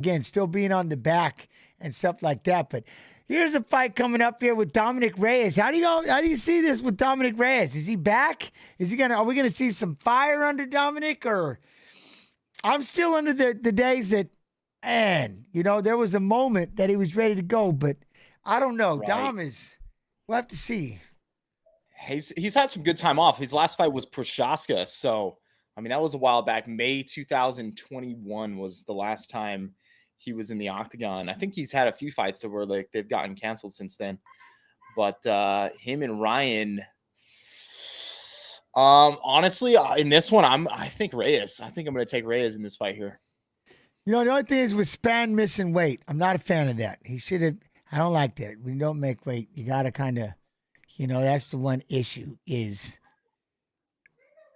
again, still being on the back and stuff like that. But here's a fight coming up here with Dominic Reyes. How do you see this with Dominic Reyes? Is he back? Are we gonna see some fire under Dominic? Or I'm still under the days that, man, there was a moment that he was ready to go, but I don't know. Right. We'll have to see. He's had some good time off. His last fight was Prochaska, so I mean that was a while back. May 2021 was the last time he was in the octagon. I think he's had a few fights that were like they've gotten canceled since then. But him and Ryan, honestly, in this one, I think Reyes. I think I'm going to take Reyes in this fight here. The only thing is with Span missing weight, I'm not a fan of that. He should have. I don't like that. When you don't make weight, you got to kind of, that's the one issue is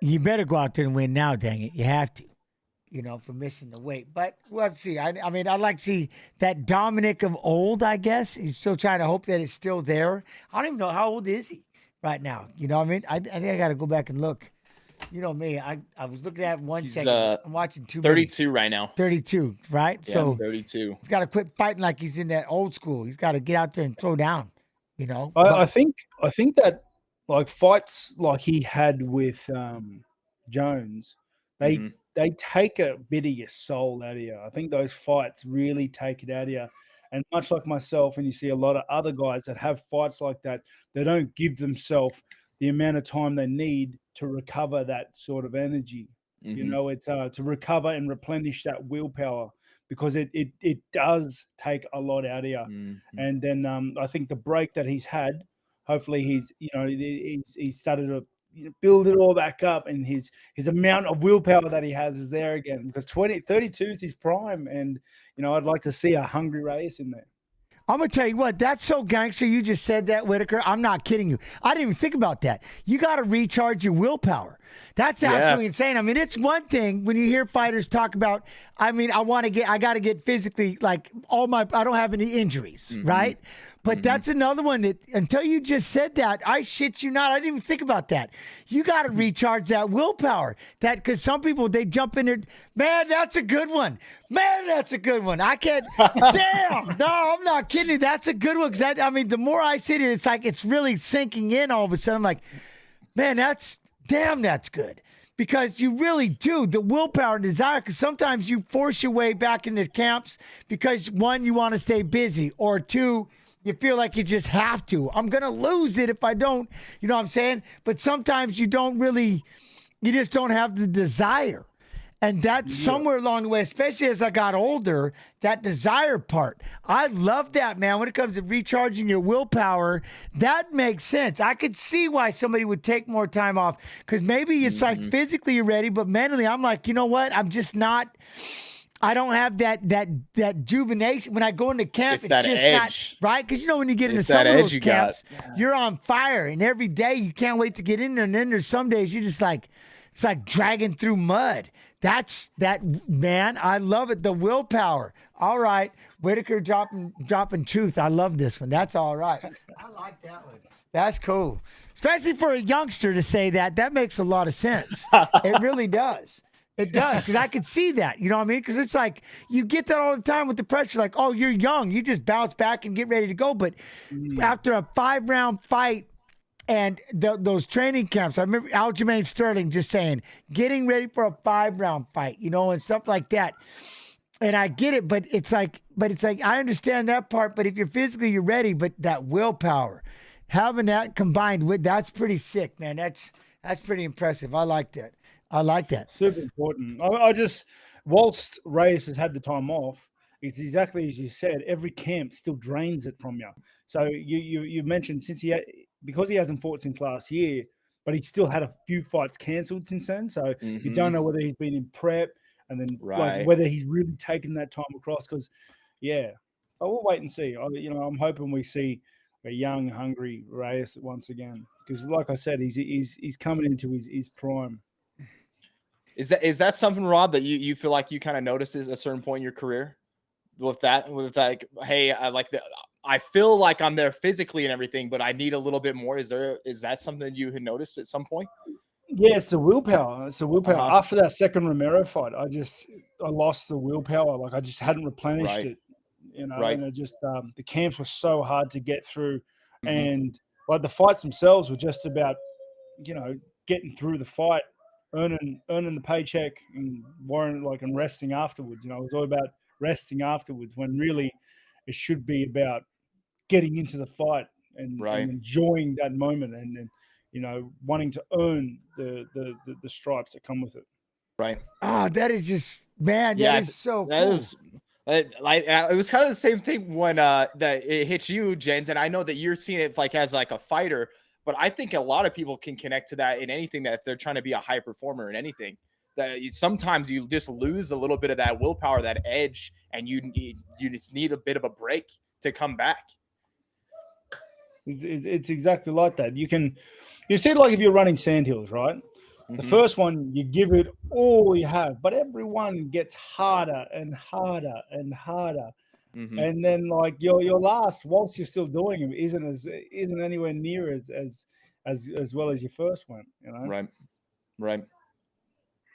you better go out there and win now, dang it. You have to, for missing the weight. But we'll have to see. I mean, I'd like to see that Dominic of old, I guess. He's still trying to hope that it's still there. I don't even know how old is he right now. You know what I mean? I think I got to go back and look. You know me. I was looking at one second. I'm watching 32 right now. 32, right? Yeah, so 32. He's got to quit fighting like he's in that old school. He's got to get out there and throw down. I think that like fights like he had with Jones, they take a bit of your soul out of you. I think those fights really take it out of you. And much like myself, and you see a lot of other guys that have fights like that, they don't give themselves the amount of time they need to recover that sort of energy. It's to recover and replenish that willpower, because it does take a lot out of you. And then I think the break that he's had, hopefully he's started to build it all back up, and his amount of willpower that he has is there again, because 32 is his prime, and I'd like to see a hungry Reyes in there. I'm going to tell you what, that's so gangster. You just said that, Whittaker. I'm not kidding you. I didn't even think about that. You got to recharge your willpower. That's absolutely insane. I mean, it's one thing when you hear fighters talk about, I got to get physically, like I don't have any injuries, right? But that's another one that, until you just said that, I shit you not, I didn't even think about that. You got to recharge that willpower. Because some people, they jump in there, man, that's a good one. Man, that's a good one. I can't, damn. No, I'm not kidding you. That's a good one. Because the more I sit here, it's like it's really sinking in all of a sudden. I'm like, man, that's good. Because you really do, the willpower and desire, because sometimes you force your way back into camps because, one, you want to stay busy, or two, you feel like you just have to. I'm going to lose it if I don't, you know what I'm saying? But sometimes you just don't have the desire. And that's somewhere along the way, especially as I got older, that desire part. I love that, man. When it comes to recharging your willpower, that makes sense. I could see why somebody would take more time off, because maybe it's like physically you're ready, but mentally I'm like, you know what? I'm just not. I don't have that juvenation. When I go into camp, it's that just edge. not right. Because when you get into It's some that of those edge you camps, got. you're on fire, and every day you can't wait to get in there. And then there's some days you just like, it's like dragging through mud. That's that, man. I love it. The willpower. All right, Whittaker dropping truth. I love this one. That's all right. I like that one. That's cool, especially for a youngster to say that. That makes a lot of sense. It really does. It does, because I could see that, you know what I mean? Because it's like, you get that all the time with the pressure, like, oh, you're young, you just bounce back and get ready to go. But after a 5-round fight and those training camps, I remember Aljamain Sterling just saying, getting ready for a 5-round fight, and stuff like that. And I get it, but it's like, I understand that part, but if you're physically ready, but that willpower, having that combined with, that's pretty sick, man. That's pretty impressive. I like that. Super important. I just, whilst Reyes has had the time off, it's exactly as you said, every camp still drains it from you. So you mentioned because he hasn't fought since last year, but he's still had a few fights cancelled since then. So you don't know whether he's been in prep, and then like whether he's really taken that time across. Because we'll wait and see. I'm hoping we see a young, hungry Reyes once again. Because like I said, he's coming into his prime. Is that something, Rob, that you feel like you kind of noticed at a certain point in your career with like, hey, I feel like I'm there physically and everything, but I need a little bit more. Is that something you had noticed at some point? Yeah, it's the willpower. It's the willpower. Uh-huh. After that second Romero fight, I lost the willpower. Like I just hadn't replenished Right. it, Right. and it just the camps were so hard to get through, Mhm. and like the fights themselves were just about, getting through the fight, earning the paycheck and and resting afterwards. It was all about resting afterwards when really it should be about getting into the fight and Right. enjoying that moment and wanting to earn the stripes that come with it. Right. Oh, that is just, man, Yeah, that is so that cool. is like it was kind of the same thing when that it hits you, Jens, and I know that you're seeing it like as like a fighter, but I think a lot of people can connect to that in anything that if they're trying to be a high performer in anything. That sometimes you just lose a little bit of that willpower, that edge, and you just need a bit of a break to come back. It's exactly like that. You see it like if you're running sandhills, right? The first one, you give it all you have, but everyone gets harder and harder and harder. And then like your last, whilst you're still doing them, isn't anywhere near as well as your first one, Right.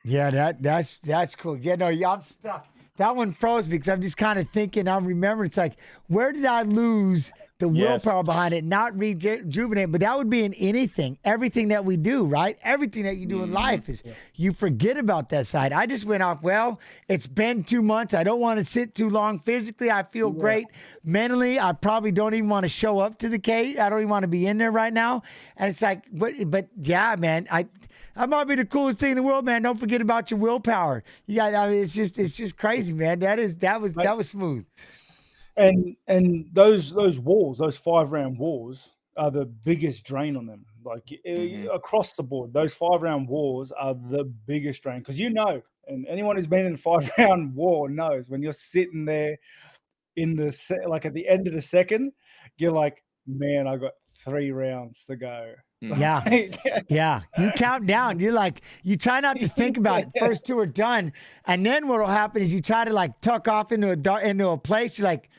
Yeah, that's cool. Yeah, no, I'm stuck. That one froze me because I'm just kind of thinking. I'm remembering. It's like, where did I lose the willpower behind it? Not rejuvenate, but that would be in anything, everything that we do, right? Everything that you do in life is you forget about that side. I just went off. Well, it's been 2 months. I don't want to sit too long. Physically, I feel great. Mentally, I probably don't even want to show up to the cage. I don't even want to be in there right now. And it's like, but yeah, man, that might be the coolest thing in the world, man. Don't forget about your willpower. It's just crazy, man. That was smooth. And those wars, those 5-round wars, are the biggest drain on them. Like across the board, those 5-round wars are the biggest drain because and anyone who's been in a 5-round war knows when you're sitting there in like at the end of the second, you're like, man, I got 3 rounds to go. Yeah. Yeah. You count down. You're like, you try not to think about it. First 2 are done. And then what will happen is you try to like tuck off into a place. You're like,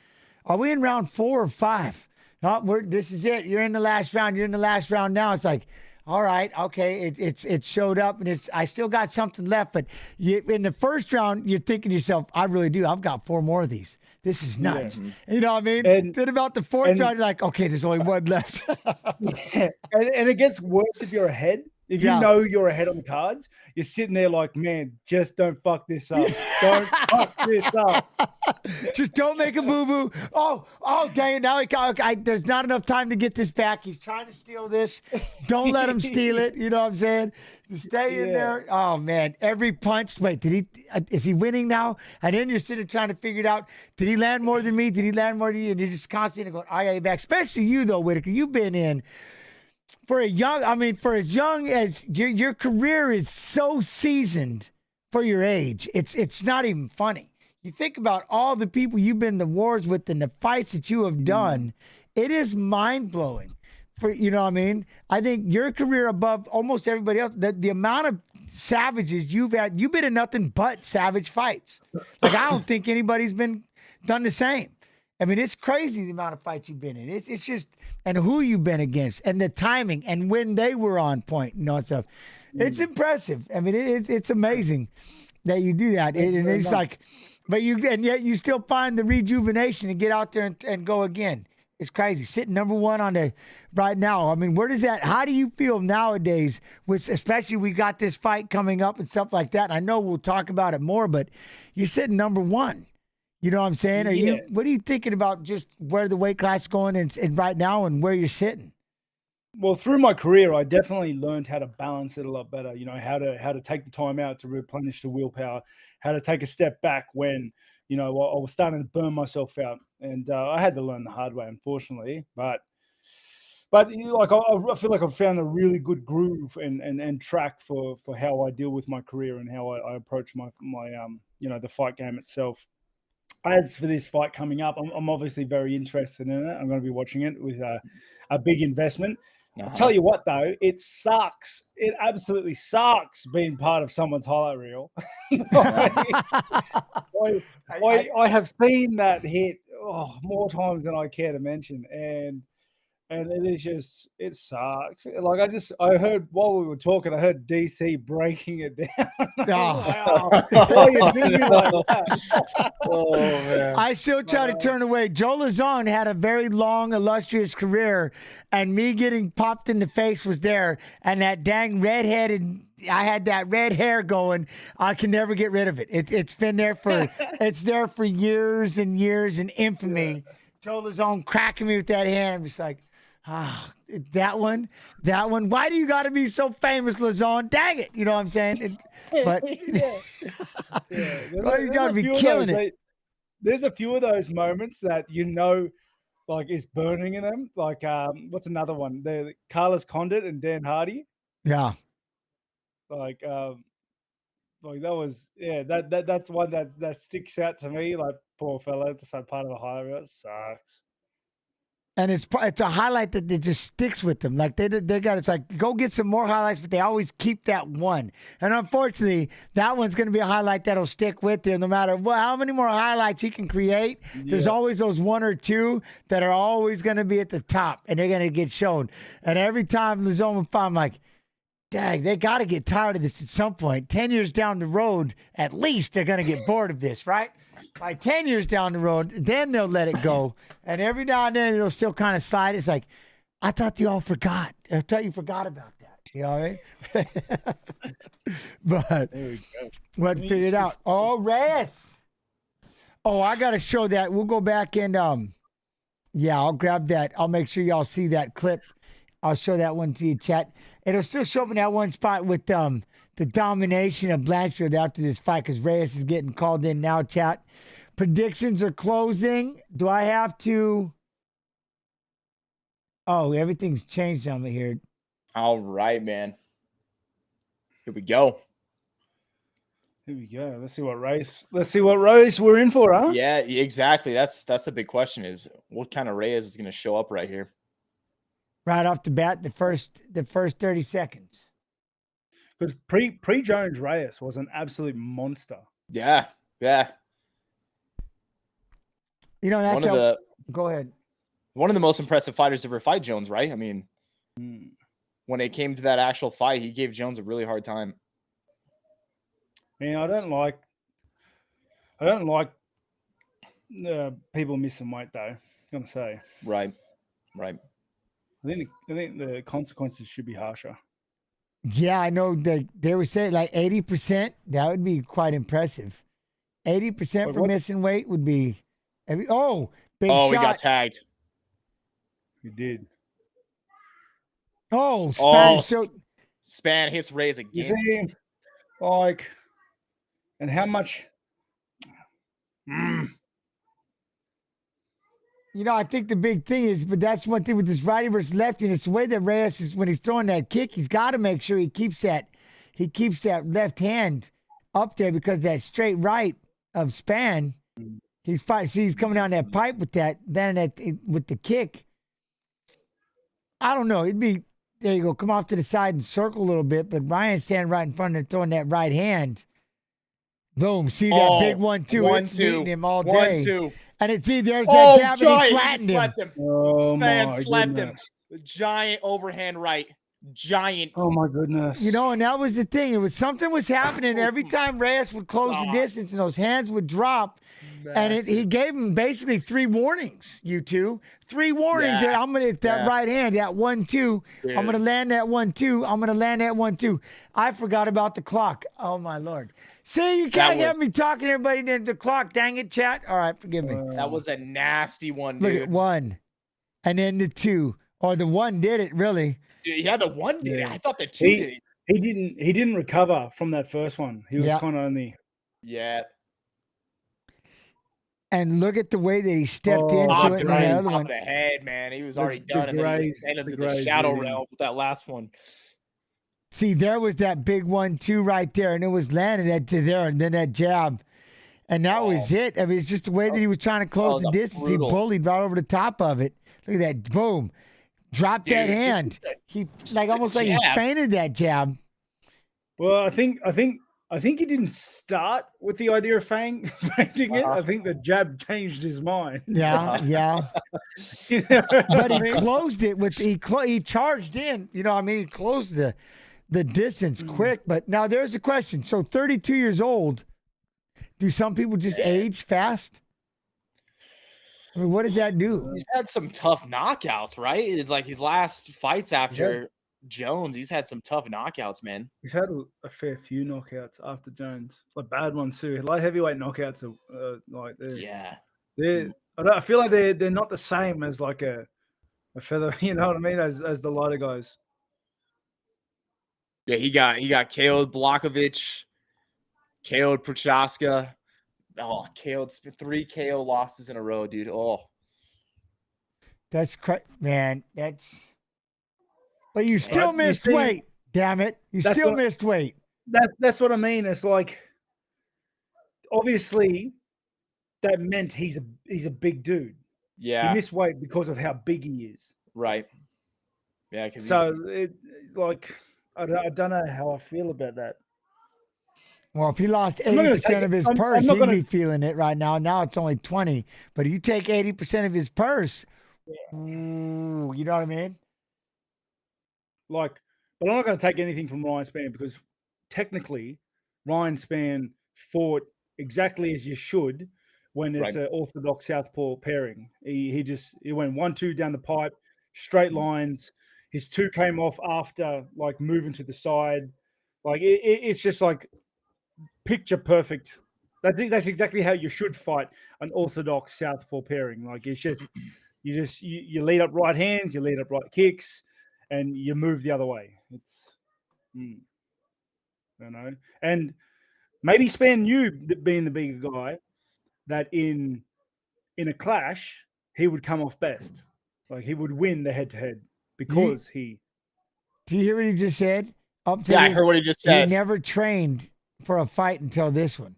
are we in round 4 or 5? No, this is it. You're in the last round. You're in the last round now. It's like, all right, okay, it showed up and I still got something left. But in the first round, you're thinking to yourself, I really do. I've got 4 more of these. This is nuts. Yeah. You know what I mean? And then about the 4th round, you're like, okay, there's only 1 left. And it gets worse if you're ahead. If you know you're ahead on the cards, you're sitting there like, man, just don't fuck this up. Don't fuck this up. Just don't make a boo-boo. Oh, dang it. Now there's not enough time to get this back. He's trying to steal this. Don't let him steal it. You know what I'm saying? Just stay in there. Oh, man. Every punch. Wait, is he winning now? And then you're sitting trying to figure it out. Did he land more than me? Did he land more than you? And you're just constantly going, I got you back. Especially you, though, Whittaker. You've been in. For as young as your career is so seasoned for your age, it's not even funny. You think about all the people you've been in the wars with and the fights that you have done, it is mind-blowing. You know what I mean? I think your career above almost everybody else, the amount of savages you've been in nothing but savage fights. Like, I don't think anybody's done the same. I mean, it's crazy the amount of fights you've been in. It's just, and who you've been against, and the timing, and when they were on point, and stuff. It's impressive. I mean, it's amazing that you do that. And it's like, and yet you still find the rejuvenation to get out there and go again. It's crazy. Sitting number 1 on the right now. I mean, how do you feel nowadays? Especially we got this fight coming up and stuff like that. I know we'll talk about it more, but you're sitting number 1. You know what I'm saying? What are you thinking about just where the weight class is going and right now and where you're sitting? Well, through my career, I definitely learned how to balance it a lot better. How to take the time out to replenish the willpower, how to take a step back when, I was starting to burn myself out. And I had to learn the hard way, unfortunately. But I feel like I've found a really good groove and track for how I deal with my career and how I approach my the fight game itself. As for this fight coming up, I'm obviously very interested in it. I'm going to be watching it with a big investment. I'll tell you what, though, it sucks. It absolutely sucks being part of someone's highlight reel. I have seen that hit more times than I care to mention. And And it is just, it sucks. Like I heard while we were talking, I heard DC breaking it down. Why are you doing me like that? Oh man! I still try to turn away. Joe Lazone had a very long, illustrious career, and me getting popped in the face was there. And that dang redheaded, I had that red hair going. I can never get rid of it. It's been there it's there for years and years in infamy. Yeah. Joe Lazone cracking me with that hand. I'm just like, that one. Why do you got to be so famous, Lazone? Dang it. You know what I'm saying? But well, you got to be killing it. There's a few of those moments that like is burning in them. Like, what's another one? The Carlos Condit and Dan Hardy. Yeah. Like that was, that's one that sticks out to me. Like, poor fella, it's like part of a highlight. It sucks. And it's a highlight that just sticks with them. Like they got, it's like, go get some more highlights, but they always keep that one. And unfortunately, that one's going to be a highlight that'll stick with him no matter how many more highlights he can create. Yeah. There's always those one or two that are always going to be at the top, and they're going to get shown. And every time the zone will find, I'm like, dang, they got to get tired of this at some point. 10 years down the road, at least they're going to get bored of this, right? Like 10 years down the road, then they'll let it go. And every now and then it'll still kind of slide. It's like, I thought you all forgot. I thought you forgot about that. You know what I mean? But we'll figure it out. Oh, Reyes. Oh, I got to show that. We'll go back and, I'll grab that. I'll make sure y'all see that clip. I'll show that one to you, chat. It'll still show up in that one spot with the domination of Blanchfield after this fight because Reyes is getting called in now, chat. Predictions are closing. Do I have to? Oh, everything's changed on me here. All right, man. Here we go. Let's see what race we're in for, huh? Yeah, exactly. That's the big question is what kind of Reyes is going to show up right here. Right off the bat, the first 30 seconds. Because pre Jones Reyes was an absolute monster. Yeah. You know, that's go ahead. One of the most impressive fighters to ever fight Jones, right? I mean, when it came to that actual fight, he gave Jones a really hard time. Man, I don't like people missing weight though. I'm gonna say. Right. I think the consequences should be harsher. Yeah, I know they were saying like 80%. That would be quite impressive. 80% for missing weight would be. Big shot. He got tagged. He did. Oh, Span. Span hits Reyes again. You see, and how much? You know, I think the big thing is, but that's one thing with this righty versus lefty, and it's the way that Reyes is when he's throwing that kick, he's got to make sure he keeps that left hand up there because that straight right of Span, he's coming down that pipe with that, then with the kick. I don't know. It'd be there you go, come off to the side and circle a little bit, but Ryan's standing right in front and throwing that right hand. Boom. See that big 1-2. It's beating him all day. 1-2. And there's that jab giant. And he flattened him. Span slapped him. Giant overhand right. Giant. Oh my goodness. You know, and that was the thing. It was something was happening every time Reyes would close the distance and those hands would drop. Massive. And he gave him basically 3 warnings, you two. 3 warnings that I'm going to, that right hand, that 1-2, I'm going to land that 1-2. I'm going to land that 1-2. I forgot about the clock. Oh, my Lord. See, you can't get me talking to everybody into the clock. Dang it, chat. All right, forgive me. That was a nasty one, dude. Look at 1. And then the 2. Or the 1 did it, really. Dude, yeah, the 1 did it. I thought the 2 did it. He didn't recover from that first one. He was kind of only. Yeah. And look at the way that he stepped into it. Right on the other one. The head, man. He was already done. And then he just entered the shadow realm with that last one. See, there was that big 1-2 right there, and it was landed to there, and then that jab. And that was it. I mean, it's just the way that he was trying to close the distance. Brutal. He bullied right over the top of it. Look at that. Boom. Dropped that hand. He almost like he fainted that jab. Well, I think I think he didn't start with the idea of fainting it. I think the jab changed his mind. Yeah, yeah. You know But what I he mean? closed it with he charged in. You know, I mean, he closed the distance quick. But now there's a question. So 32 years old, do some people just age fast? I mean, what does that do? He's had some tough knockouts, right? It's like his last fights after Jones, he's had some tough knockouts, man. He's had a fair few knockouts after Jones, like bad ones too. Light heavyweight knockouts are like I feel like they're not the same as like a feather. You know what I mean? As the lighter guys. Yeah, he got KO'd Blachowicz, KO'd Prochaska. Oh, KO'd 3 KO losses in a row, dude. Oh, That's man. But you still missed weight. Damn it! You still missed weight. That's what I mean. It's like obviously that meant he's a big dude. yeah. He missed weight because of how big he is. Right. Yeah. So I don't know how I feel about that. Well, if he lost 80% of his purse, he'd be feeling it right now. Now it's only 20. But if you take 80% of his purse, ooh, you know what I mean? But I'm not going to take anything from Ryan Spann because technically Ryan Spann fought exactly as you should when it's an orthodox southpaw pairing. He went 1-2 down the pipe, straight lines. His 2 came off after like moving to the side. Like it's just like picture perfect. I think that's exactly how you should fight an orthodox southpaw pairing. Like it's just you lead up right hands, you lead up right kicks, and you move the other way. It's and maybe Spann knew that being the bigger guy that in a clash he would come off best. Like he would win the head to head because he. Do you hear what he just said? I heard what he just said. He never trained for a fight until this one.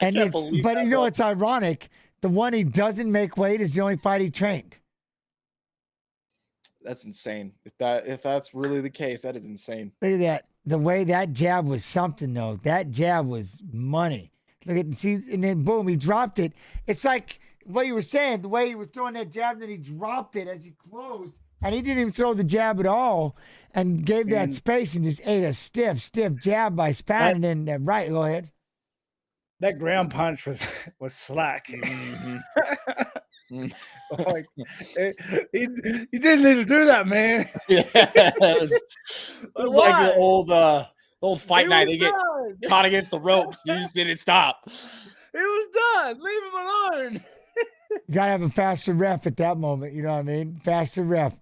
And but you know it's ironic. The one he doesn't make weight is the only fight he trained. That's insane. If that's really the case, that is insane. Look at that. The way that jab was something though. That jab was money. Look at and then boom, he dropped it. It's like what you were saying, the way he was throwing that jab, then he dropped it as he closed. And he didn't even throw the jab at all and gave that space and just ate a stiff jab by Spann. And then right, go ahead. That ground punch was slack. Like, he didn't need to do that, man. Yeah, it was like the old fight night. They get caught against the ropes. You just didn't stop. It was done. Leave him alone. You gotta have a faster ref at that moment. You know what I mean? Faster ref.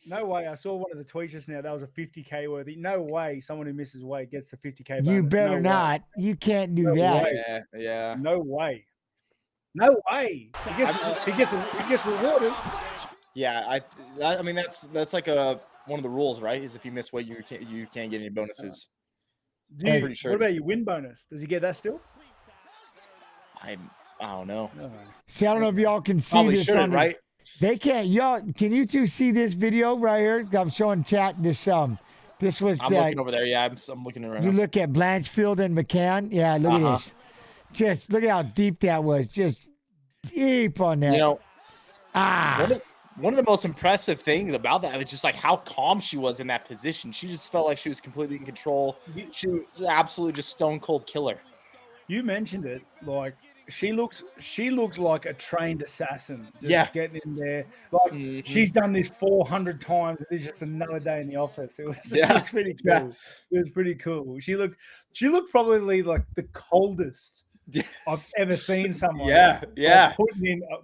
No way. I saw one of the tweets just now. That was a 50K worthy. No way someone who misses weight gets the 50K bonus. You better not. You can't do that. Yeah. No way. No way. He gets rewarded. Yeah, I mean that's like one of the rules, right? Is if you miss weight, you can't get any bonuses. I'm pretty sure. What about your win bonus? Does he get that still? I don't know. See, I don't know if y'all can see Probably this. Shouldn't, right? They can't. Y'all, can you two see this video right here? I'm showing chat. This was. I'm looking over there. Yeah, I'm looking around. You look at Blanchfield and McCann. Yeah, look at this. Just look at how deep that was. Just deep on that. You know, one of the most impressive things about that is just like how calm she was in that position. She just felt like she was completely in control. She was absolutely just stone cold killer. You mentioned it, like she looks like a trained assassin. Getting in there, like she's done this 400 times. It's just another day in the office. It was pretty cool. Yeah. It was pretty cool. She looked probably like the coldest I've ever seen someone. Yeah. Like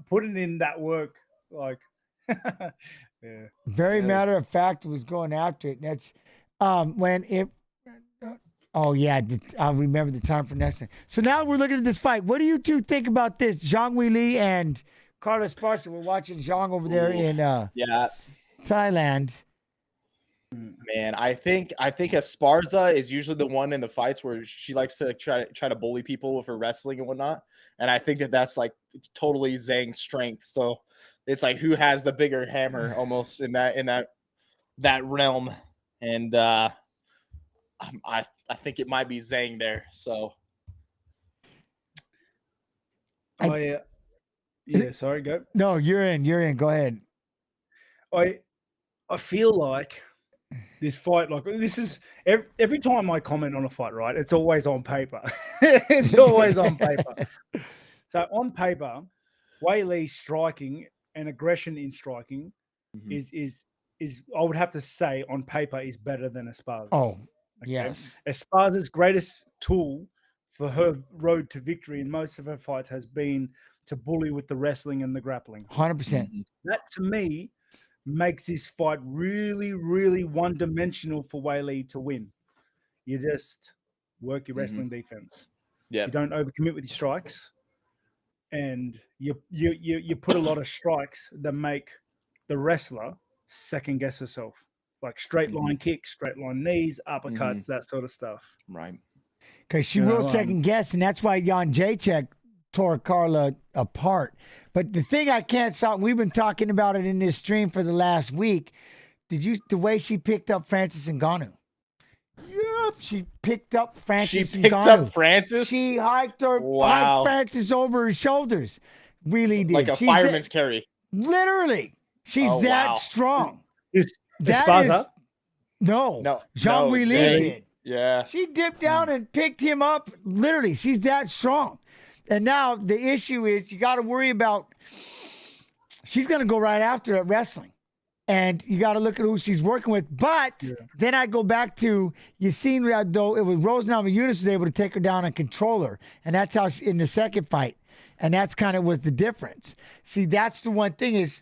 putting in that work, like. Yeah. Very matter of fact, was going after it. That's when it. Oh yeah, I remember the time for next thing. So now we're looking at this fight. What do you two think about this? Zhang Weili and Carlos Esparza. We're watching Zhang over there in Thailand. Man, I think Esparza is usually the one in the fights where she likes to try to bully people with her wrestling and whatnot. And I think that's like totally Zhang's strength. So it's like who has the bigger hammer almost in that realm. And I think it might be Zhang there. So. Sorry, go. No, you're in. Go ahead. I feel like this fight, like this is every time I comment on a fight, right? It's always on paper. It's always on paper. So on paper, Weili striking and aggression in striking is I would have to say on paper is better than Esparza's. Oh, yes. Esparza's greatest tool for her road to victory in most of her fights has been to bully with the wrestling and the grappling. 100%. That to me makes this fight really, really one-dimensional for Weili to win. You just work your wrestling defense. Yeah. You don't overcommit with your strikes, and you put a lot of strikes that make the wrestler second guess herself, like straight line kicks, straight line knees, uppercuts, that sort of stuff. Right. Because she will second guess, and that's why Jan Jacek tore Carla apart. But the thing I can't stop, we've been talking about it in this stream for the last week. The way she picked up Francis Ngannou? Yep, she picked up Francis Ngannou. She picked up Francis? She hiked Francis over her shoulders. Really did. Like a fireman's carry. Literally. She's that strong. Esparza? No. Zhang Weili did. Yeah. She dipped down and picked him up. Literally, she's that strong. And now the issue is you got to worry about, she's going to go right after at wrestling. And you got to look at who she's working with. But then I go back to, you seen, though, it was Rose Namajunas was able to take her down and control her. And that's how in the second fight. And that's kind of was the difference. See, that's the one thing is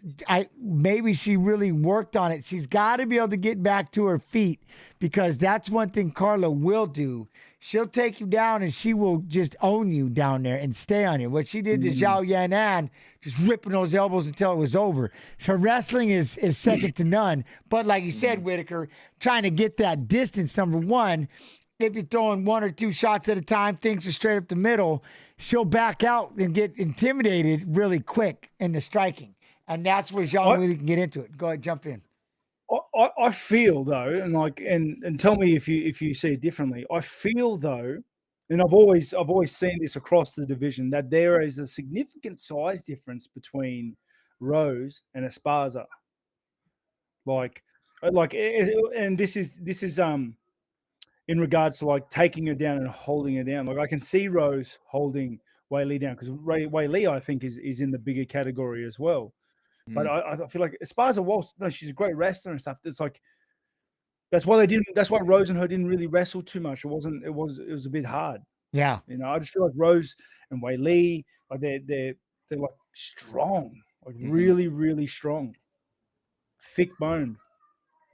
maybe she really worked on it. She's got to be able to get back to her feet because that's one thing Carla will do. She'll take you down and she will just own you down there and stay on you. What she did to Zhao Yanan, just ripping those elbows until it was over. Her wrestling is second to none. But like you said, Whittaker, trying to get that distance, number one, if you're throwing one or two shots at a time, things are straight up the middle, she'll back out and get intimidated really quick in the striking. And that's where Zhang really can get into it. Go ahead, jump in. I feel though, and tell me if you see it differently. I feel though, and I've always seen this across the division, that there is a significant size difference between Rose and Esparza. And this is in regards to like taking her down and holding her down. Like I can see Rose holding Weili down because Weili I think is in the bigger category as well. But I feel like Esparza, she's a great wrestler and stuff. It's like that's why Rose and her didn't really wrestle too much. It was a bit hard. Yeah. I just feel like Rose and Weili, like they're like strong, like really, really strong, thick boned.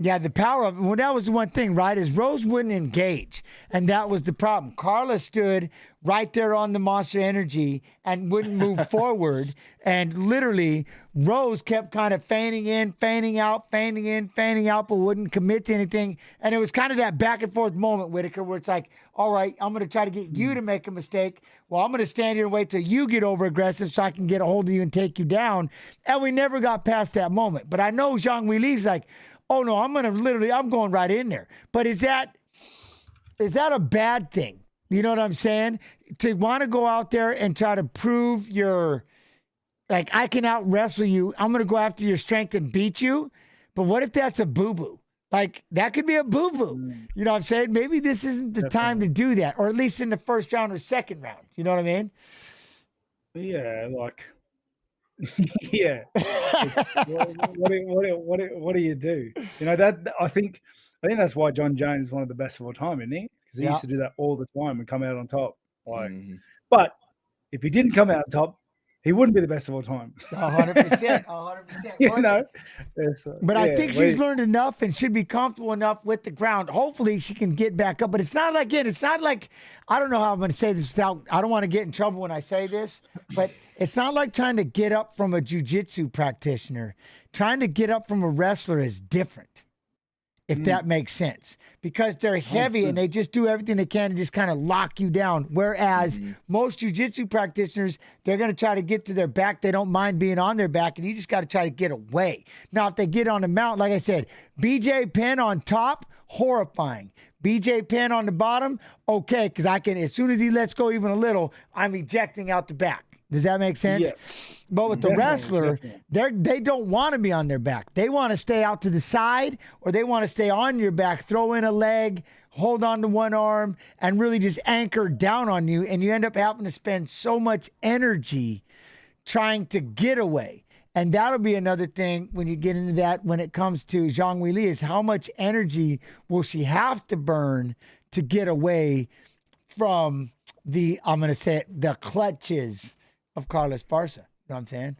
Yeah, the power of it. Well, that was the one thing, right? Is Rose wouldn't engage. And that was the problem. Carla stood right there on the Monster Energy and wouldn't move forward. And literally, Rose kept kind of feigning in, feigning out, feigning in, feigning out, but wouldn't commit to anything. And it was kind of that back and forth moment, Whittaker, where it's like, all right, I'm going to try to get you to make a mistake. Well, I'm going to stand here and wait till you get over aggressive so I can get a hold of you and take you down. And we never got past that moment. But I know Zhang Weili's like, oh no, I'm going right in there. But is that a bad thing? You know what I'm saying? To want to go out there and try to prove I can out wrestle you. I'm going to go after your strength and beat you. But what if that's a boo-boo? Like that could be a boo-boo. You know what I'm saying? Maybe this isn't the time to do that, or at least in the first round or second round. You know what I mean? Yeah, like yeah. What do you do? That I think that's why John Jones is one of the best of all time, isn't he? Because he used to do that all the time and come out on top. But if he didn't come out on top, he wouldn't be the best of all time. 100%. 100%. But I think she's learned enough and should be comfortable enough with the ground. Hopefully she can get back up. But it's not like I don't know how I'm going to say this without, I don't want to get in trouble when I say this, but it's not like trying to get up from a jiu-jitsu practitioner. Trying to get up from a wrestler is different, if that makes sense. Because they're heavy and they just do everything they can to just kind of lock you down. Whereas most jiu-jitsu practitioners, they're going to try to get to their back. They don't mind being on their back, and you just got to try to get away. Now, if they get on the mount, like I said, BJ Penn on top, horrifying. BJ Penn on the bottom, okay, because I can, as soon as he lets go even a little, I'm ejecting out the back. Does that make sense? Yeah. But with the wrestler, they don't want to be on their back. They want to stay out to the side, or they want to stay on your back, throw in a leg, hold on to one arm, and really just anchor down on you. And you end up having to spend so much energy trying to get away. And that'll be another thing when you get into that when it comes to Zhang Weili, is how much energy will she have to burn to get away from the, I'm going to say it, the clutches of Carlos Esparza. You know what I'm saying?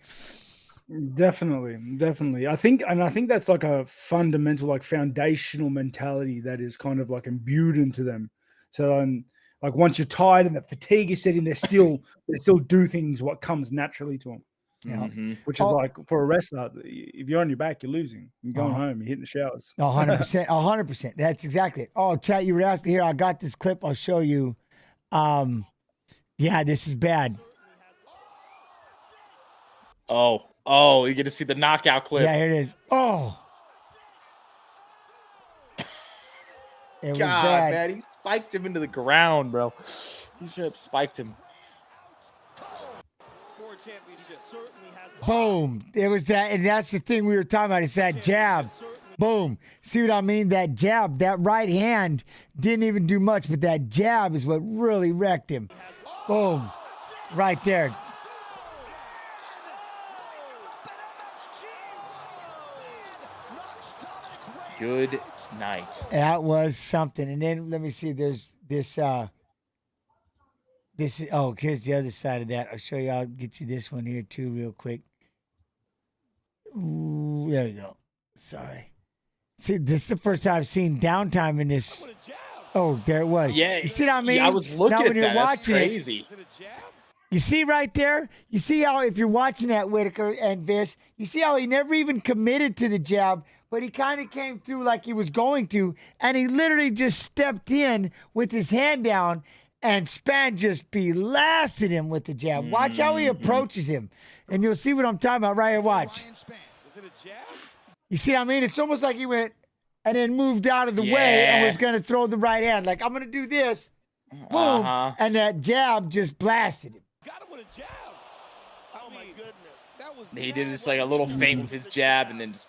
Definitely. I think that's like a fundamental, like foundational mentality that is kind of like imbued into them. So like once you're tired and the fatigue is setting, they still do things what comes naturally to them. Yeah, which is like for a wrestler, if you're on your back, you're losing. You're going home, you're hitting the showers. 100%. 100%. That's exactly it. Oh, chat, you were asking here. I got this clip. I'll show you. Yeah, this is bad. Oh, you get to see the knockout clip. Yeah, here it is. Oh. It was bad. Man, he spiked him into the ground, bro. He should have spiked him. Boom. It was that, and that's the thing we were talking about. It's that jab. Boom. See what I mean? That jab, that right hand didn't even do much, but that jab is what really wrecked him. Boom. Right there. Good night. That was something. And then let me see. There's this. Here's the other side of that. I'll show you. I'll get you this one here too, real quick. Ooh, there we go. Sorry. See, this is the first time I've seen downtime in this. Oh, there it was. Yeah. You see what I mean? Yeah, I was looking now, at when you're that. watching That's crazy. You see right there? You see how if you're watching that, Whittaker and Vis, you see how he never even committed to the jab, but he kind of came through like he was going to, and he literally just stepped in with his hand down, and Span just blasted him with the jab. Watch how he approaches him, and you'll see what I'm talking about right here. Watch. You see what I mean? It's almost like he went and then moved out of the way and was going to throw the right hand. Like, I'm going to do this. Boom. And that jab just blasted him. Got him with a jab. Oh, my goodness. That was He did just like a little feint with his jab and then just...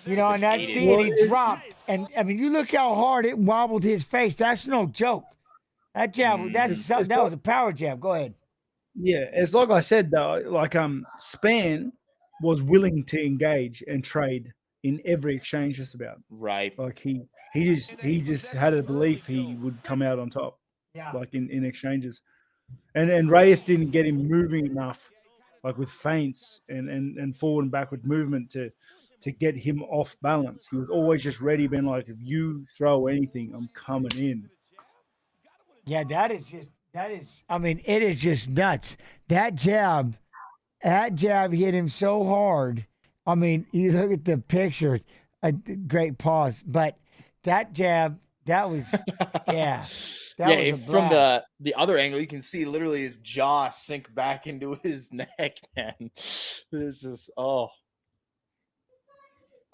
You know, and that scene, he dropped. And, I mean, you look how hard it wobbled his face. That's no joke. That jab, that was a power jab. Go ahead. Yeah, it's like I said, though, like Span was willing to engage and trade in every exchange just about. Right. Like he just had a belief he would come out on top. Yeah. Like in exchanges. And Reyes didn't get him moving enough, like with feints and forward and backward movement to get him off balance. He was always just ready, being like, if you throw anything, I'm coming in. Yeah, it is just nuts. That jab hit him so hard. I mean, you look at the picture, a great pause, but that jab, that was, yeah. Yeah, from the other angle, you can see literally his jaw sink back into his neck, man. It's just,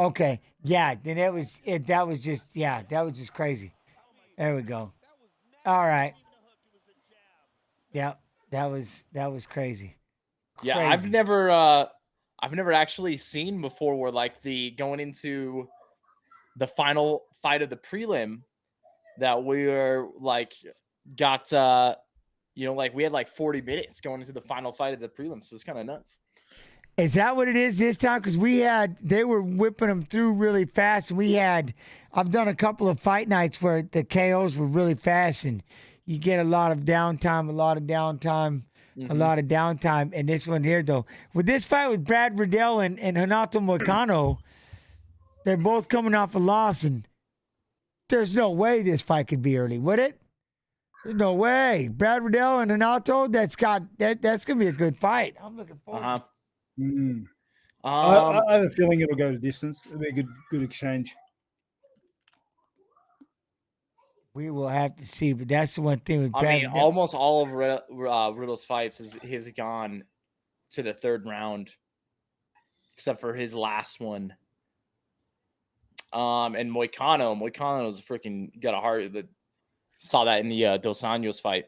Okay, yeah, then that was just crazy. There we go. All right. Yeah, that was crazy. Yeah, I've never actually seen before where like going into the final fight of the prelim that we were like got like we had like 40 minutes going into the final fight of the prelim, so it's kind of nuts. Is that what it is this time? Because they were whipping them through really fast, and I've done a couple of fight nights where the KOs were really fast, and you get a lot of downtime, and this one here though, with this fight with Brad Riddell and Renato Moicano, they're both coming off a loss, and there's no way this fight could be early, would it? There's no way. Brad Riddell and Renato, that's gonna be a good fight. I'm looking forward. I have a feeling it'll go to distance. It'll be a good exchange. We will have to see, but that's the one thing with Brad. I mean, almost all of Riddle's fights has gone to the third round, except for his last one. And Moicano. Moicano was freaking got a heart that saw that in the Dos Anjos fight.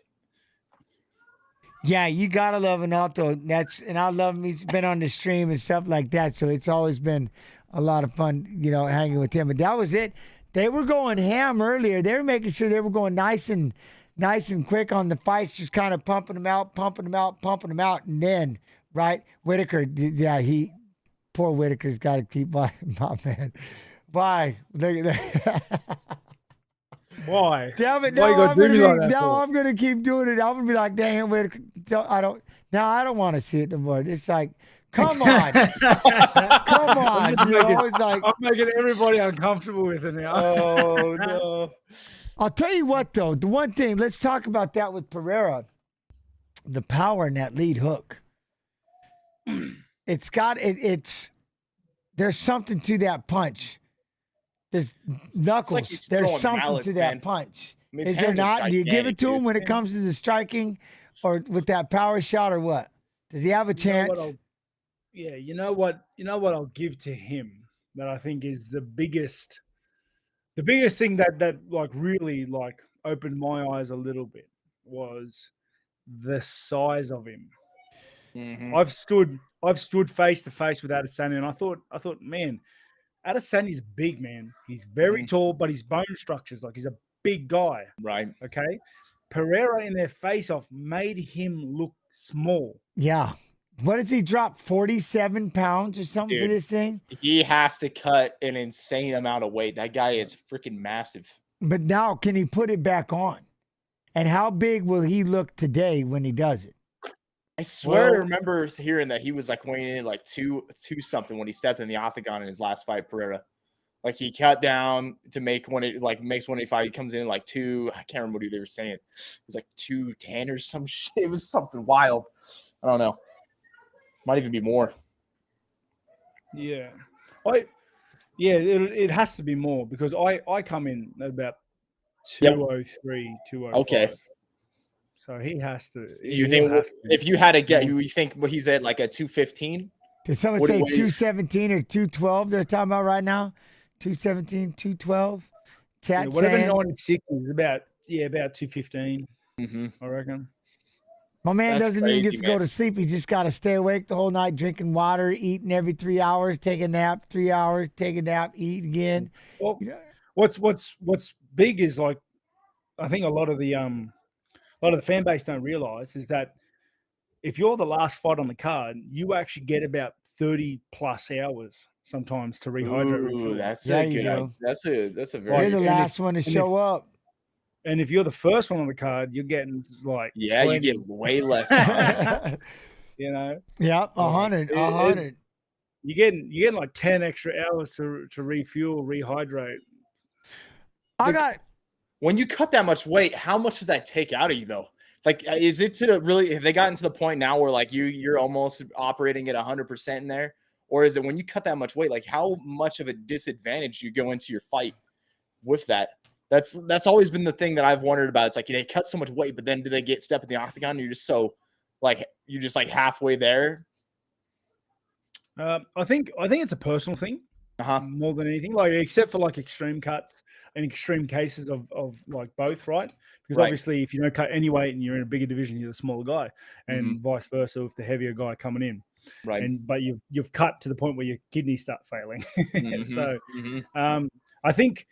Yeah, you gotta love Analto. And I love him. He's been on the stream and stuff like that. So it's always been a lot of fun, hanging with him. But that was it. They were going ham earlier. They were making sure they were going nice and quick on the fights, just kind of pumping them out. And then, right, Whittaker, yeah, poor Whittaker's got to keep my man. Why? Why? Damn it! Why I'm gonna keep doing it. I'm gonna be like, damn, Whittaker. I don't want to see it no more. It's like, come on, come on. It's like I'm making everybody uncomfortable with it now. Oh no! I'll tell you what, though. The one thing, let's talk about that with Pereira. The power in that lead hook. It's there's something to that punch. There's knuckles. Like there's something malice, to that man. punch. I mean, his is there hands are not? Do you give it to him gigantic, when it comes to the striking or with that power shot or what? Does he have a chance? You know what I'll give to him that I think is the biggest thing that like really like opened my eyes a little bit was the size of him. Mm-hmm. I've stood face to face with Adesanya, and I thought, man, Adesanya's big, man. He's very tall, but his bone structure's like he's a big guy. Right. Okay. Pereira in their face-off made him look small. Yeah. What does he drop? 47 pounds or something for this thing? He has to cut an insane amount of weight. That guy is freaking massive. But now, can he put it back on? And how big will he look today when he does it? I swear I remember hearing that he was like weighing in like two something when he stepped in the octagon in his last fight, Pereira. Like he cut down to make makes 185. He comes in like I can't remember what they were saying. It was like 210 or some shit. It was something wild. I don't know. Might even be more. Yeah. It has to be more because I come in at about 203, 205. Okay. So he has to. You think if you had to get, you think he's at like a 215? Did someone say 217 or 212 they're talking about right now? 217, 212? Chat whatever saying. 96 is about 215, I reckon. My man That's doesn't crazy, even get to go to sleep. He just got to stay awake the whole night, drinking water, eating every 3 hours, take a nap, 3 hours, take a nap, eat again. Well, what's big is like, I think a lot of the fan base don't realize is that if you're the last fight on the card, you actually get about 30 plus hours sometimes to rehydrate. Ooh, that's a good. That's a very. You're the last one to show up. And if you're the first one on the card, you're getting like 20. You get way less time. Yeah, 100. You're getting like 10 extra hours to refuel, rehydrate. When you cut that much weight, how much does that take out of you though? Like, is it to really? Have they gotten to the point now where like you're almost operating at 100% in there, or is it when you cut that much weight? Like, how much of a disadvantage do you go into your fight with that? That's always been the thing that I've wondered about. It's like they cut so much weight, but then do they get step in the octagon? And you're just like halfway there. I think it's a personal thing more than anything. Like except for like extreme cuts and extreme cases of like both, right? Because obviously, if you don't cut any weight and you're in a bigger division, you're the smaller guy, and vice versa with the heavier guy coming in. Right. But you've cut to the point where your kidneys start failing. So I think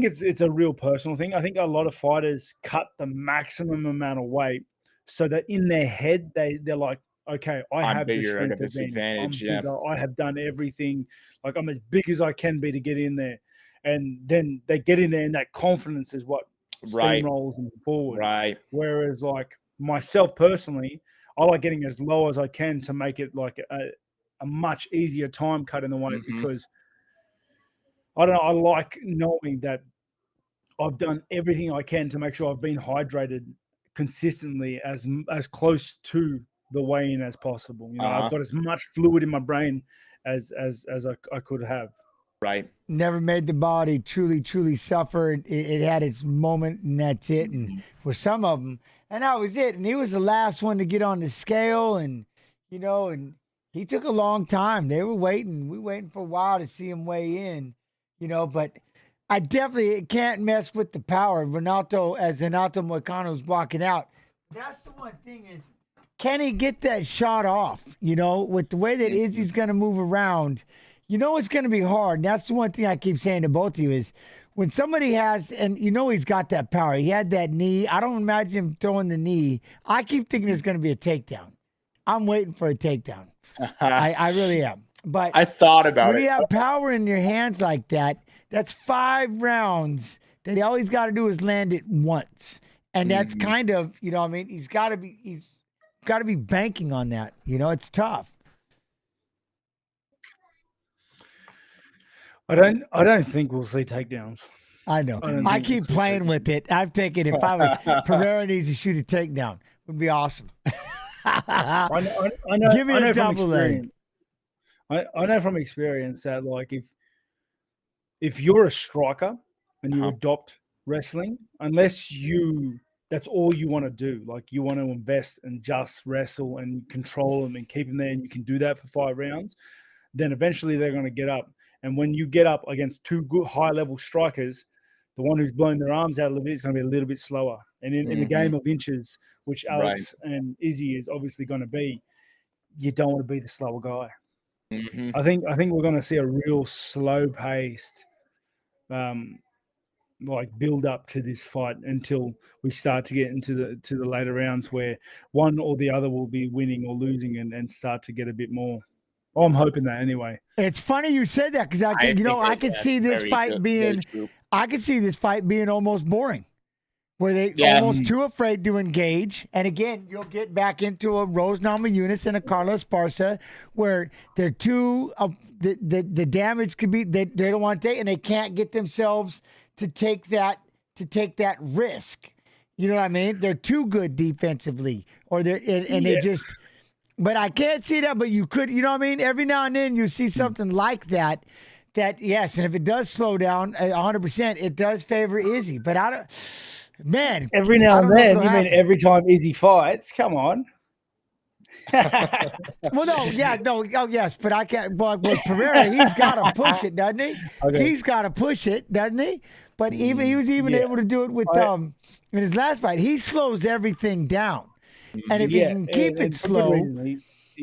it's a real personal thing. I think a lot of fighters cut the maximum amount of weight so that in their head they're like, okay, I have bigger, I got this advantage. Yeah, I have done everything. Like I'm as big as I can be to get in there, and then they get in there, and that confidence is what steamrolls them forward. Right. Whereas like myself personally, I like getting as low as I can to make it like a much easier time cut in the weight because I don't know. I like knowing that I've done everything I can to make sure I've been hydrated consistently as close to the weigh-in as possible. I've got as much fluid in my brain as I could have. Right. Never made the body truly suffer. It had its moment, and that's it. And for some of them, and that was it. And he was the last one to get on the scale, and and he took a long time. They were waiting. We waiting for a while to see him weigh in. but I definitely can't mess with the power. Ronaldo, as Renato Moicano's walking out, that's the one thing is, can he get that shot off? With the way that Izzy's going to move around, it's going to be hard. And that's the one thing I keep saying to both of you is when somebody has, and he's got that power. He had that knee. I don't imagine him throwing the knee. I keep thinking there's going to be a takedown. I'm waiting for a takedown. I really am. But I thought about when it. you have power in your hands like that, that's 5 rounds that all he's got to do is land it once. And that's kind of, he's got to be banking on that. It's tough. I don't think we'll see takedowns. I know. I keep playing with it. I'm thinking if I was Pereira needs to shoot a takedown, it would be awesome. I know. Give me a double leg. I know from experience that if you're a striker and you adopt wrestling, unless that's all you want to do, like you want to invest and just wrestle and control them and keep them there, and you can do that for 5 rounds, then eventually they're going to get up. And when you get up against 2 good high-level strikers, the one who's blown their arms out a little bit is going to be a little bit slower. And in the game of inches, which Alex and Izzy is obviously going to be, you don't want to be the slower guy. I think we're going to see a real slow-paced, build up to this fight until we start to get into the later rounds where one or the other will be winning or losing and start to get a bit more. I'm hoping that anyway. It's funny you said that because I could see this fight being almost boring, where they're almost too afraid to engage. And again, you'll get back into a Rose Namajunas and a Carlos Esparza where they're too the damage could be they don't want to take, and they can't get themselves to take that risk. You know what I mean? They're too good defensively, or they just. But I can't see that. But you could, you know what I mean? Every now and then you see something like that. That yes, and if it does slow down 100%, it does favor Izzy. But I don't, man. Every now and then, you mean every time Izzy fights? Come on. Well, no, oh yes, but I can't. But with Pereira, he's got to push it, doesn't he? Okay. He's got to push it, doesn't he? But he was able to do it with in his last fight. He slows everything down. And if you can keep it slow,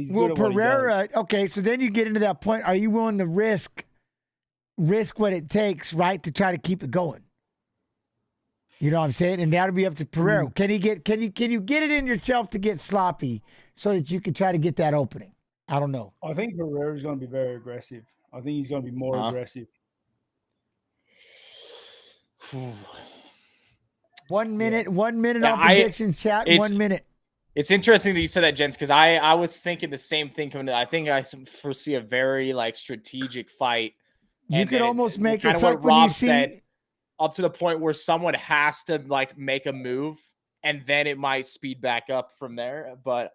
will Pereira? Okay, so then you get into that point. Are you willing to risk what it takes, right, to try to keep it going? You know what I'm saying? And that'll be up to Pereira. Can you get it in yourself to get sloppy so that you can try to get that opening? I don't know. I think Pereira's going to be very aggressive. I think he's going to be more aggressive. 1 minute on predictions, chat. 1 minute. It's interesting that you said that, gents, because I was thinking the same thing coming to. I think I foresee a very strategic fight. You could almost make it like when you see up to the point where someone has to make a move, and then it might speed back up from there. But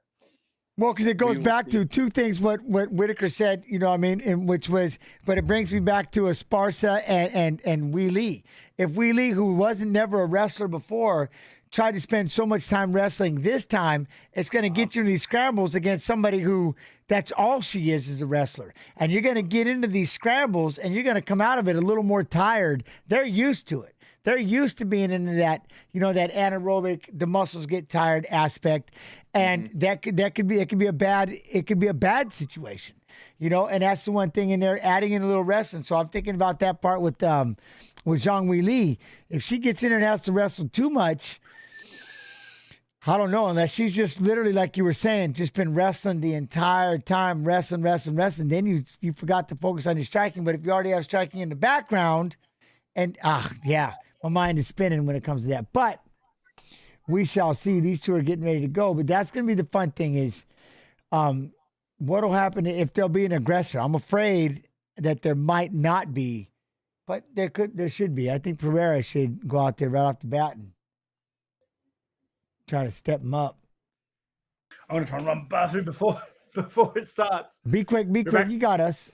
because it goes back to 2 things. What Whittaker said, you know what I mean, and which was, but it brings me back to Esparza and Weili. If Weili, who wasn't never a wrestler before, tried to spend so much time wrestling this time, it's going to get you in these scrambles against somebody who that's all she is a wrestler. And you're going to get into these scrambles and you're going to come out of it a little more tired. They're used to it. They're used to being into that, that anaerobic, the muscles get tired aspect. And that could be a bad situation, and that's the one thing in there, adding in a little wrestling. So I'm thinking about that part with Zhang Weili. If she gets in there and has to wrestle too much, I don't know, unless she's just literally, like you were saying, just been wrestling the entire time, wrestling. Then you forgot to focus on your striking. But if you already have striking in the background, and my mind is spinning when it comes to that. But we shall see. These 2 are getting ready to go. But that's going to be the fun thing is what will happen if there'll be an aggressor. I'm afraid that there might not be, but there should be. I think Pereira should go out there right off the bat and try to step him up. I'm going to try and run the bathroom before it starts. Be quick. You got us.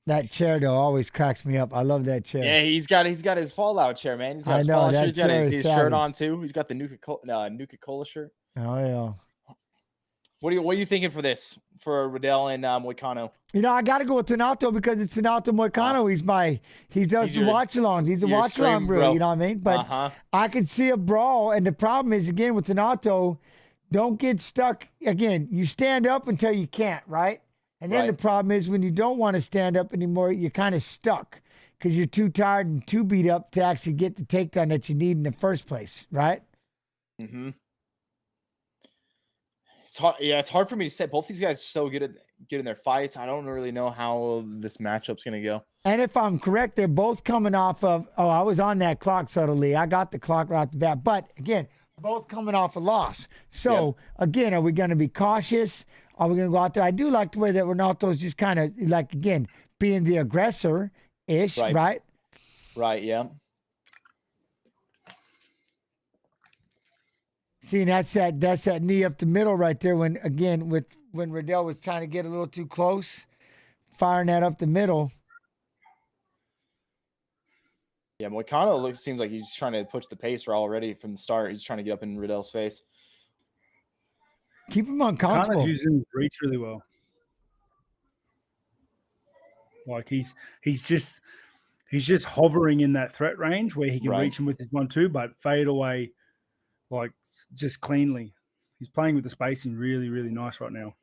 That chair, though, always cracks me up. I love that chair. Yeah, he's got his Fallout chair, man. He's got his Fallout shirt. He's got his shirt on, too. He's got the Nuka-Cola shirt. Oh, yeah. What are you thinking for this, for Riddell and Moicano? You know, I got to go with Donato because it's Donato Moicano. He does the watch-alongs. He's a watch-along bro. You know what I mean? But I could see a brawl. And the problem is, again, with Donato, don't get stuck. Again, you stand up until you can't, right? And then the problem is when you don't want to stand up anymore, you're kind of stuck because you're too tired and too beat up to actually get the takedown that you need in the first place, right? Mm-hmm. It's hard. Yeah, it's hard for me to say. Both these guys are so good at getting their fights. I don't really know how this matchup's going to go. And if I'm correct, they're both coming off of, I was on that clock subtly. I got the clock right off the bat. But, again, both coming off a loss. So, again, are we going to be cautious? Are we going to go out there? I do like the way that Ronaldo's just kind of, like, again, being the aggressor-ish, right? Right, yeah. See, that's that knee up the middle right there when Riddell was trying to get a little too close, firing that up the middle. Yeah, Moicano seems like he's trying to push the pace already from the start. He's trying to get up in Riddell's face. Keep him uncomfortable. Moicano's using his reach really well. Like he's just hovering in that threat range where he can reach him with his 1-2, but fade away like just cleanly. He's playing with the spacing really, really nice right now.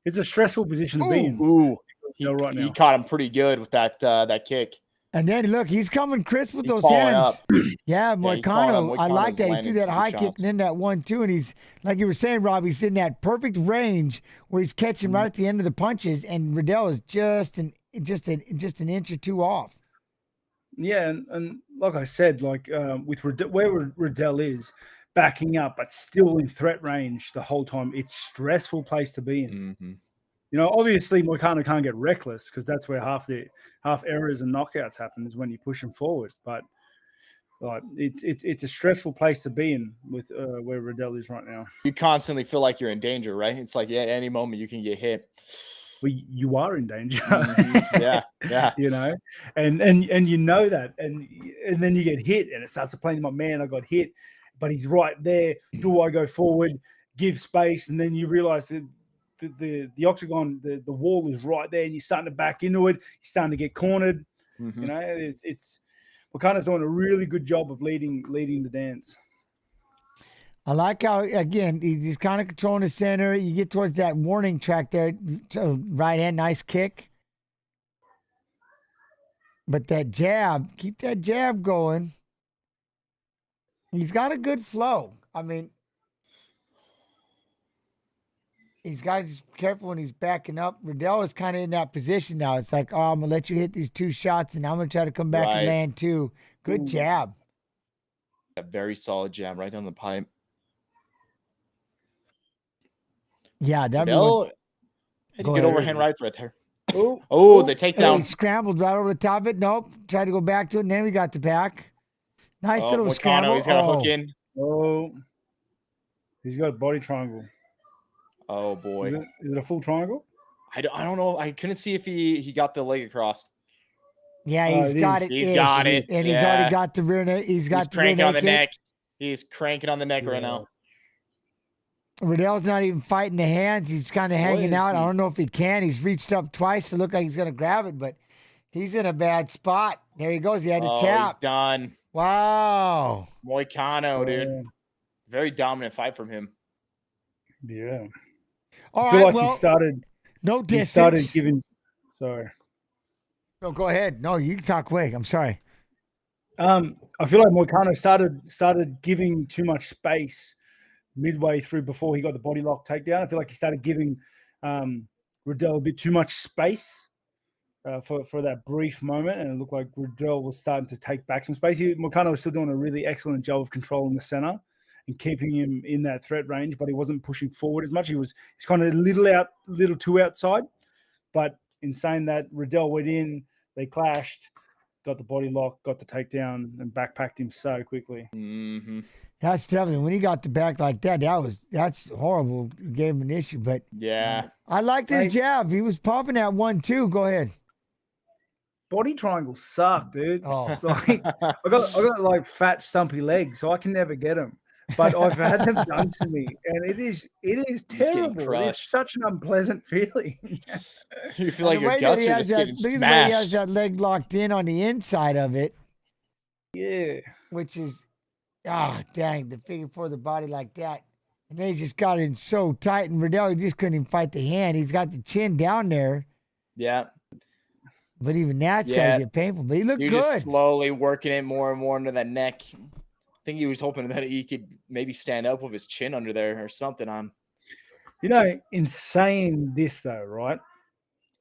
It's a stressful position to be in. Ooh, he caught him pretty good with that kick. And then look, he's coming crisp with those hands. Yeah, Moicano. I like that. He threw that high kick and then that 1-2, and he's like you were saying, Rob. He's in that perfect range where he's catching right at the end of the punches, and Riddell is just an inch or two off. Yeah, and like I said, like with where Riddell is backing up, but still in threat range the whole time, it's a stressful place to be in. Mm-hmm. You know, obviously Moicano can't get reckless because that's where half errors and knockouts happen is when you push him forward. But like it's a stressful place to be in with where Riddell is right now. You constantly feel like you're in danger, right? It's like at any moment you can get hit. Well, you are in danger. Mm-hmm. Yeah. You know, and you know that, and then you get hit, and it starts to play in my man. I got hit, but he's right there. Do I go forward, give space, and then you realize that the octagon, the wall is right there, and you're starting to back into it. You're starting to get cornered. Mm-hmm. You know, it's Moicano's doing a really good job of leading the dance. I like how, again, he's kind of controlling the center. You get towards that warning track there, right hand, nice kick. But that jab, keep that jab going. He's got a good flow. I mean, he's got to just be careful when he's backing up. Riddell is kind of in that position now. It's like, I'm going to let you hit these 2 shots, and I'm going to try to come back and land 2. Good jab. A very solid jab right down the pipe. Yeah, that was a good overhand right there. The takedown. He scrambled right over the top of it. Nope. Tried to go back to it, and then we got the back. Nice little scramble. He's got a hook in. He's got a body triangle. Oh, boy. Is it a full triangle? I don't know. I couldn't see if he got the leg across. Yeah, he's got it. He's got it. And he's already got the rear neck. He's cranking on the neck. He's cranking on the neck right now. Riddell's not even fighting the hands. He's kind of hanging out. I don't know if he can. He's reached up twice to look like he's going to grab it, but he's in a bad spot. There he goes. He had to tap. He's done. Wow. Moicano, dude. Very dominant fight from him. Yeah. All I feel right, like he started. No distance. He started giving. Sorry. No, go ahead. No, you can talk quick. I'm sorry. I feel like Moicano started giving too much space midway through before he got the body lock takedown. I feel like he started giving Riddell a bit too much space for that brief moment, and it looked like Riddell was starting to take back some space. Moicano was still doing a really excellent job of controlling the center and keeping him in that threat range, but he wasn't pushing forward as much. He's kind of a little too outside. But in saying that, Riddell went in, they clashed, got the body lock, got the takedown, and backpacked him so quickly. Mm-hmm. That's definitely when he got the back like that. That's horrible. It gave him an issue, but yeah, I liked his jab. He was popping that 1-2. Go ahead. Body triangles suck, dude. Oh, like, I got like fat, stumpy legs, so I can never get them. but I've had them done to me, and it is He's getting terrible. crushed. It's such an unpleasant feeling. You feel like the your way that guts he are has just getting look at the way he has smashed. that leg locked in on the inside of it, Yeah. which is, dang, the figure for the body like that. And they just got it so tight. And Riddell, he just couldn't even fight the hand. He's got the chin down there. Yeah. But even that's got to get painful. But he looked You're good. just slowly working it more and more into that neck. I think he was hoping that he could maybe stand up with his chin under there or something. In saying this though, right?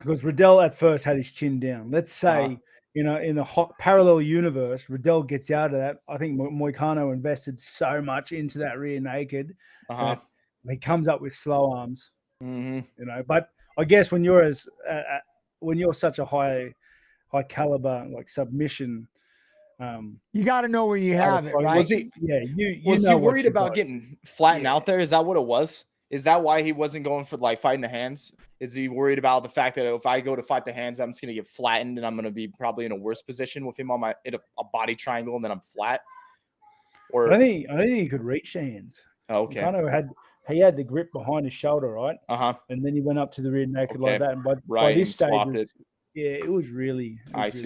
Because Riddell at first had his chin down. Let's say, in a hot parallel universe, Riddell gets out of that. I think Moicano invested so much into that rear naked that he comes up with slow arms. Mm-hmm. But I guess when you're such a high caliber like submission, you got to know where you have it, right? Was he? Yeah, was he worried about getting flattened out there? Is that what it was? Is that why he wasn't going for like fighting the hands? Is he worried about the fact that if I go to fight the hands, I'm just going to get flattened and I'm going to be probably in a worse position with him in a body triangle and then I'm flat? Or I don't think he could reach the hands. Oh, okay. He had the grip behind his shoulder, right? And then he went up to the rear naked like that. And by this stage, it was really tight.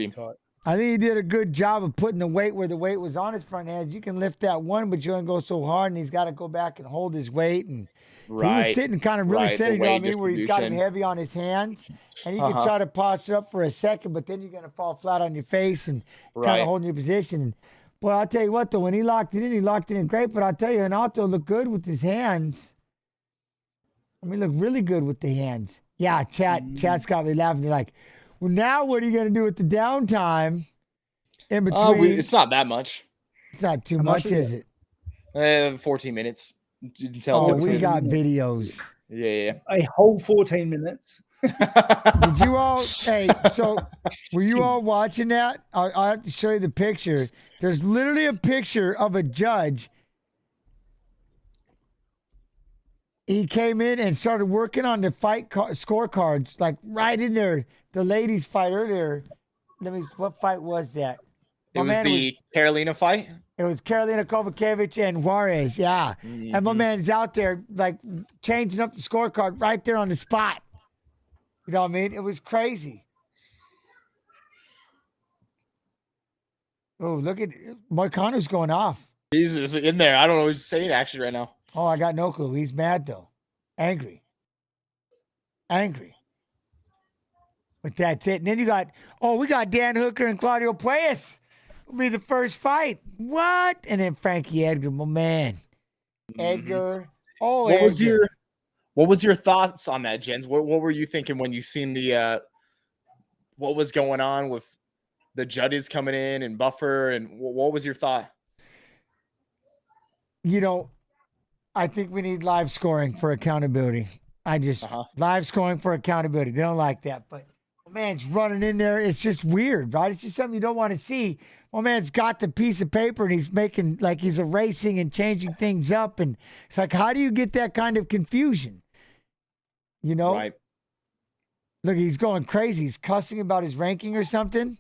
I think he did a good job of putting the weight where the weight was on his front hands. You can lift that one, but you don't go so hard, and he's got to go back and hold his weight. And he was sitting kind of really centered on me where he's got him heavy on his hands, and he can try to pause it up for a second, but then you're going to fall flat on your face and kind of holding your position. Boy, I'll tell you what, though, when he locked it in great, but I'll tell you, Renato looked good with his hands. I mean, looked really good with the hands. Yeah, Chat's got me laughing. They're like, well, now what are you going to do with the downtime in between? It's not that much. It's not too much, is it? 14 minutes. We got videos. Yeah. A whole 14 minutes. Did you all? Hey, so were you all watching that? I have to show you the picture. There's literally a picture of a judge. He came in and started working on the fight scorecards, like right in there. The ladies' fight earlier. What fight was that? It was the Carolina fight? It was Carolina Kovacevic and Juarez, yeah. Mm-hmm. And my man's out there, like, changing up the scorecard right there on the spot. You know what I mean? It was crazy. Oh, look at Moicano's going off. He's in there. I don't know what he's saying actually right now. Oh, I got no clue. He's mad, though. Angry. But that's it. And then we got Dan Hooker and Claudio Puelles. It'll be the first fight. What? And then Frankie Edgar, my man. Edgar. Oh, what was your thoughts on that, Jens? What were you thinking when you seen the what was going on with the judges coming in and Buffer, and what was your thought? I think we need live scoring for accountability. Live scoring for accountability. They don't like that, but my man's running in there. It's just weird, right? It's just something you don't want to see. My man's got the piece of paper and he's making like he's erasing and changing things up. And it's like, how do you get that kind of confusion? Right. Look, he's going crazy. He's cussing about his ranking or something.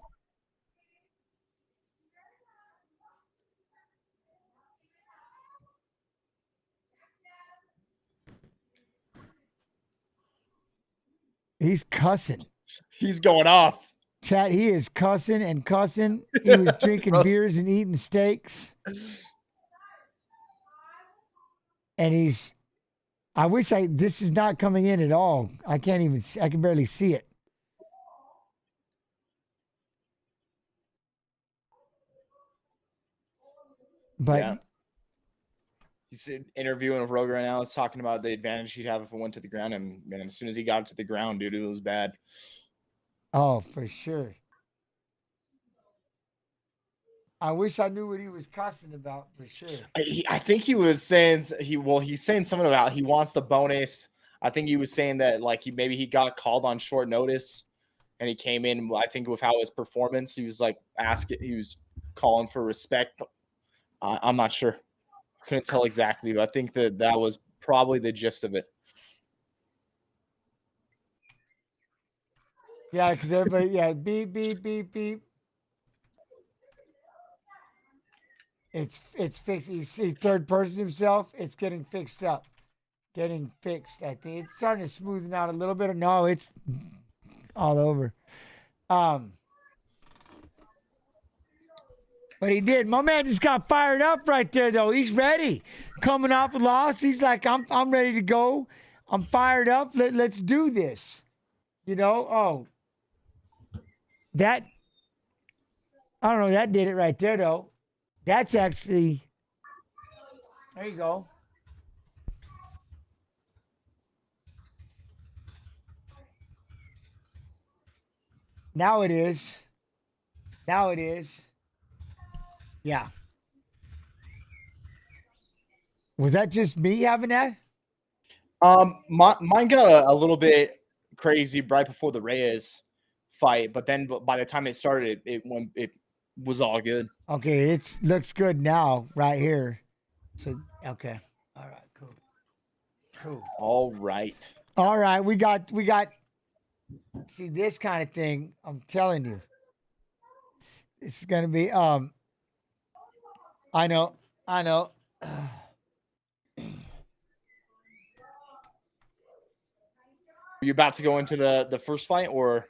He's cussing. He's going off. Chat, he is cussing and cussing. He was drinking beers and eating steaks. And this is not coming in at all. I can barely see it. But yeah. He's interviewing with Rogan right now. It's talking about the advantage he'd have if it went to the ground. And man, as soon as he got it to the ground, dude, it was bad. Oh, for sure. I wish I knew what he was cussing about for sure. I think he was saying he's saying something about he wants the bonus. I think he was saying that like he got called on short notice and he came in. I think with how his performance, he was like he was calling for respect. I'm not sure. Couldn't tell exactly, but I think that was probably the gist of it. Yeah, because everybody, beep, beep, beep, beep. It's fixed. You see third person himself. It's getting fixed up. Getting fixed. I think it's starting to smoothen out a little bit. No, it's all over. But he did. My man just got fired up right there, though. He's ready. Coming off a loss, he's like, I'm ready to go. I'm fired up. Let's do this. You know? Oh, that. I don't know. That did it right there, though. That's actually. There you go. Now it is. Now it is. Yeah. Was that just me having that? Mine got a little bit crazy right before the Reyes fight, but then by the time it started, it was all good. Okay, it looks good now, right here. So okay, all right, cool. All right, we got. See this kind of thing. I'm telling you, it's gonna be. I know. Are you about to go into the first fight, or?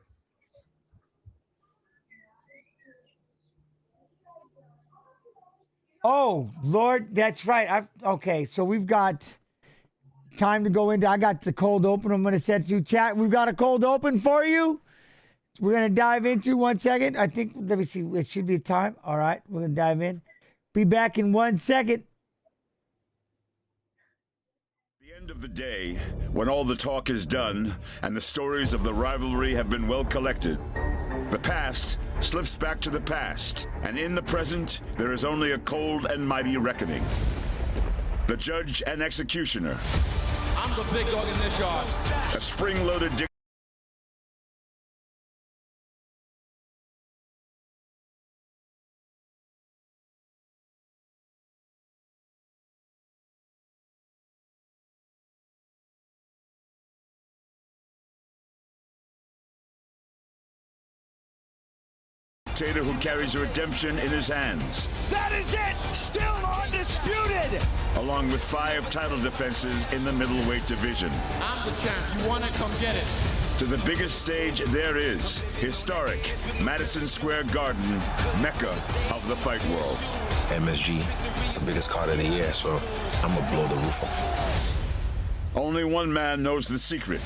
Oh Lord, that's right. Okay, so we've got time to go into. I got the cold open. I'm gonna set you chat. We've got a cold open for you. We're gonna dive into 1 second. I think. Let me see. It should be time. All right, we're gonna dive in. Be back in 1 second. The end of the day, when all the talk is done and the stories of the rivalry have been well collected, the past slips back to the past, and in the present, there is only a cold and mighty reckoning. The judge and executioner. I'm the big dog in this yard. A spring-loaded who carries redemption in his hands. That is it! Still undisputed! Along with 5 title defenses in the middleweight division. I'm the champ. You want it? Come get it. To the biggest stage there is, historic Madison Square Garden, mecca of the fight world. MSG, it's the biggest card of the year, so I'm gonna blow the roof off. Only one man knows the secret.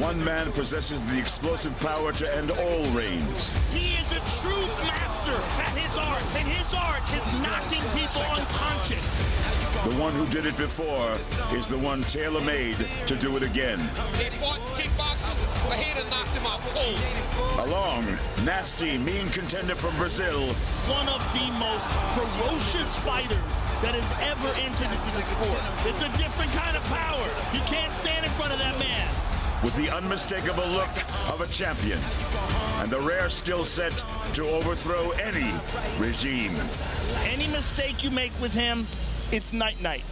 One man possesses the explosive power to end all reigns. He is a true master at his art, and his art is knocking people unconscious. The one who did it before is the one tailor-made to do it again. They fought kickboxing, but Hader knocked him out cold. Along, nasty, mean contender from Brazil. One of the most ferocious fighters that has ever entered into the sport. It's a different kind of power. You can't stand in front of that man. With the unmistakable look of a champion and the rare skill set to overthrow any regime. Any mistake you make with him, it's night-night.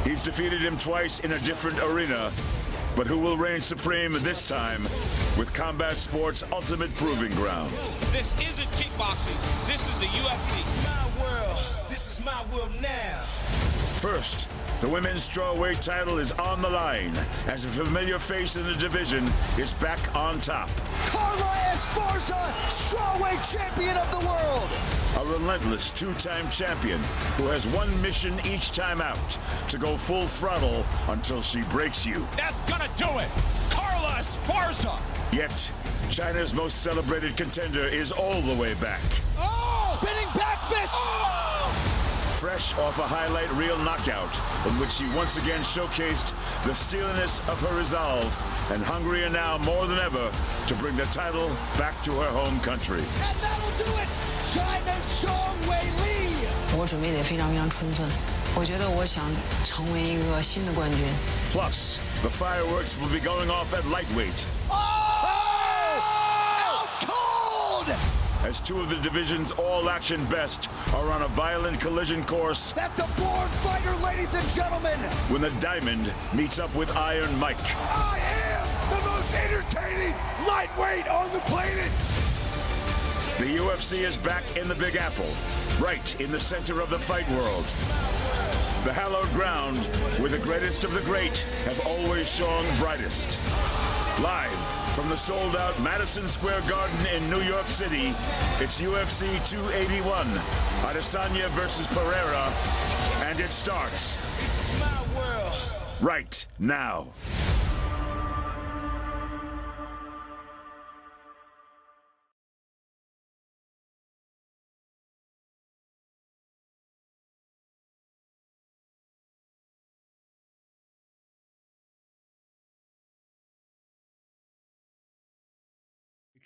He's defeated him twice in a different arena, but who will reign supreme this time with combat sports' ultimate proving ground? This isn't kickboxing. This is the UFC. My world. This is my world now. First, the women's strawweight title is on the line as a familiar face in the division is back on top. Carla Esparza, strawweight champion of the world. A relentless 2-time champion who has one mission each time out, to go full throttle until she breaks you. That's gonna do it. Carla Esparza. Yet, China's most celebrated contender is all the way back. Oh! Spinning back fist. Oh! Fresh off a highlight reel knockout in which she once again showcased the steeliness of her resolve, and hungrier now more than ever to bring the title back to her home country. And that'll do it. China's Zhang Weili. 我准备得非常非常充分，我觉得我想成为一个新的冠军。 Plus, the fireworks will be going off at lightweight. Out cold. As 2 of the division's all-action best are on a violent collision course. That's a born fighter, ladies and gentlemen. When the Diamond meets up with Iron Mike. I am the most entertaining lightweight on the planet. The UFC is back in the Big Apple, right in the center of the fight world. The hallowed ground where the greatest of the great have always shone brightest. Live from the sold-out Madison Square Garden in New York City, it's UFC 281, Adesanya versus Pereira, and it starts right now.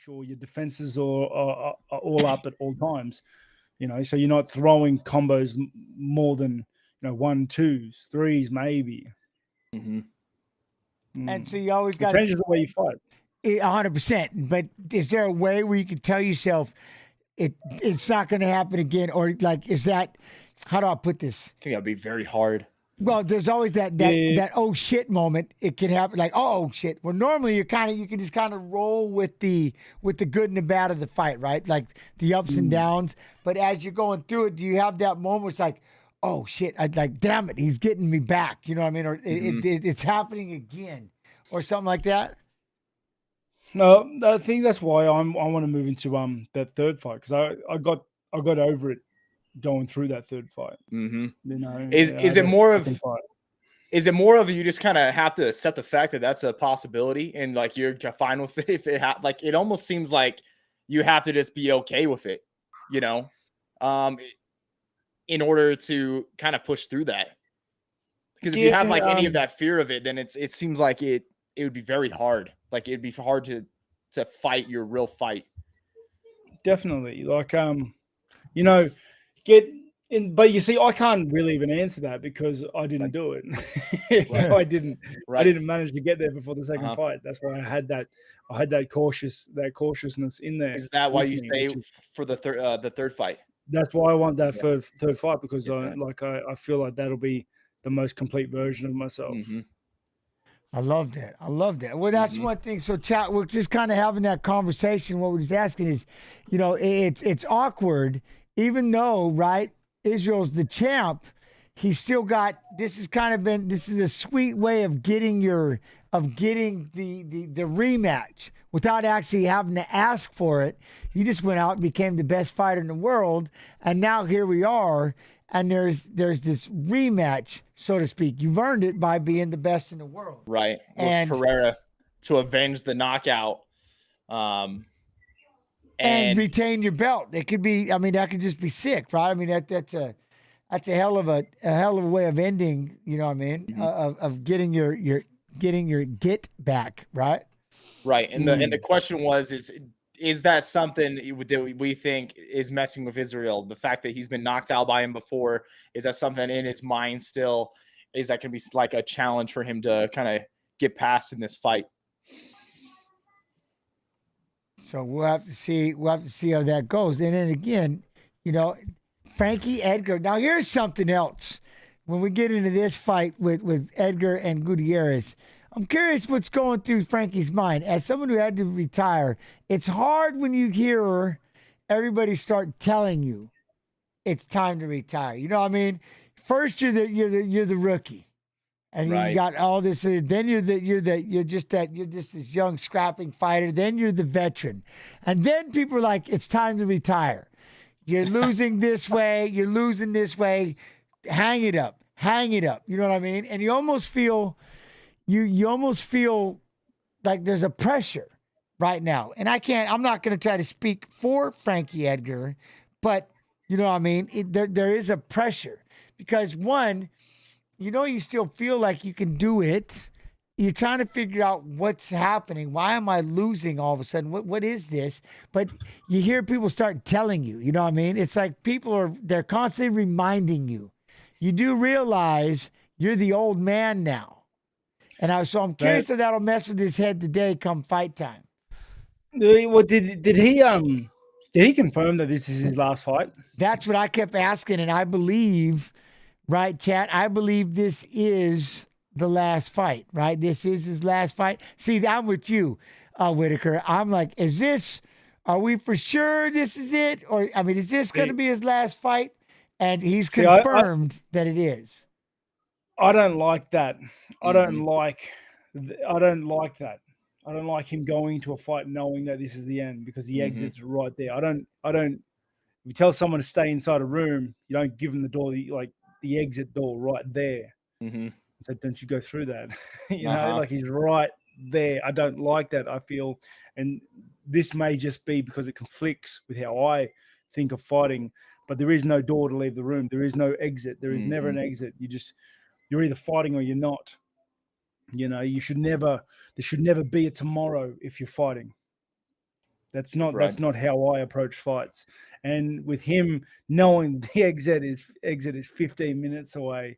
Sure your defenses are all up at all times, so you're not throwing combos more than 1, 2s, 3s maybe. And so you always got changes the way you fight. 100%. But is there a way where you can tell yourself it's not going to happen again, or like is that, how do I put this? I think that'd be very hard. Well, there's always that oh shit moment. It can happen like, oh shit. Well, normally you can just kind of roll with the good and the bad of the fight, right? Like the ups and downs. But as you're going through it, do you have that moment where it's like, oh shit, I'd like, damn it, he's getting me back. You know what I mean? Or it's happening again, or something like that. No, I think that's why I want to move into that third fight, because I got over it going through that third fight. Is it more of you just kind of have to accept the fact that that's a possibility and like you're fine with it if it like it almost seems like you have to just be okay with it, in order to kind of push through that. Because if you have like any of that fear of it, then it seems like it would be very hard. Like it'd be hard to fight your real fight. Definitely. Like but you see, I can't really even answer that because I didn't do it. Right. I didn't manage to get there before the second fight. That's why I had that cautiousness in there. Is that why you say for the third fight? That's why I want that third fight, because I feel like that'll be the most complete version of myself. I love that. Well, that's one thing. So, chat, we're just kind of having that conversation. What we're just asking is, it's awkward, even though, right, Israel's the champ. He's still got. This is a sweet way of getting the rematch without actually having to ask for it. You just went out and became the best fighter in the world, and now here we are. And there's this rematch, so to speak. You've earned it by being the best in the world. Right. And Pereira to avenge the knockout. And retain your belt. It could be, that could just be sick, right? That's a hell of a way of ending, you know what I mean? Of getting your get back, right? Right. And the question was, is that something that we think is messing with Israel? The fact that he's been knocked out by him before, is that something in his mind still? Is that going to be like a challenge for him to kind of get past in this fight? So we'll have to see how that goes. And then again, Frankie Edgar. Now here's something else. When we get into this fight with Edgar and Gutierrez, I'm curious what's going through Frankie's mind. As someone who had to retire, it's hard when you hear everybody start telling you it's time to retire. You know what I mean? First you're the rookie, and you got all this. Then you're just this young scrapping fighter. Then you're the veteran, and then people are like, it's time to retire. You're losing this way. You're losing this way. Hang it up. You know what I mean? And you almost feel. You almost feel like there's a pressure right now. And I'm not going to try to speak for Frankie Edgar, but you know what I mean? There is a pressure because one, you still feel like you can do it. You're trying to figure out what's happening. Why am I losing all of a sudden? What is this? But you hear people start telling you, you know what I mean? It's like they're constantly reminding you. You do realize you're the old man now. And I'm curious if that'll mess with his head today come fight time. Well, did he confirm that this is his last fight? That's what I kept asking, and I believe, right, chat? I believe this is the last fight, right? This is his last fight. See, I'm with you, Whittaker. I'm like, Are we for sure this is it? Or, I mean, is this going to be his last fight? And he's See, confirmed that it is. I don't like that. I don't Mhm. like that. I don't like him going into a fight knowing that this is the end because the exit's right there. I don't. If you tell someone to stay inside a room, you don't give them the door, like the exit door right there. So don't you go through that? You know, like he's right there. I don't like that. I feel, and this may just be because it conflicts with how I think of fighting, but there is no door to leave the room. There is no exit. There is never an exit. You're either fighting or you're not. You know, there should never be a tomorrow if you're fighting. That's not how I approach fights. And with him knowing the exit is 15 minutes away,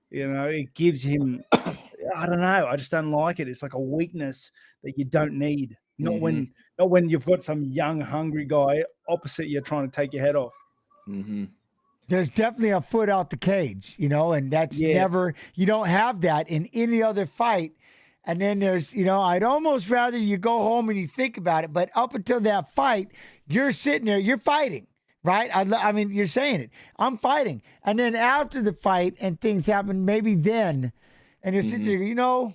you know, it gives him, I don't know. I just don't like it. It's like a weakness that you don't need. Not when you've got some young, hungry guy opposite you trying to take your head off. There's definitely a foot out the cage, you know, and that's never, you don't have that in any other fight. And then there's, you know, I'd almost rather you go home and you think about it. But up until that fight, you're sitting there, you're fighting, right? I mean, you're saying it. I'm fighting. And then after the fight and things happen, maybe then, and you're sitting there, you know,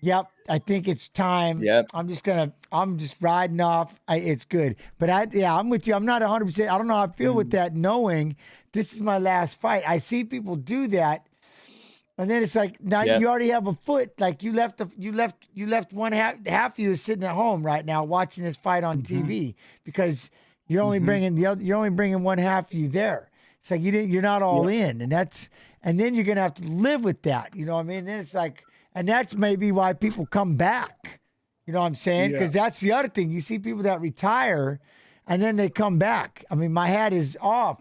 yep, I think it's time. Yep. I'm just riding off. It's good. But I'm with you. I'm not 100%. I don't know how I feel with that, knowing this is my last fight. I see people do that. And then it's like, now you already have a foot. Like you left one half of you is sitting at home right now watching this fight on TV because you're only bringing you're only bringing one half of you there. It's like you're not all in, and then you're gonna have to live with that. You know what I mean? And then it's like, and that's maybe why people come back. You know what I'm saying? Because that's the other thing. You see people that retire, and then they come back. I mean, my hat is off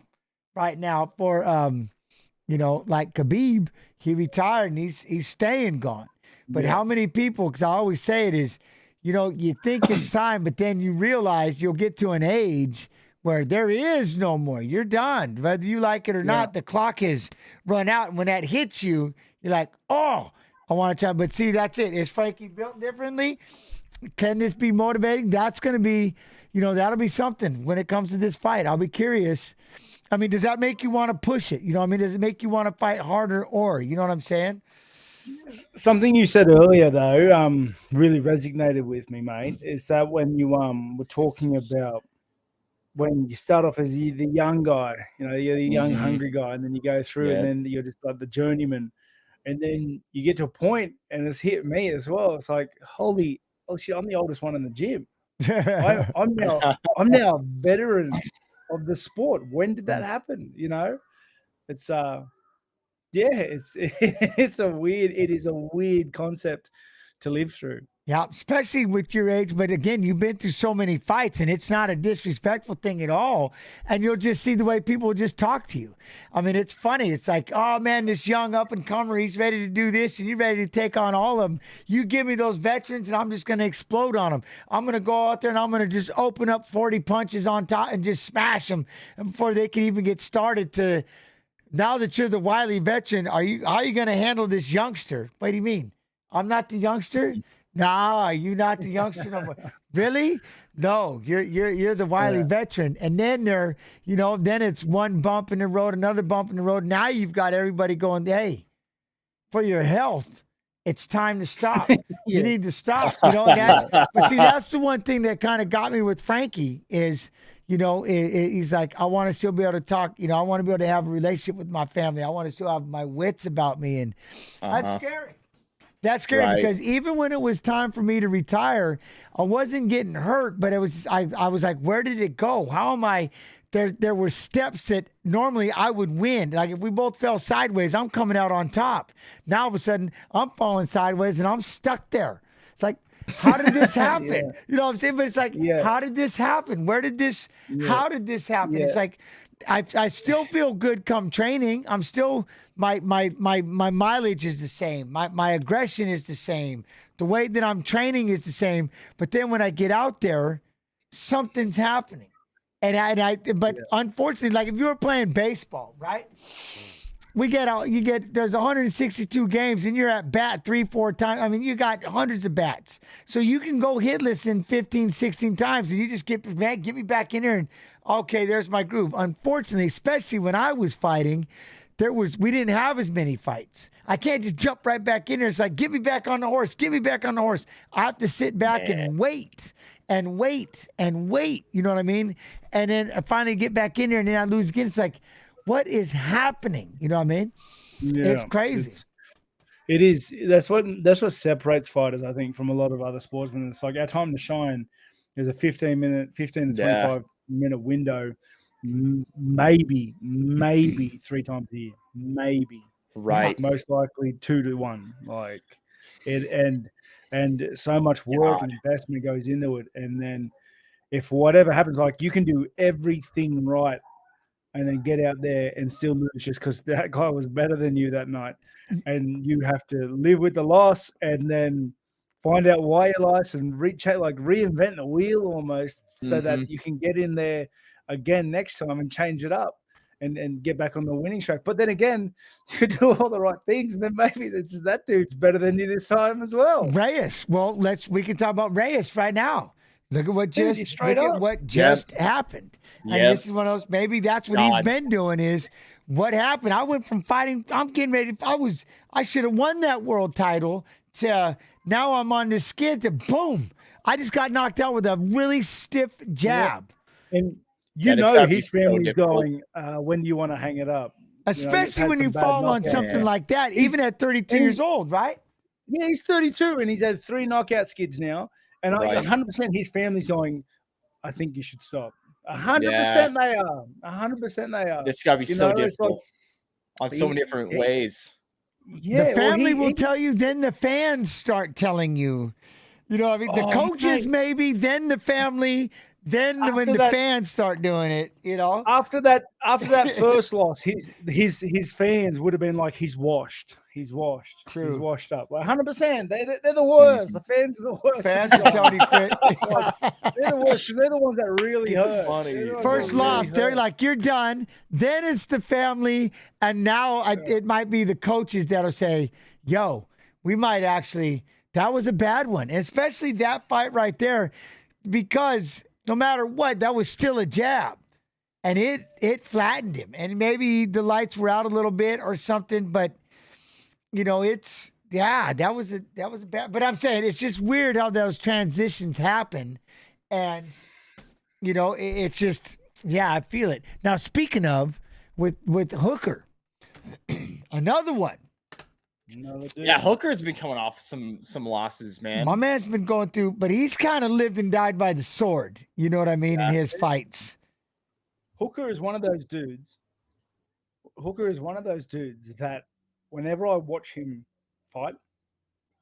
right now for you know, like Khabib. He retired and he's staying gone. But how many people, because I always say it is, you know, you think it's time, but then you realize you'll get to an age where there is no more. You're done. Whether you like it or not, the clock has run out. And when that hits you, you're like, oh, I want to try. But see, that's it. Is Frankie built differently? Can this be motivating? That's going to be, you know, that'll be something when it comes to this fight. I'll be curious. I mean, does that make you want to push it? You know what I mean? Does it make you want to fight harder or, you know what I'm saying? Something you said earlier, though, really resonated with me, mate, is that when you were talking about when you start off as the young guy, you know, you're the young, hungry guy, and then you go through and then you're just like the journeyman. And then you get to a point, and it's hit me as well. It's like, holy shit, I'm the oldest one in the gym. I'm now a veteran of the sport. When did that happen? You know, it's it is a weird concept to live through. Yeah, especially with your age. But again, you've been through so many fights, and it's not a disrespectful thing at all. And you'll just see the way people just talk to you. I mean, it's funny. It's like, oh man, this young up and comer, he's ready to do this, and you're ready to take on all of them. You give me those veterans, and I'm just going to explode on them. I'm going to go out there and I'm going to just open up 40 punches on top and just smash them before they can even get started. To now that you're the Weili veteran, how are you going to handle this youngster? What do you mean? I'm not the youngster. Nah, you're not the youngster no more. Really? No, you're the Weili veteran. And then then it's one bump in the road, another bump in the road. Now you've got everybody going, hey, for your health, it's time to stop. You need to stop. You know, but see, that's the one thing that kind of got me with Frankie is, you know, he's like, I want to still be able to talk. You know, I want to be able to have a relationship with my family. I want to still have my wits about me. And that's scary. That's scary because even when it was time for me to retire, I wasn't getting hurt, but it was I was like, where did it go? How am I? There were steps that normally I would win. Like if we both fell sideways, I'm coming out on top. Now all of a sudden I'm falling sideways and I'm stuck there. It's like, how did this happen? You know what I'm saying? But it's like, how did this happen? Where did this? How did this happen? It's like, I still feel good come training. I'm still my mileage is the same. My aggression is the same. The way that I'm training is the same. But then when I get out there, something's happening. But unfortunately, like if you were playing baseball, right? there's 162 games and you're at bat 3-4 times. I mean, you got hundreds of bats. So you can go hitless in 15, 16 times and you just get me back in there and okay, there's my groove. Unfortunately, especially when I was fighting, we didn't have as many fights. I can't just jump right back in there. It's like, get me back on the horse. Get me back on the horse. I have to sit back and wait and wait and wait. You know what I mean? And then I finally get back in there and then I lose again. It's like, what is happening? You know what I mean? Yeah, it's crazy. It is. That's what separates fighters, I think, from a lot of other sportsmen. It's like our time to shine. There's a 15 to 25 minute window, maybe 3 times a year, maybe. Right. Most likely 2 to 1. Like it, and so much work and investment goes into it. And then if whatever happens, like you can do everything right and then get out there and still lose just because that guy was better than you that night. And you have to live with the loss and then find out why you lost and reinvent the wheel almost so that you can get in there again next time and change it up and get back on the winning track. But then again, you do all the right things and then maybe that dude's better than you this time as well. Reyes. Well, we can talk about Reyes right now. Look at what just happened. And this is one of those, maybe that's what he's been doing is what happened. I went from fighting, I'm getting ready. I should have won that world title to now I'm on this skid to boom. I just got knocked out with a really stiff jab. Yeah. And his family's going, when do you want to hang it up? Especially when you fall on something like that, even at 32 years old, right? Yeah, he's 32 and he's had 3 knockout skids now. And 100% his family's going, I think you should stop. 100% they are. 100% they are. It's got to be so difficult on so many different ways. Yeah, the family will tell you, then the fans start telling you. You know, I mean, the coaches maybe, then the family, then when the fans start doing it, you know. After that first loss, his fans would have been like, he's washed. True. He's washed up. 100%. They're the worst. The fans are the worst. Fans are Tony Pitt. They're the worst because they're the ones that really hurt. Funny. First loss, they're like, you're done. Then it's the family, and now it might be the coaches that'll say, yo, we might actually, that was a bad one. And especially that fight right there, because no matter what, that was still a jab. And it flattened him. And maybe the lights were out a little bit or something, but you know, that was a bad, but I'm saying it's just weird how those transitions happen. And, you know, it's just, I feel it. Now, speaking of, with Hooker, another one. Yeah, Hooker's been coming off some losses, man. My man's been going through, but he's kind of lived and died by the sword. You know what I mean? In his fights. Hooker is one of those dudes that whenever I watch him fight,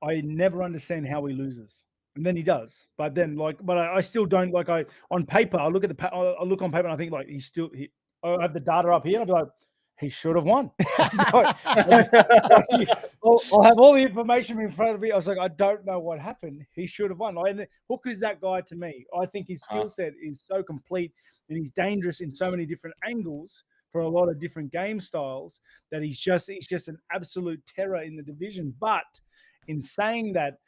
I never understand how he loses, and then he does. But then, I still don't like. On paper, I look on paper and I think like I have the data up here, and I'll be like, he should have won. I'll have all the information in front of me. I was like, I don't know what happened. He should have won. And Hooker's that guy to me. I think his skill set is so complete, and he's dangerous in so many different angles for a lot of different game styles that he's just an absolute terror in the division. But in saying that,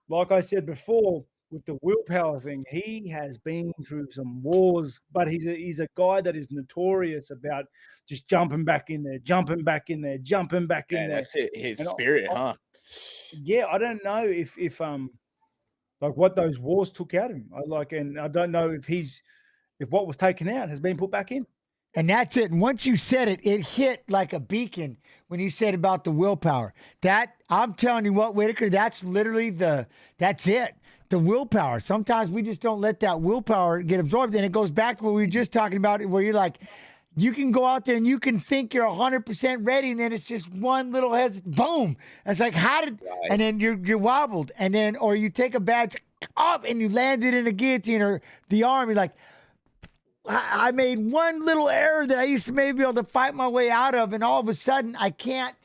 like I said before, with the willpower thing, he has been through some wars, but he's a guy that is notorious about just jumping back in there. That's his spirit, huh? Yeah, I don't know if like what those wars took out of him. And I don't know if what was taken out has been put back in. And that's it. And once you said it, it hit like a beacon when you said about the willpower. That, I'm telling you what, Whittaker, that's literally that's it. The willpower. Sometimes we just don't let that willpower get absorbed. And it goes back to what we were just talking about, where you're like, you can go out there and you can think you're 100% ready, and then it's just one little head, boom. And it's like, and then you're wobbled. And then, or you take a bad up and you land it in a guillotine or the arm. You're like, I made one little error that I used to maybe be able to fight my way out of, and all of a sudden I can't.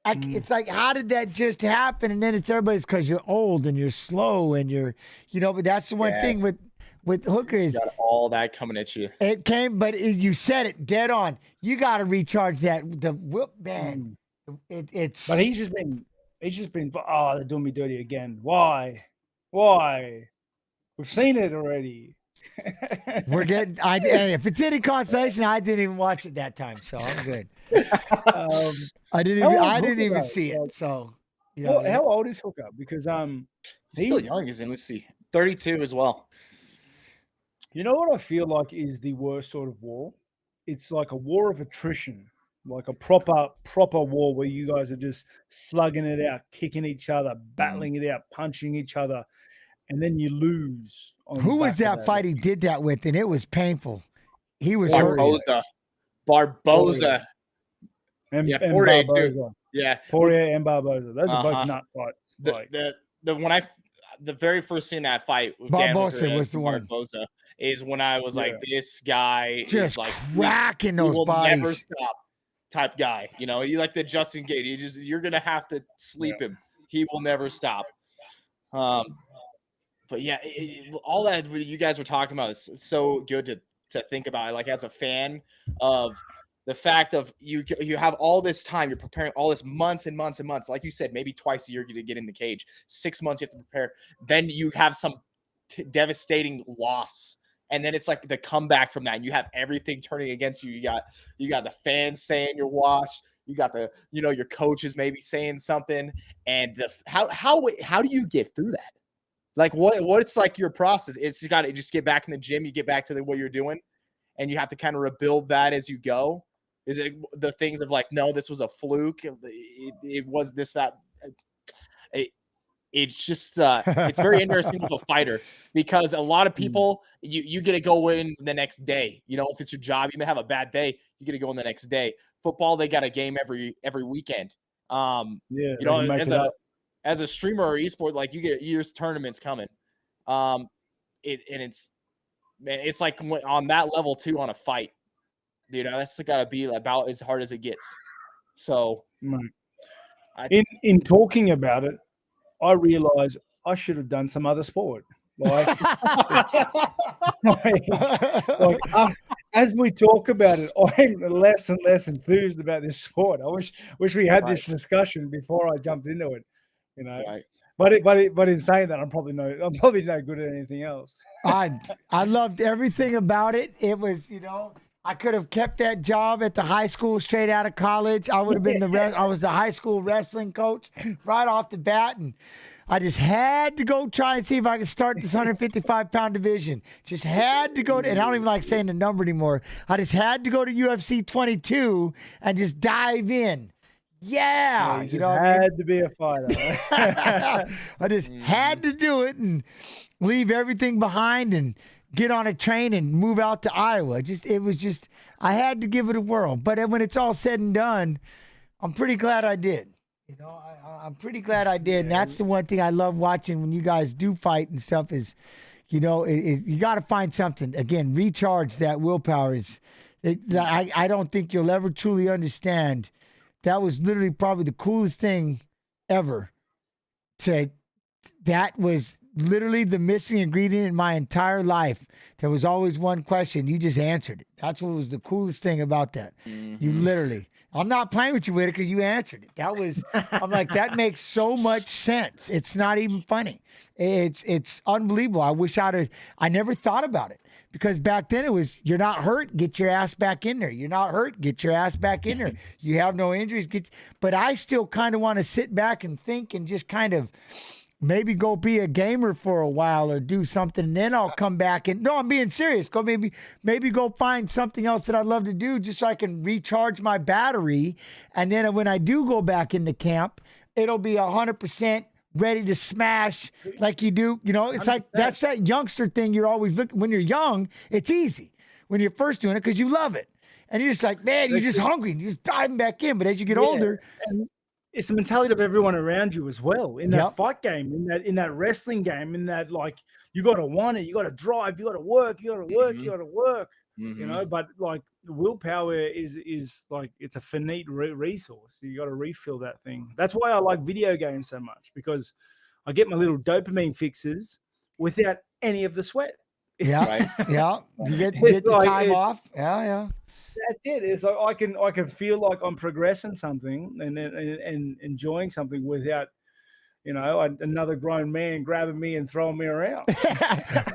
It's like, how did that just happen? And then it's everybody's because you're old and you're slow and but that's the one thing with Hooker is got all that coming at you. it came, but you said it dead on. You got to recharge that. The whip, man. It's. But he's just been. Oh, they're doing me dirty again. Why? We've seen it already. We're getting. Hey, if it's any consolation, I didn't even watch it that time, so I'm good. I didn't even see it. So, how old is Hooker? Because he's still young, isn't he? Let's see, 32 as well. You know what I feel like is the worst sort of war? It's like a war of attrition, like a proper war where you guys are just slugging it out, kicking each other, battling it out, punching each other, and then you lose. Who was that fight he did that with? And it was painful. He was Barboza. And Poirier Barboza. too. Yeah, Poirier and Barboza. Those are both nut fights. The very first scene in that fight with Barboza was the one. Barboza is when I was like, this guy just is like cracking those will bodies. Never stop type guy. You know, you like the Justin Gate. You're gonna have to sleep him. He will never stop. But yeah, all that you guys were talking about is so good to think about. Like as a fan of the fact of you have all this time, you're preparing all this months and months and months. Like you said, maybe twice a year to get in the cage. 6 months you have to prepare. Then you have some devastating loss. And then it's like the comeback from that. And you have everything turning against you. You got the fans saying you're washed. You got the, your coaches maybe saying something. And how do you get through that? Like what's like your process? It's you got to just get back in the gym. You get back to what you're doing, and you have to kind of rebuild that as you go. Is it the things of like, no, this was a fluke. It was this, that. It's just it's very interesting with a fighter because a lot of people you get to go in the next day. If it's your job, you may have a bad day. You get to go in the next day. Football, they got a game every weekend. As a streamer or esport, like you get years tournaments coming. It's like on that level too on a fight. That's got to be about as hard as it gets. So, in talking about it, I realize I should have done some other sport. As we talk about it, I'm less and less enthused about this sport. I wish we had this discussion before I jumped into it. But in saying that, I'm probably no good at anything else. I loved everything about it. It was, I could have kept that job at the high school straight out of college. I would have been I was the high school wrestling coach right off the bat, and I just had to go try and see if I could start this 155-pound division. Just had to go to, and I don't even like saying the number anymore. I just had to go to UFC 22 and just dive in. Yeah, you had to be a fighter. I just had to do it and leave everything behind and get on a train and move out to Iowa. I had to give it a whirl. But when it's all said and done, I'm pretty glad I did. I'm pretty glad I did. And that's the one thing I love watching when you guys do fight and stuff is, you got to find something. Again, recharge that willpower. I don't think you'll ever truly understand. That was literally probably the coolest thing ever. That was literally the missing ingredient in my entire life. There was always one question. You just answered it. That's what was the coolest thing about that. Mm-hmm. You literally, I'm not playing with you, Whittaker. You answered it. I'm like, that makes so much sense. It's not even funny. It's unbelievable. I never thought about it. Because back then it was, you're not hurt, get your ass back in there. You're not hurt, get your ass back in there. You have no injuries. But I still kind of want to sit back and think and just kind of maybe go be a gamer for a while or do something. And then I'll come back and, no, I'm being serious. Go maybe go find something else that I'd love to do just so I can recharge my battery. And then when I do go back into camp, it'll be 100% ready to smash like you do. It's like that's that youngster thing you're always looking. When you're young, it's easy. When you're first doing it because you love it. And you're just like, man, you're just hungry. And you're just diving back in. But as you get older, and it's the mentality of everyone around you as well. In that fight game, in that wrestling game, in that like you gotta want it, you gotta drive, you gotta work, you gotta work, you gotta work. Mm-hmm. But like willpower is like it's a finite resource. You got to refill that thing. That's why I like video games so much, because I get my little dopamine fixes without any of the sweat. Yeah, Right. yeah. You get It's the like time off. Yeah. That's it. It's like I can feel like I'm progressing something and enjoying something without, another grown man grabbing me and throwing me around.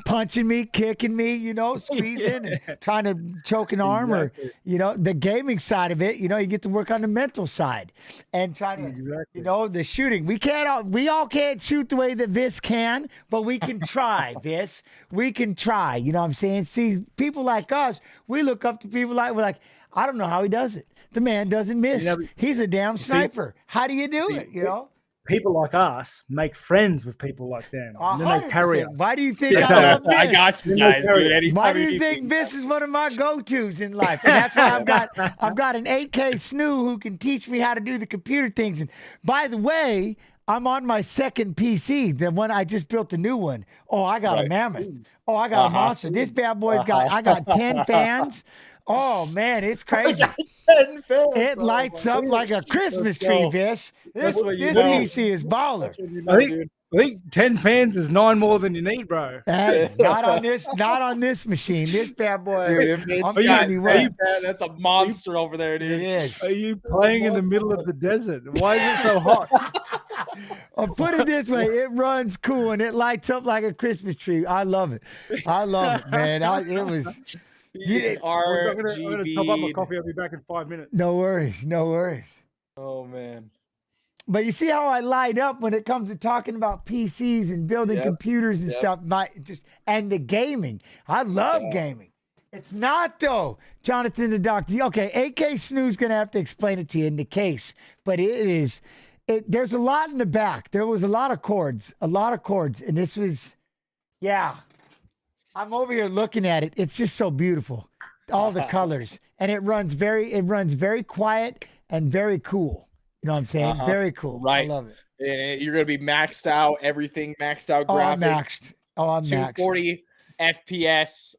Punching me, kicking me, squeezing and trying to choke an arm Exactly. or, the gaming side of it, you get to work on the mental side and trying to, Exactly. the shooting. We all can't shoot the way that Vis can, but we can try, Vis. We can try, you know what I'm saying? See, people like us, we look up to people we're like, I don't know how he does it. The man doesn't miss. He's a damn sniper. How do you do it, People like us make friends with people like them. And then they carry 100%. us. Why do you think I love this? I got you guys, dude. Anytime Why do you need think me. this is one of my go-tos in life? And that's why I've got an 8K snoo who can teach me how to do the computer things. And by the way, I'm on my second PC, the one I just built, a new one. Oh, I got a mammoth. Oh, I got a monster. This bad boy's I got 10 fans. Oh man, it's crazy. It lights up like a Christmas tree, Vis. This PC is baller. I think 10 fans is 9 more than you need, bro. Hey, not on this machine. This bad boy. Dude, if it's I'm telling you what. that's a monster over there, dude. It is. Are you playing in the middle of the desert? Why is it so hot? I'll put it this way: it runs cool and it lights up like a Christmas tree. I love it. I love it, man. It was. I'm going to top up my coffee. I'll be back in 5 minutes. No worries. Oh man. But you see how I light up when it comes to talking about PCs and building computers and stuff. And the gaming. I love gaming. It's not though, Jonathan the Doctor. Okay, AK Snoo's gonna have to explain it to you in the case, but it is. There's a lot in the back. There was a lot of cords, and this was, yeah. I'm over here looking at it. It's just so beautiful, all the colors, and it runs very quiet and very cool. You know what I'm saying? Very cool. Right. I love it. And you're gonna be maxed out, everything maxed out. I'm Graphics. maxed. 240 FPS.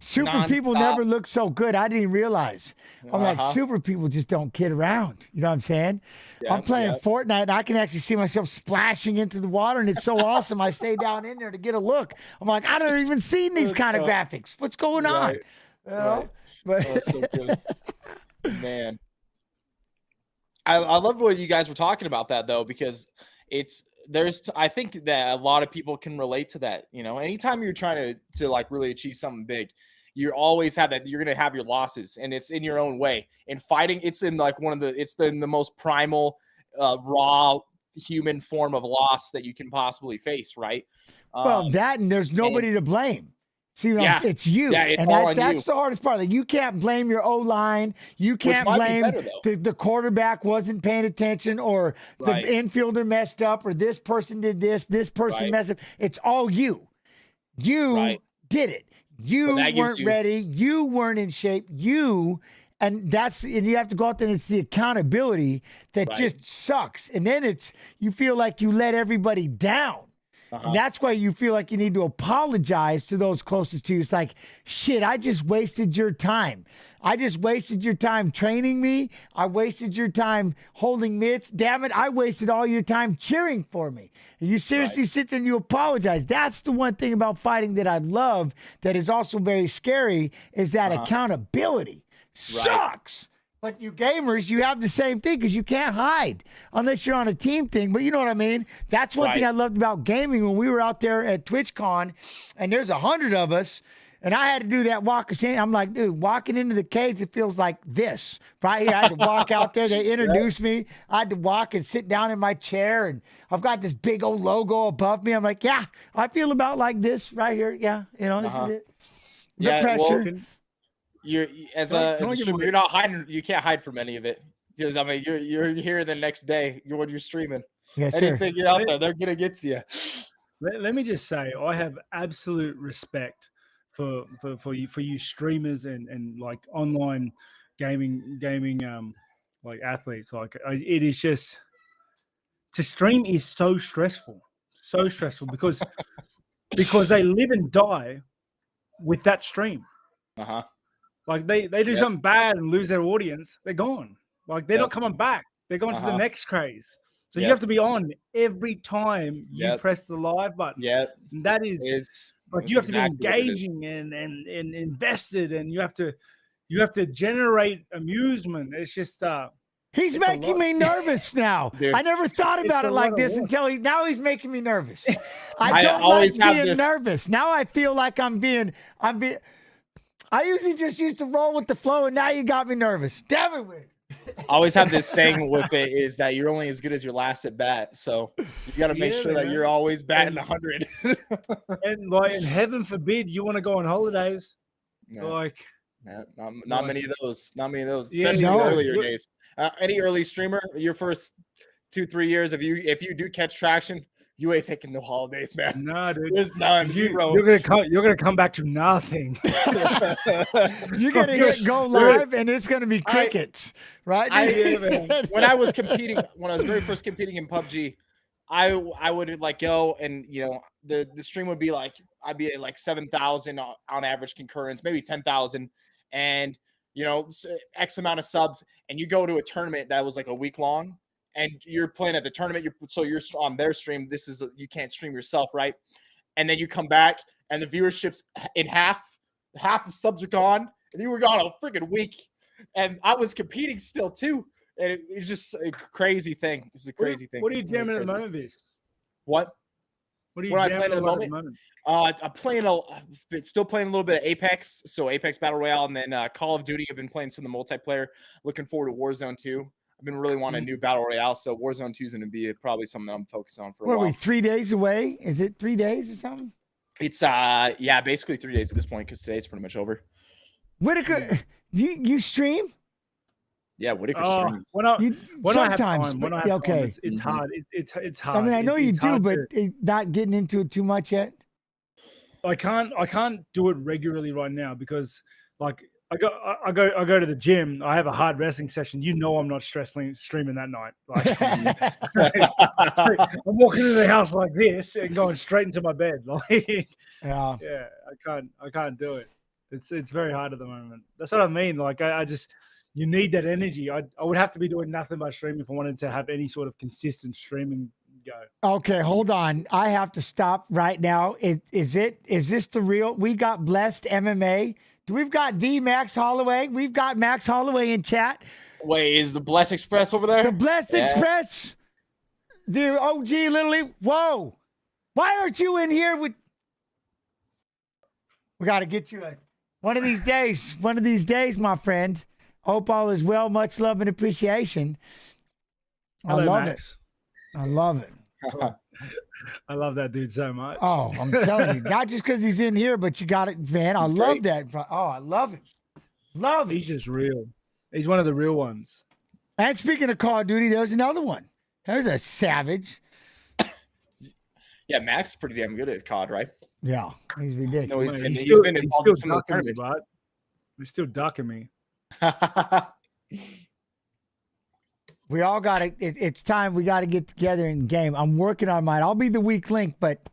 Super people never look so good. I didn't realize. I'm like, super people just don't kid around. You know what I'm saying? Yeah, I'm playing Fortnite and I can actually see myself splashing into the water and it's so awesome. I stay down in there to get a look. I'm like, I don't even seen these kind of graphics. What's going on? You know? But that's so good. Man. I love what you guys were talking about that though, because I think that a lot of people can relate to that. Anytime you're trying to like really achieve something big, you always have that. You're going to have your losses, and it's in your own way. In fighting, it's in like it's the most primal, raw human form of loss that you can possibly face. Right. Well, and there's nobody to blame. See, it's you. Yeah, it's and that's you. the hardest part. Like, you can't blame your O-line. You can't blame the quarterback wasn't paying attention or the infielder messed up or this person did this person messed up. It's all you. You did it. You weren't ready. You weren't in shape. And you have to go out there and it's the accountability that just sucks. And then you feel like you let everybody down. And that's why you feel like you need to apologize to those closest to you. It's like, shit, I just wasted your time. I just wasted your time training me. I wasted your time holding mitts. Damn it, I wasted all your time cheering for me. And you seriously sit there and you apologize. That's the one thing about fighting that I love that is also very scary is that accountability. Sucks. But you gamers, you have the same thing because you can't hide unless you're on a team thing. But you know what I mean? That's one thing I loved about gaming when we were out there at TwitchCon and there's 100 of us and I had to do that walk of shame. I'm like, dude, walking into the cage, it feels like this. Right here, I had to walk out there. They introduced me. I had to walk and sit down in my chair and I've got this big old logo above me. I'm like, yeah, I feel about like this right here. Yeah, this is it. The pressure. You're you're not hiding. You can't hide from any of it because you're here the next day. When you're streaming. Anything you're out there, they're gonna get to you. Let me just say, I have absolute respect for you streamers and like online gaming like athletes. Like it is just to stream is so stressful because they live and die with that stream. Like they do something bad and lose their audience, they're gone. Like they're not coming back. They're going to the next craze. So you have to be on every time you press the live button. Yeah. That is you have to be engaging and invested, and you have to generate amusement. It's just he's making me nervous now. Dude, I never thought about it like this until now he's making me nervous. I don't always like have being nervous. Now I feel like I'm being I usually just used to roll with the flow, and now you got me nervous. Damn it. I always have this saying with it is that you're only as good as your last at bat. So you got to make sure that you're always batting 100. and heaven forbid you want to go on holidays. No. Not many of those. Not many of those, especially in the earlier days. Any early streamer, your first 2-3 years, if you do catch traction, you ain't taking no holidays, man. No, dude. There's none. Zero. You're gonna come back to nothing. You're gonna go live, and it's gonna be crickets, right? When I was very first competing in PUBG, I would go and the stream would be like I'd be at like 7,000 on average concurrence, maybe 10,000, and X amount of subs, and you go to a tournament that was like a week long. And you're playing at the tournament, you're on their stream. You can't stream yourself, right? And then you come back, and the viewership's in half. Half the subs are gone, and you were gone a freaking week. And I was competing still too, and it's just a crazy thing. It's a crazy thing. What are you jamming at the moment, Vis? What? What are you jamming at the moment? I'm still playing a little bit of Apex, so Apex Battle Royale, and then Call of Duty. I've been playing some of the multiplayer. Looking forward to Warzone 2. I've been really wanting a new Battle Royale, so Warzone 2 is going to be probably something that I'm focused on for a while. What are we, 3 days away? Is it 3 days or something? It's basically 3 days at this point because today's pretty much over. Whittaker, you stream? Yeah, Whittaker streams. When I have time, it's hard. It's hard. I mean, I know you do, but not getting into it too much yet. I can't do it regularly right now because I go to the gym. I have a hard wrestling session. I'm not streaming that night. I'm walking into the house like this and going straight into my bed. I can't do it. It's very hard at the moment. That's what I mean. You need that energy. I would have to be doing nothing but streaming if I wanted to have any sort of consistent streaming go. Okay, hold on. I have to stop right now. Is this the real? We got Blessed MMA. We've got the Max Holloway. We've got Max Holloway in chat. Wait, is the Blessed Express over there? The Blessed Express. The OG literally. Whoa. Why aren't you in here with? We got to get you one of these days. One of these days, my friend. Hope all is well. Much love and appreciation. Hello, I love Max. it. I love it. I love that dude so much. Oh, I'm telling you, not just because he's in here, but you got it, man. I love that. Oh, I love it. Love it. He's just real. He's one of the real ones. And speaking of Call of Duty, there's another one. There's a savage. Yeah, Max is pretty damn good at COD, right? Yeah, he's ridiculous. No, he's been involved in some of the tournaments. He's still ducking me. We all got to, it's time. We got to get together in game. I'm working on mine. I'll be the weak link, but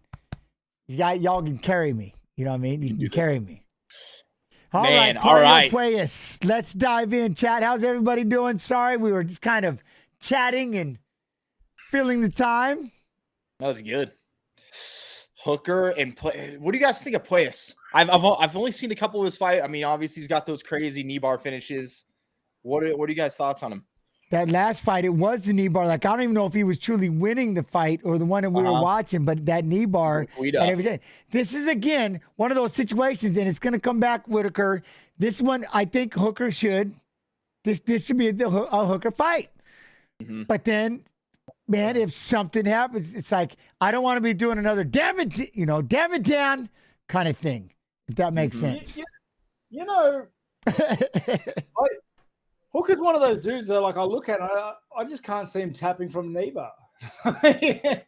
y'all can carry me. You know what I mean? You can carry me. All right. Puelles. Let's dive in, chat. How's everybody doing? Sorry, we were just kind of chatting and filling the time. That was good. Hooker and what do you guys think of Puelles? I've only seen a couple of his fight. I mean, obviously he's got those crazy knee bar finishes. What are you guys' thoughts on him? That last fight, it was the knee bar. I don't even know if he was truly winning the fight or the one that we were watching, but that knee bar and everything. This is, again, one of those situations, and it's going to come back, Whittaker. This one, I think Hooker should. This should be a Hooker fight. Mm-hmm. But then, man, if something happens, it's like, I don't want to be doing another damn it down kind of thing, if that makes sense. Hooker's one of those dudes that, I look at, I just can't see him tapping from knee bar.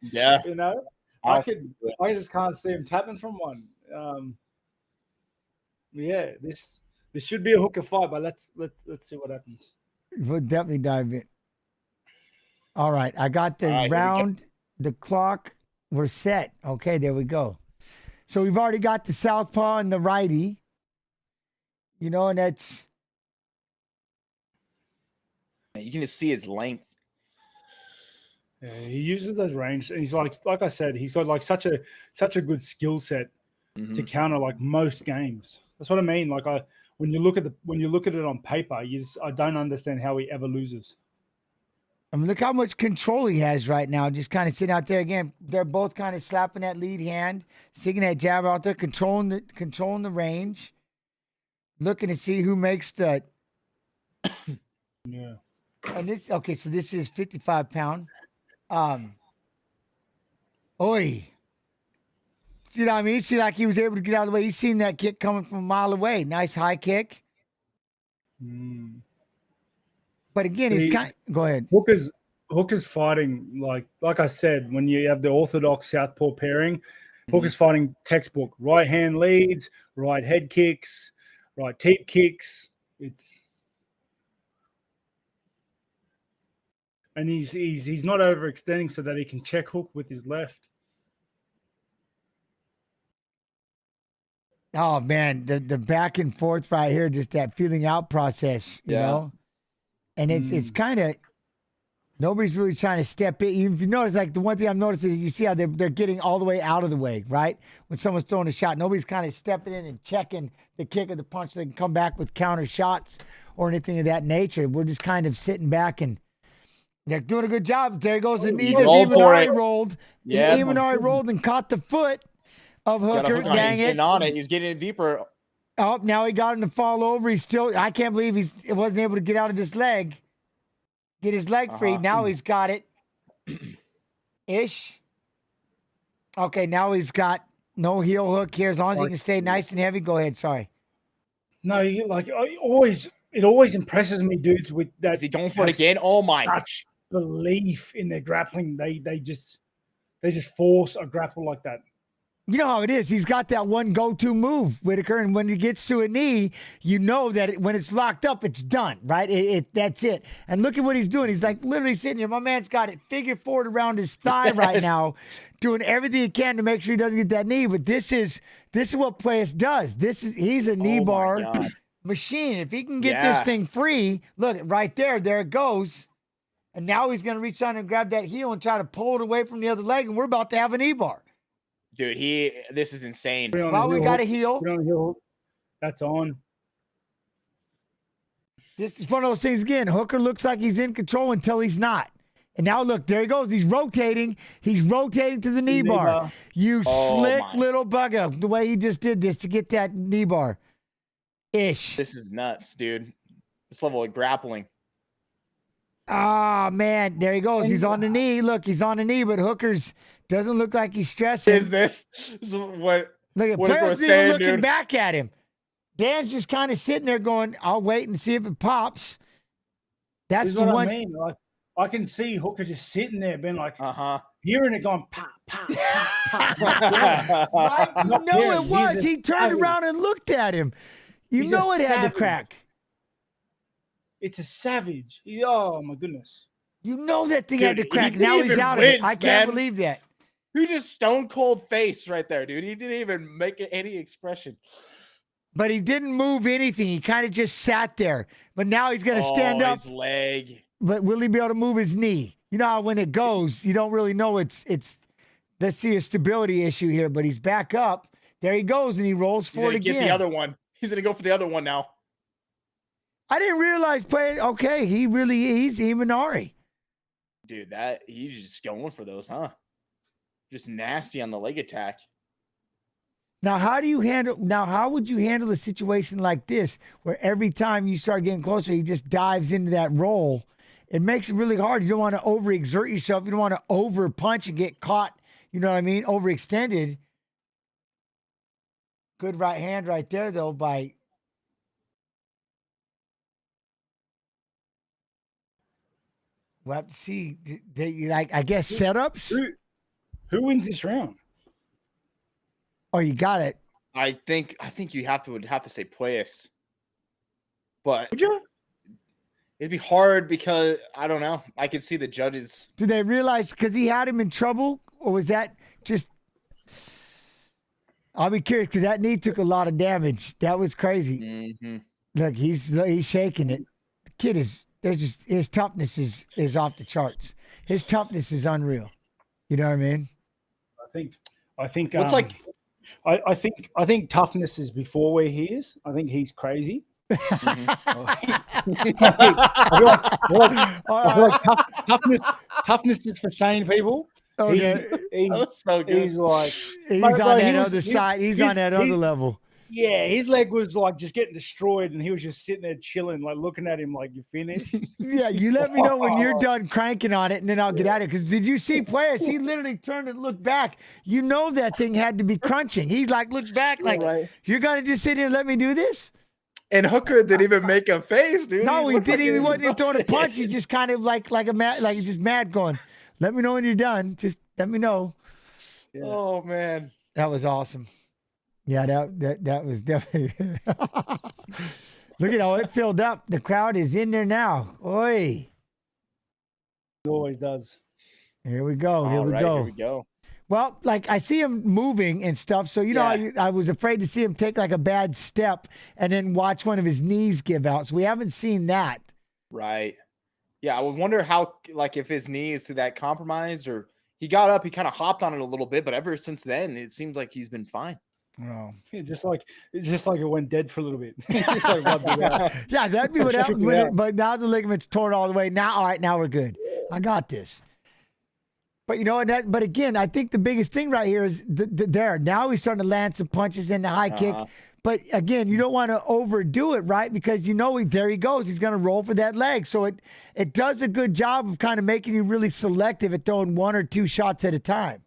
Yeah, I just can't see him tapping from one. This should be a Hooker fight, but let's see what happens. We'll definitely dive in. All right, I got the round, the clock. We're set. Okay, there we go. So we've already got the southpaw and the righty. And that's. You can just see his length. Yeah, he uses those range, and he's like I said, he's got like such a good skill set to counter like most games. That's what I mean. Like when you look at it on paper, I don't understand how he ever loses. I mean, look how much control he has right now. Just kind of sitting out there again. They're both kind of slapping that lead hand, sticking that jab out there, controlling the range, looking to see who makes the. Yeah. And this so this is 55-pound. Oi. See what I mean? See, like he was able to get out of the way. He's seen that kick coming from a mile away. Nice high kick. But again, he's kind of, go ahead. Hooker's fighting like I said, when you have the orthodox southpaw pairing, Hooker's fighting textbook. Right hand leads, right head kicks, right teep kicks. And he's not overextending so that he can check hook with his left. Oh man, the back and forth right here, just that feeling out process, you know. And it's kind of nobody's really trying to step in. If you notice, like the one thing I've noticed is you see how they're getting all the way out of the way, right? When someone's throwing a shot, nobody's kind of stepping in and checking the kick or the punch. They can come back with counter shots or anything of that nature. We're just kind of sitting back and they're doing a good job. There goes the knee. Imanari rolled. Yeah, Imanari rolled and caught the foot of Hooker. Dang He's it! getting on it. He's getting it deeper. Oh, now he got him to fall over. He's still. I can't believe he wasn't able to get out of this leg. Get his leg free. Now he's got it. Ish. Okay, now he's got no heel hook here. As long as he can stay nice and heavy. Go ahead. Sorry. No, it always impresses me, dudes, with that. Is he going for it again? Oh my! Such belief in their grappling. They just force a grapple like that. You know how it is. He's got that one go-to move, Whittaker, and when he gets to a knee, you know that when it's locked up, it's done, right? That's it. And look at what he's doing. He's like literally sitting here. My man's got it figure forward around his thigh right now, doing everything he can to make sure he doesn't get that knee. But this is what Puelles does. He's a knee bar machine. If he can get this thing free, look right there it goes. And now he's going to reach down and grab that heel and try to pull it away from the other leg, and we're about to have a knee bar. Dude, this is insane. Well, we got a heel. That's on. This is one of those things again. Hooker looks like he's in control until he's not. And now look, there he goes. He's rotating. He's rotating to the knee bar. You slick little bugger. The way he just did this to get that knee bar. Ish. This is nuts, dude. This level of grappling. Ah, man. There he goes. He's on the knee. Look, he's on the knee, but Hooker's doesn't look like he's stressing. This is what look at Puelles even looking back at him. Dan's just kind of sitting there going, I'll wait and see if it pops. That's the one. I mean. Like, I can see Hooker just sitting there being like, hearing it going, pop, pop, pop, pop. Right? No, it was. He turned around and looked at him. You know it had to crack. It's a savage. Oh, my goodness. You know that thing had to crack. Now he's out of it. I can't believe that. He just stone cold face right there, dude. He didn't even make any expression. But he didn't move anything. He kind of just sat there. But now he's going to stand up. His leg. But will he be able to move his knee? You know how when it goes, you don't really know it's let's see a stability issue here. But he's back up. There he goes, and he rolls forward again. Get the other one. He's going to go for the other one now. I didn't realize, okay, he's Imanari. Dude, he's just going for those, huh? Just nasty on the leg attack. Now, how would you handle a situation like this where every time you start getting closer, he just dives into that roll? It makes it really hard. You don't want to overexert yourself. You don't want to over punch and get caught, you know what I mean, overextended. Good right hand right there, though, by... We'll have to see. I guess setups. Who wins this round? Oh, you got it. I think you would have to say Puelles. But would you? It'd be hard because I don't know. I could see the judges. Did they realize because he had him in trouble, or was that just? I'll be curious because that knee took a lot of damage. That was crazy. Mm-hmm. Look, he's shaking it. The kid is his toughness is off the charts. His toughness is unreal. You know what I mean? I think What's like I think toughness is before where he is. I think he's crazy. I feel like toughness is for sane people. Okay. That's so good. He's like He's on that other side. He's on that other level. Yeah, his leg was like just getting destroyed, and he was just sitting there chilling, like looking at him like, you finished? Yeah, you let me know when you're done cranking on it, and then I'll get at it. Because did you see Puelles? He literally turned and looked back. You know that thing had to be crunching. He's like, looked back like, you're going to just sit here and let me do this? And Hooker didn't even make a face, dude. No, he didn't. He wasn't even throwing a punch. He's just kind of like he's just mad going, let me know when you're done. Just let me know. Yeah. Oh, man. That was awesome. Yeah, that was definitely. Look at how it filled up. The crowd is in there now. Oi. It always does. Here we go. Here we go. Well, like I see him moving and stuff. So, you know, I was afraid to see him take like a bad step and then watch one of his knees give out. So we haven't seen that. Right. Yeah. I would wonder how, like, if his knee is to that compromised or he got up, he kind of hopped on it a little bit. But ever since then, it seems like he's been fine. Oh. Just like it went dead for a little bit. Yeah, that'd be what happened with it. But now the ligament's torn all the way. Now, all right, now we're good. I got this. But you know, but again, I think the biggest thing right here is there. Now he's starting to land some punches in the high kick. But again, you don't want to overdo it, right? Because you know there he goes. He's going to roll for that leg. So it does a good job of kind of making you really selective at throwing one or two shots at a time.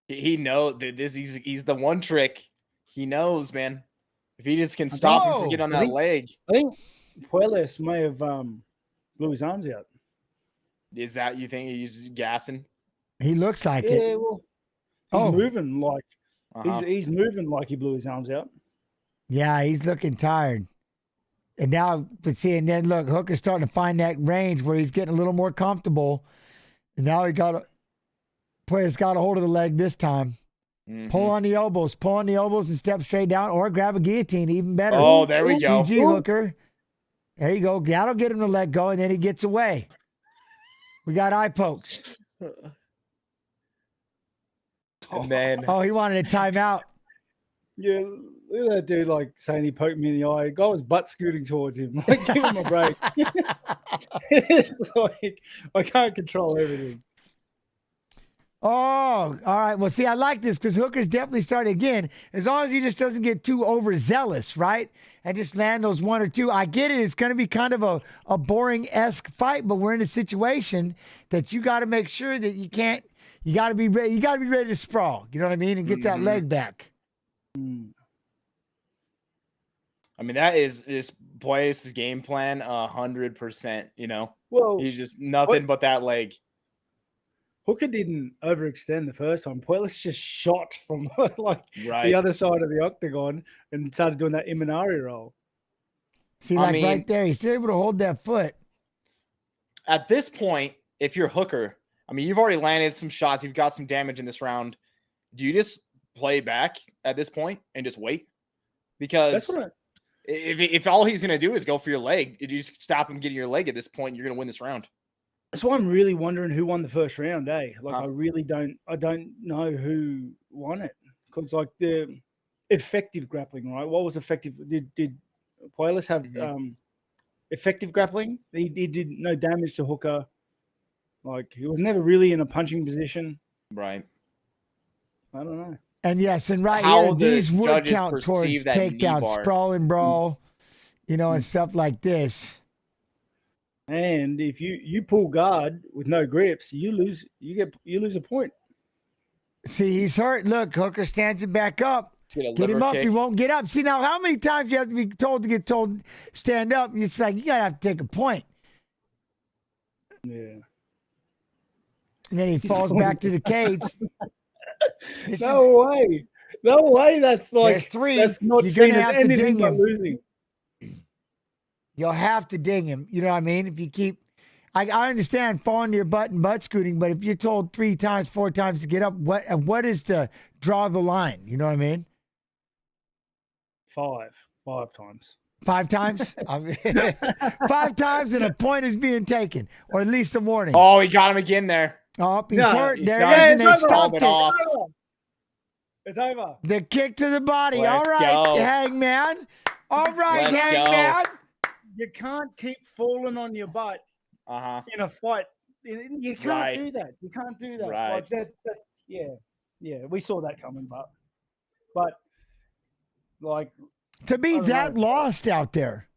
He knows this. He's the one trick. He knows, man. If he just can stop him from getting on that leg. I think Puelles may have blew his arms out. Is that you think he's gassing? He looks like it. Yeah, well, he's moving like he's moving like he blew his arms out. Yeah, he's looking tired. And now, and then look, Hooker's starting to find that range where he's getting a little more comfortable. And now Puelles got a hold of the leg this time. Mm-hmm. Pull on the elbows and step straight down or grab a guillotine, even better. Oh, there we go. GG, Hooker. There you go. That'll get him to let go, and then he gets away. We got eye pokes. And then, he wanted a timeout. Yeah, look at that dude like saying he poked me in the eye. The guy was butt scooting towards him. Like, give him a break. It's like I can't control everything. Oh, all right. Well, see, I like this because Hooker's definitely starting again. As long as he just doesn't get too overzealous, right? And just land those one or two. I get it. It's going to be kind of a boring-esque fight, but we're in a situation that you got to make sure that you got to be ready. You got to be ready to sprawl. You know what I mean? And get that leg back. I mean, that is Puelles' game plan 100%, you know? Well, he's just nothing but that leg. Hooker didn't overextend the first time. Puelles just shot from the other side of the octagon and started doing that Imanari roll. See, right there, he's still able to hold that foot. At this point, if you're Hooker, I mean, you've already landed some shots. You've got some damage in this round. Do you just play back at this point and just wait? Because if all he's going to do is go for your leg, if you just stop him getting your leg at this point, you're going to win this round. That's why I'm really wondering who won the first round, eh? Like, I don't know who won it. Because, like, the effective grappling, right? What was effective? Did Puelles have effective grappling? He did no damage to Hooker. Like, he was never really in a punching position. Right. I don't know. And yes, and right here, these would count towards takedown, sprawl and brawl, and stuff like this. And if you pull guard with no grips, you lose a point. See, he's hurt. Look, Hooker stands him back up. Get him up. Kick. He won't get up. See, now how many times you have to be told to get told stand up? It's like you gotta have to take a point. Yeah. And then he falls back to the cage. No way. That's like there's three. That's not you're gonna have to ding him. Losing. You'll have to ding him. You know what I mean? If you keep, I understand falling to your butt and butt scooting, but if you're told 3 times, 4 times to get up, what is to draw the line? You know what I mean? 5 times. 5 times? I mean, 5 times and a point is being taken, or at least a warning. Oh, he got him again there. Oh, he's No, hurt. he's There got it is, it. and they stopped It it. off. It's over. The kick to the body. Let's All right, go. Hangman. All right, Let's Hangman. You can't keep falling on your butt in a fight. You can't do that. You can't do that. Right. Like that's yeah. We saw that coming, but like To be that lost out there.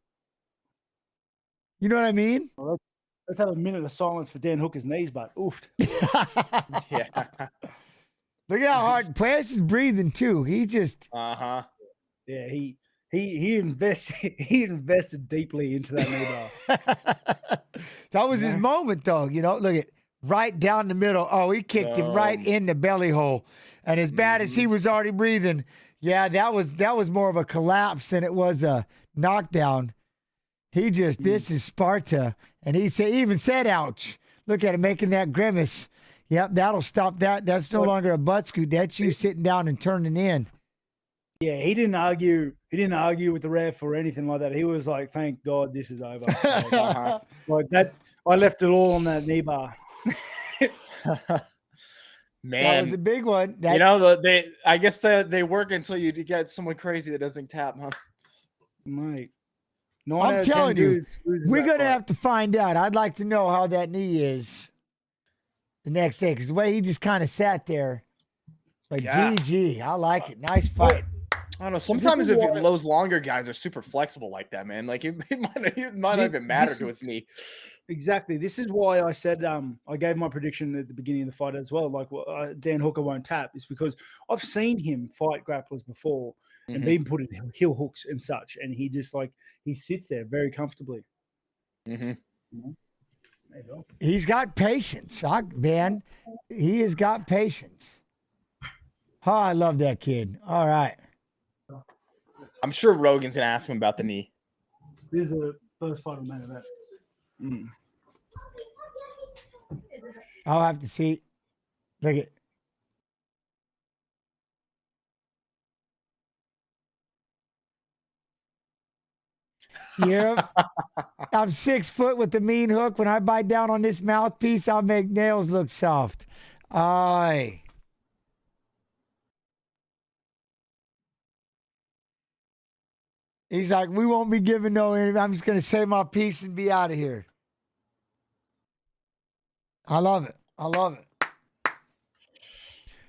You know what I mean? well, let's have a minute of silence for Dan Hooker's knees, but oofed. Yeah. Look at how hard Puelles is breathing too. He just Yeah, he invested deeply into that knee bar. that was his moment though. You know, look at right down the middle. Oh, he kicked him right in the belly hole. And as bad as he was already breathing, yeah, that was more of a collapse than it was a knockdown. He just this is Sparta. And he even said ouch. Look at him making that grimace. Yep, that'll stop that. That's no longer a butt scoot. That's you sitting down and turning in. Yeah, he didn't argue. He didn't argue with the ref or anything like that. He was like, "Thank God this is over." Like that, I left it all on that knee bar. Man, that was a big one. You know, I guess they work until you get someone crazy that doesn't tap, huh? Mate, I'm telling you, we're gonna have to find out. I'd like to know how that knee is the next day, because the way he just kind of sat there, like GG. I like it. Nice fight. I don't know. Sometimes if those longer guys are super flexible like that, man, like it might not even matter to his knee. Exactly. This is why I said I gave my prediction at the beginning of the fight as well. Like Dan Hooker won't tap. It's because I've seen him fight grapplers before and been put in heel hooks and such, and he just he sits there very comfortably. Mm-hmm. There you go. He's got patience, man. He has got patience. Oh, I love that kid. All right. I'm sure Rogan's gonna ask him about the knee. This is the first fight of main event. I'll have to see. Look at. Yeah, I'm 6 foot with the mean hook. When I bite down on this mouthpiece, I'll make nails look soft. Aye. He's like, we won't be giving no interview. I'm just going to say my piece and be out of here. I love it. I love it.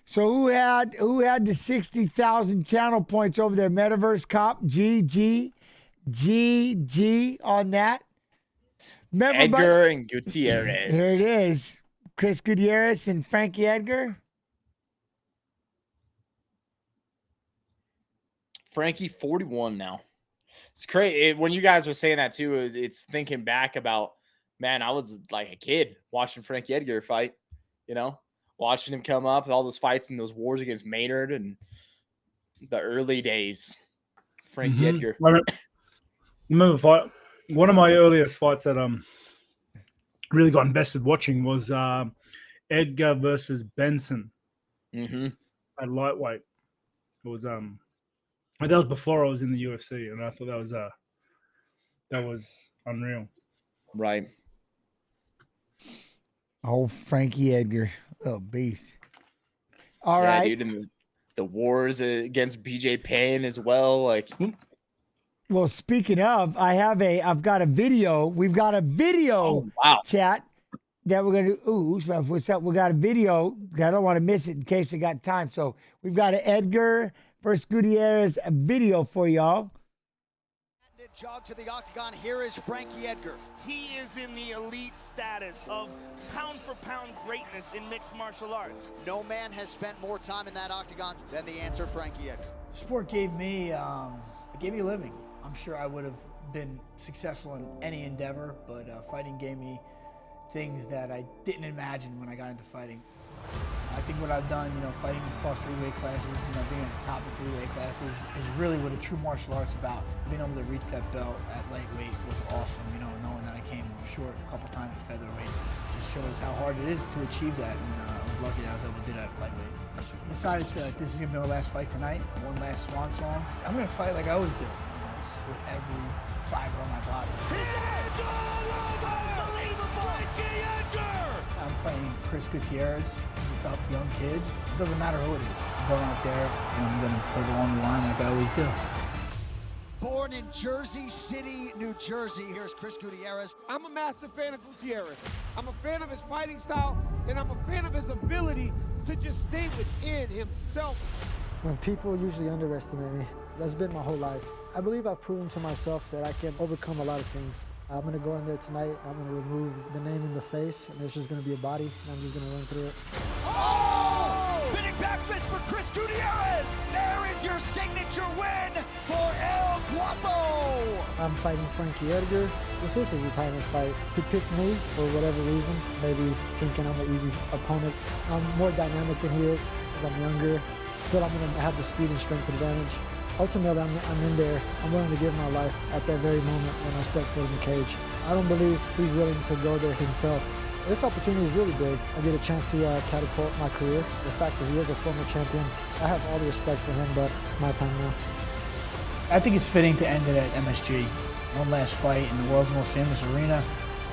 So who had the 60,000 channel points over there? Metaverse Cop, GG on that. Remember, Edgar and Gutierrez. Here it is. Chris Gutierrez and Frankie Edgar. Frankie 41 now. It's crazy. When you guys were saying that too, it's thinking back about, man, I was like a kid watching Frankie Edgar fight, you know, watching him come up with all those fights and those wars against Maynard and the early days. Frankie Edgar. Remember fight? One of my earliest fights that really got invested watching was Edgar versus Benson at lightweight. It was that was before I was in the UFC, and I thought that was unreal. Right. Oh, Frankie Edgar. Oh, beast. All right. Dude, and the wars against BJ Penn as well. Like, well, speaking of, I've got a video. We've got a video chat that we're going to, what's up? We got a video. I don't want to miss it in case I got time. So we've got an Edgar versus Gutierrez video for y'all. Jog to the octagon. Here is Frankie Edgar. He is in the elite status of pound-for-pound greatness in mixed martial arts. No man has spent more time in that octagon than the answer, Frankie Edgar. Sport gave me a living. I'm sure I would have been successful in any endeavor, but fighting gave me things that I didn't imagine when I got into fighting. I think what I've done, fighting across 3-weight classes, being at the top of 3-weight classes is really what a true martial art's about. Being able to reach that belt at lightweight was awesome, knowing that I came short a couple times at featherweight. It just shows how hard it is to achieve that, and I was lucky that I was able to do that at lightweight. Decided this is going to be my last fight tonight, one last swan song. I'm going to fight like I always do. with every fiber of my body. It's all over! Unbelievable! Edgar! I'm fighting Chris Gutierrez. He's a tough young kid. It doesn't matter who it is. I'm going out there and I'm going to play the long line like I always do. Born in Jersey City, New Jersey, here's Chris Gutierrez. I'm a massive fan of Gutierrez. I'm a fan of his fighting style, and I'm a fan of his ability to just stay within himself. When people usually underestimate me, that's been my whole life. I believe I've proven to myself that I can overcome a lot of things. I'm going to go in there tonight, I'm going to remove the name in the face, and there's just going to be a body, and I'm just going to run through it. Oh! Spinning back fist for Chris Gutierrez! There is your signature win for El Guapo! I'm fighting Frankie Edgar. This is his retirement fight. He picked me for whatever reason, maybe thinking I'm an easy opponent. I'm more dynamic than he is, because I'm younger. I feel I'm going to have the speed and strength advantage. Ultimately, I'm in there. I'm willing to give my life at that very moment when I step foot in the cage. I don't believe he's willing to go there himself. This opportunity is really big. I get a chance to catapult my career. The fact that he is a former champion, I have all the respect for him, but my time now. I think it's fitting to end it at MSG. One last fight in the world's most famous arena.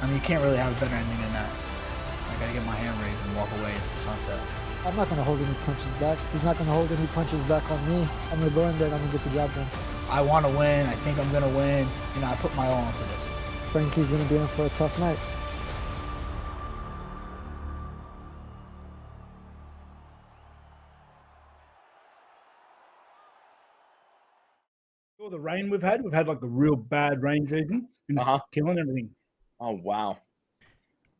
I mean, you can't really have a better ending than that. I gotta get my hand raised and walk away into the sunset. I'm not going to hold any punches back. He's not going to hold any punches back on me. I'm going to go in there and I'm going to get the job done. I want to win. I think I'm going to win. You know, I put my all into this. Frankie's going to be in for a tough night. All the rain we've had like a real bad rain season. And it's killing everything. Oh, wow.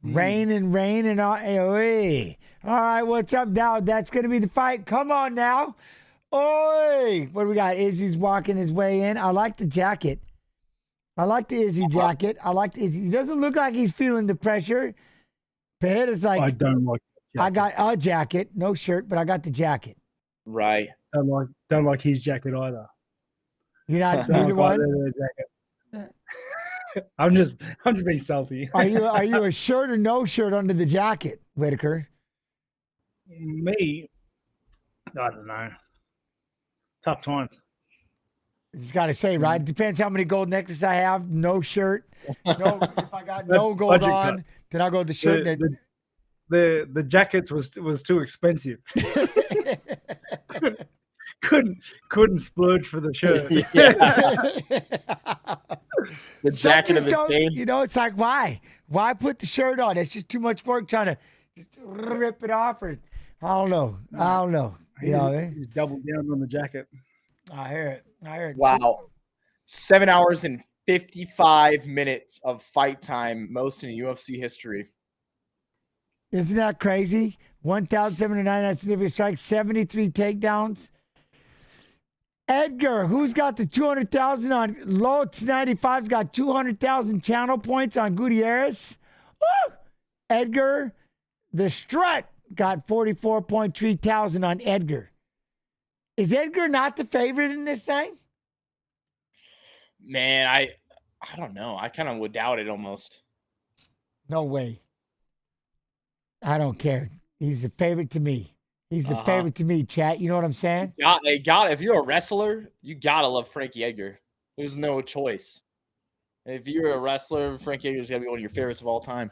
Rain and all. Hey. All right, what's up now? That's going to be the fight. Come on now. Oi. What do we got? Izzy's walking his way in. I like the jacket. I like the Izzy jacket. I like the Izzy. He doesn't look like he's feeling the pressure. Pereira's like, I don't like the jacket. I got a jacket, no shirt, but I got the jacket. Right. Don't like his jacket either. You're not neither one? I'm just being salty. Are you a shirt or no shirt under the jacket, Whittaker? Me, I don't know. Tough times. Just got to say, right? It depends how many gold necklaces I have. No shirt. No, if I got no gold on, then I'll go with the shirt. The jackets was too expensive. couldn't splurge for the shirt. The jacket of the game. You know, it's like, why put the shirt on? It's just too much work trying to just rip it off, or I don't know. You know what I mean? He's doubled down on the jacket. I hear it. Wow. 7 hours and 55 minutes of fight time, most in UFC history. Isn't that crazy? 1,709 significant strikes, 73 takedowns. Edgar, who's got the 200,000 on Lots 95's got 200,000 channel points on Gutierrez. Woo! Edgar, the strut got 44.3 thousand on Edgar. Is Edgar not the favorite in this thing? Man, I don't know. I kind of would doubt it almost. No way. I don't care. He's the favorite to me. He's the favorite to me, chat. You know what I'm saying? If you're a wrestler, you gotta love Frankie Edgar. There's no choice. If you're a wrestler, Frankie Edgar's gotta be one of your favorites of all time.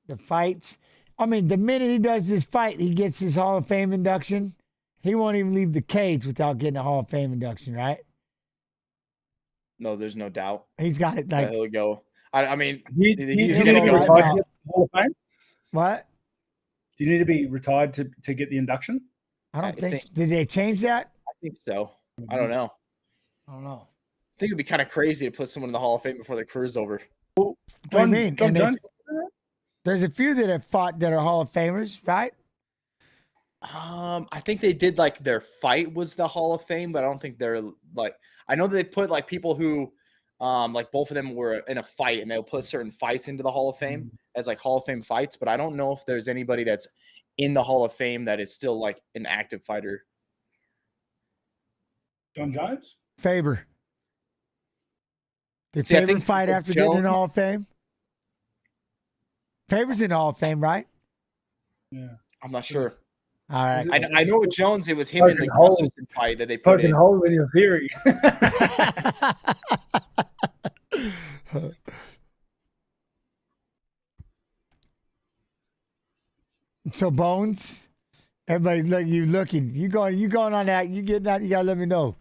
The fights. I mean, the minute he does this fight, he gets his Hall of Fame induction. He won't even leave the cage without getting a Hall of Fame induction, right? No, there's no doubt. He's got it. Like, there we go. I mean, he's gonna going to go retire to get the Hall of Fame? What? Do you need to be retired to get the induction? I don't think. Did they change that? I think so. I don't know. I don't know. I think it'd be kind of crazy to put someone in the Hall of Fame before their career's over. What do you mean? There's a few that have fought that are Hall of Famers, right? I think they did like their fight was the Hall of Fame, but I don't think they're like. I know they put like people who, like both of them were in a fight, and they'll put certain fights into the Hall of Fame as like Hall of Fame fights. But I don't know if there's anybody that's in the Hall of Fame that is still like an active fighter. John Jones? Faber. Did Faber fight after getting in the Hall of Fame? Faber's in the Hall of Fame, right? Yeah. I'm not sure. All right. I know with Jones, it was him in the Gustafsson fight that they put Poking in. hole in your theory. So Bones, everybody look you looking. You going on that, you getting that, you gotta let me know.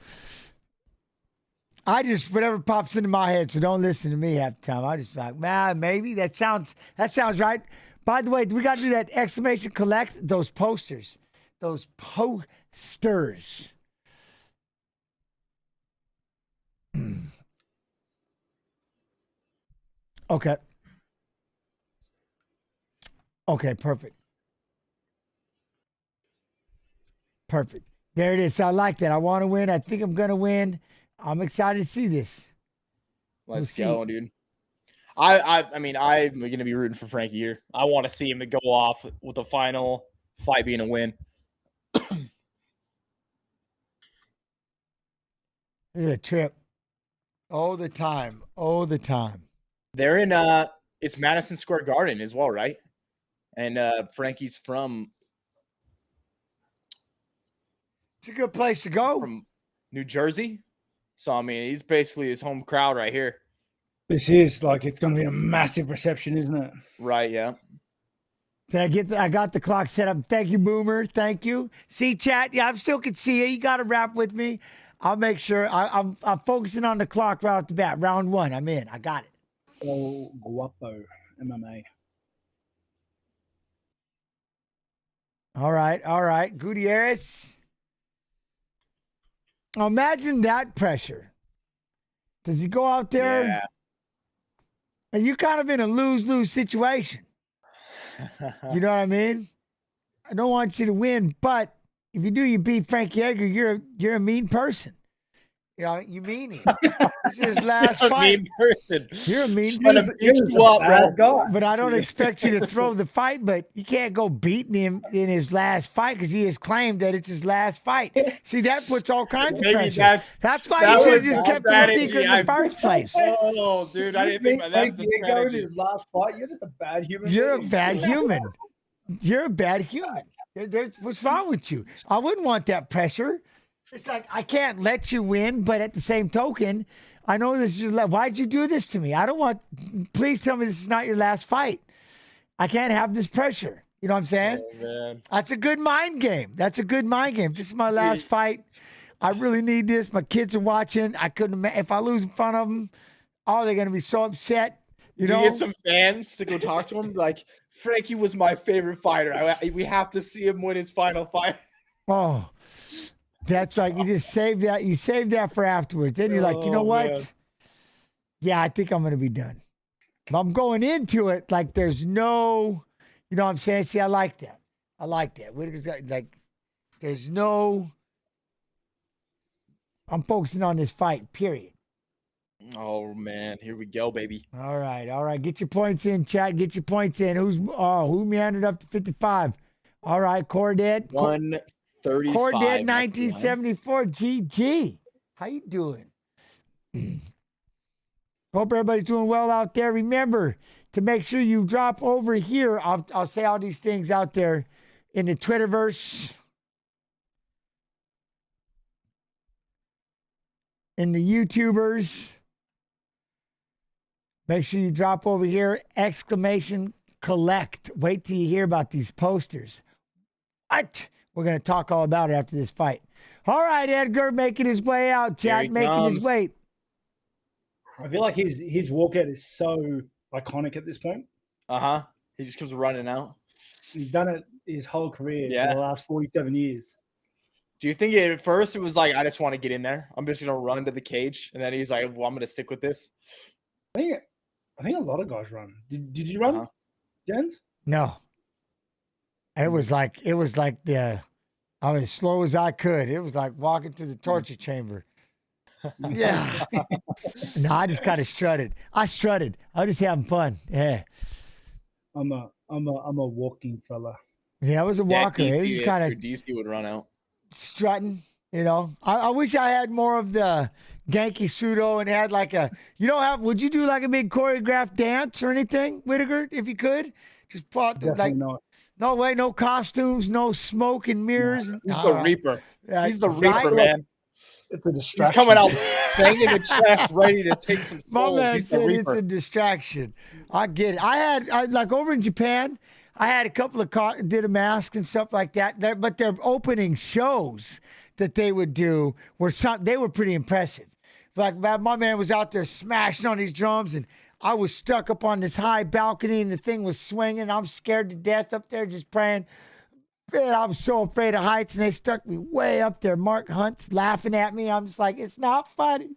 I just whatever pops into my head, so don't listen to me half the time. I just like, man, maybe that sounds right. By the way, we gotta do that exclamation collect those posters. Those posters. Okay. Okay, perfect. Perfect. There it is. I like that. I want to win. I think I'm going to win. I'm excited to see this. Let's go, dude. I mean, I'm going to be rooting for Frankie here. I want to see him go off with the final fight being a win. This is a trip. All the time. All the time. They're in it's Madison Square Garden as well, right? And Frankie's from it's a good place to go. From New Jersey. So I mean, he's basically his home crowd right here. This is like it's going to be a massive reception, isn't it? Right, yeah. Did I got the clock set up. Thank you, Boomer. Thank you. See, chat. Yeah, I still can see you. You got to rap with me. I'll make sure. I'm focusing on the clock right off the bat. Round 1. I'm in. I got it. Oh, guapo MMA. All right. Gutierrez. Imagine that pressure. Does he go out there? Yeah. And you're kind of in a lose-lose situation. You know what I mean? I don't want you to win, but if you do, you beat Frankie Edgar, you're a mean person. You know, you mean it. This is his last fight. Mean person. You're a mean person. But I don't expect you to throw the fight, but you can't go beating him in his last fight because he has claimed that it's his last fight. See, that puts all kinds of pressure. That's why you should have just kept it secret in the first place. Oh, dude, I didn't think that's the strategy. His last fight. You're just a bad human. You're a bad human. You're a bad human. What's wrong with you? I wouldn't want that pressure. It's like, I can't let you win, but at the same token, I know this is your last. Why'd you do this to me? I don't want, please tell me this is not your last fight. I can't have this pressure. You know what I'm saying? Oh, man. That's a good mind game. This is my last fight. I really need this. My kids are watching. I couldn't, if I lose in front of them, oh, they're going to be so upset. You know? get some fans to go talk to him? Like, Frankie was my favorite fighter. We have to see him win his final fight. Oh, that's like you just save that. You save that for afterwards. Then you're like, you know what? Man. Yeah, I think I'm going to be done. But I'm going into it like there's no, you know what I'm saying? See, I like that. Whittaker's got, like, there's no, I'm focusing on this fight, period. Oh, man. Here we go, baby. All right. Get your points in, chat. Get your points in. Who meandered up to 55? All right, Cordead. 135. Cordead 1974. GG. How you doing? Hope everybody's doing well out there. Remember to make sure you drop over here. I'll say all these things out there in the Twitterverse, in the YouTubers. Make sure you drop over here, exclamation collect. Wait till you hear about these posters. What? We're going to talk all about it after this fight. All right, Edgar making his way out, chat, making his way. I feel like his walkout is so iconic at this point. Uh-huh. He just comes running out. He's done it his whole career for the last 47 years. Do you think at first it was like, I just want to get in there. I'm just going to run into the cage. And then he's like, well, I'm going to stick with this. I think a lot of guys run. Did you run, Jens? No. It was like I was as slow as I could. It was like walking to the torture chamber. Yeah. No, I just kind of strutted. I was just having fun. Yeah. I'm a walking fella. Yeah, I was a walker. DC, it was kind of DC would run out. Strutting, you know. I wish I had more of the Genki Sudo and had like would you do like a big choreographed dance or anything, Whittaker, if you could? Just fought Definitely not. no way, no costumes, no smoke and mirrors. He's the Reaper. He's the Reaper, like, man. It's a distraction. He's coming out banging the chest, ready to take some souls. My man He's the said Reaper. it's a distraction. I get it. I like over in Japan, I had a couple of did a mask and stuff like that. But their opening shows that they would do they were pretty impressive. Like my man was out there smashing on these drums, and I was stuck up on this high balcony, and the thing was swinging. I'm scared to death up there, just praying. Man, I'm so afraid of heights, and they stuck me way up there. Mark Hunt's laughing at me. I'm just like, it's not funny.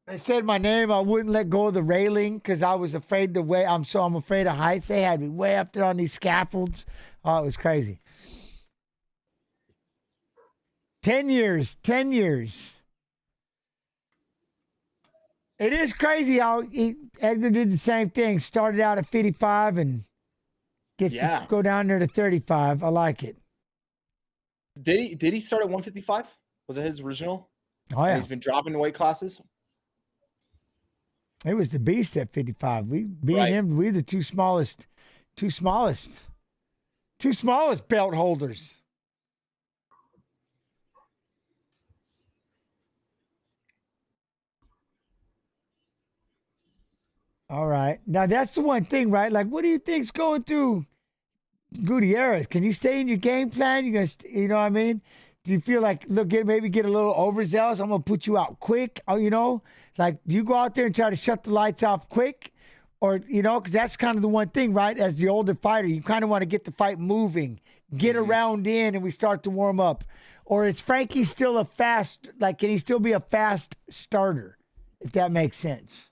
They said my name. I wouldn't let go of the railing because I was afraid I'm afraid of heights. They had me way up there on these scaffolds. Oh, it was crazy. 10 years. It is crazy how Edgar did the same thing. Started out at 55 and gets to go down there to 35. I like it. Did he start at 155? Was it his original? Oh, yeah. And he's been dropping weight classes? It was the beast at 55. Me and him, we the two smallest belt holders. All right. Now, that's the one thing, right? Like, what do you think's going through Gutierrez? Can you stay in your game plan? You know what I mean? Do you feel like, maybe get a little overzealous? I'm going to put you out quick, Like, do you go out there and try to shut the lights off quick? Or, because that's kind of the one thing, right? As the older fighter, you kind of want to get the fight moving, get around in, and we start to warm up. Or is Frankie still can he still be a fast starter, if that makes sense?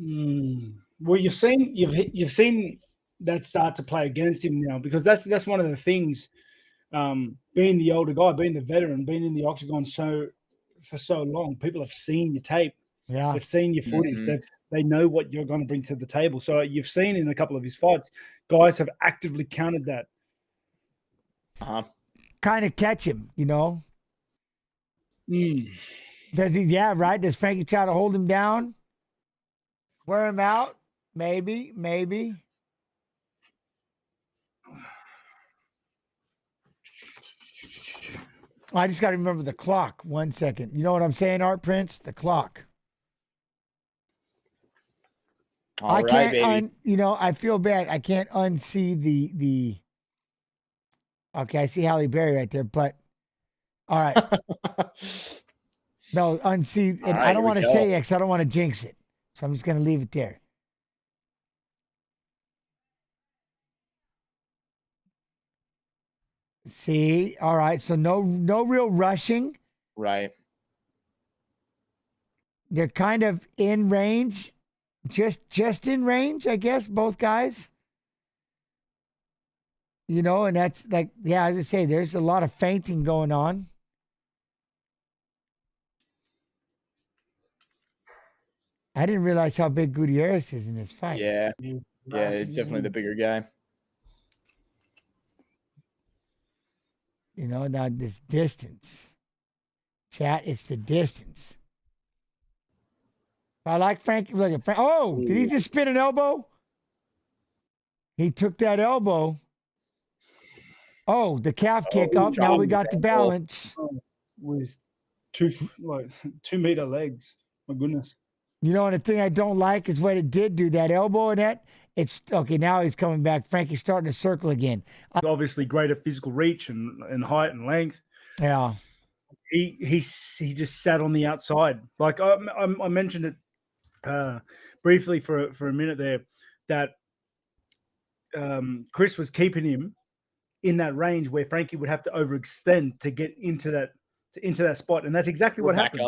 Well, you've seen that start to play against him now, because that's one of the things. Being the older guy, being the veteran, being in the octagon for so long, people have seen your tape. Yeah, they've seen your footage. They know what you're going to bring to the table. So you've seen in a couple of his fights, guys have actively countered that. Kind of catch him, Does he? Yeah, right. Does Frankie try to hold him down? Wear him out? Maybe. I just got to remember the clock. 1 second. You know what I'm saying, Art Prince? The clock. All right, baby. I feel bad. I can't unsee the. Okay, I see Halle Berry right there, but all right. No, unsee. And right, I don't want to go. say X. I don't want to jinx it. So I'm just going to leave it there. See, all right. So no real rushing. Right. They're kind of in range, just in range, I guess. Both guys. And that's like, yeah, as I say, there's a lot of feinting going on. I didn't realize how big Gutierrez is in this fight. Yeah, it's definitely the bigger guy. Now this distance. Chat, it's the distance. I like Frankie. Look at Frank. Oh, did he just spin an elbow? He took that elbow. Oh, the calf kick up. Now we got the balance. With 2 meter legs. My goodness. And the thing I don't like is what it did do, that elbow and that. It's okay. Now he's coming back. Frankie's starting to circle again. Obviously, greater physical reach and height and length. Yeah. He just sat on the outside. Like I mentioned it briefly for a minute there, that Chris was keeping him in that range where Frankie would have to overextend to get into that spot, and that's exactly what happened.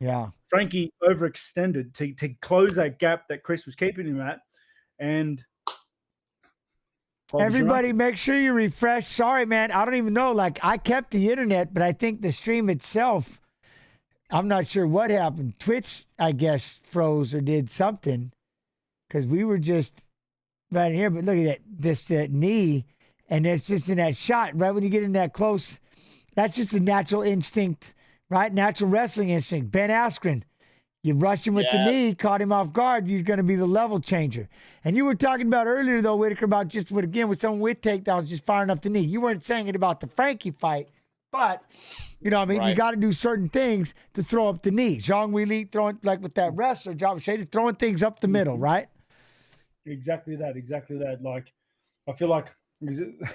Yeah. Frankie overextended to close that gap that Chris was keeping him at, and everybody make sure you refresh. Sorry, man. I don't even know. Like, I kept the internet, but I think the stream itself, I'm not sure what happened. Twitch, I guess, froze or did something, because we were just right here. But look at that knee, and it's just in that shot, right when you get in that close. That's just a natural instinct, right? Natural wrestling instinct. Ben Askren, You rushed him with the knee, caught him off guard. You're going to be the level changer. And you were talking about earlier, though, Whittaker, about just with someone with takedowns, just firing up the knee. You weren't saying it about the Frankie fight, but, you know what I mean? Right. You got to do certain things to throw up the knee. Zhang Weili throwing, like with that wrestler, Job Shady, throwing things up the middle, right? Exactly that. Like, I feel like,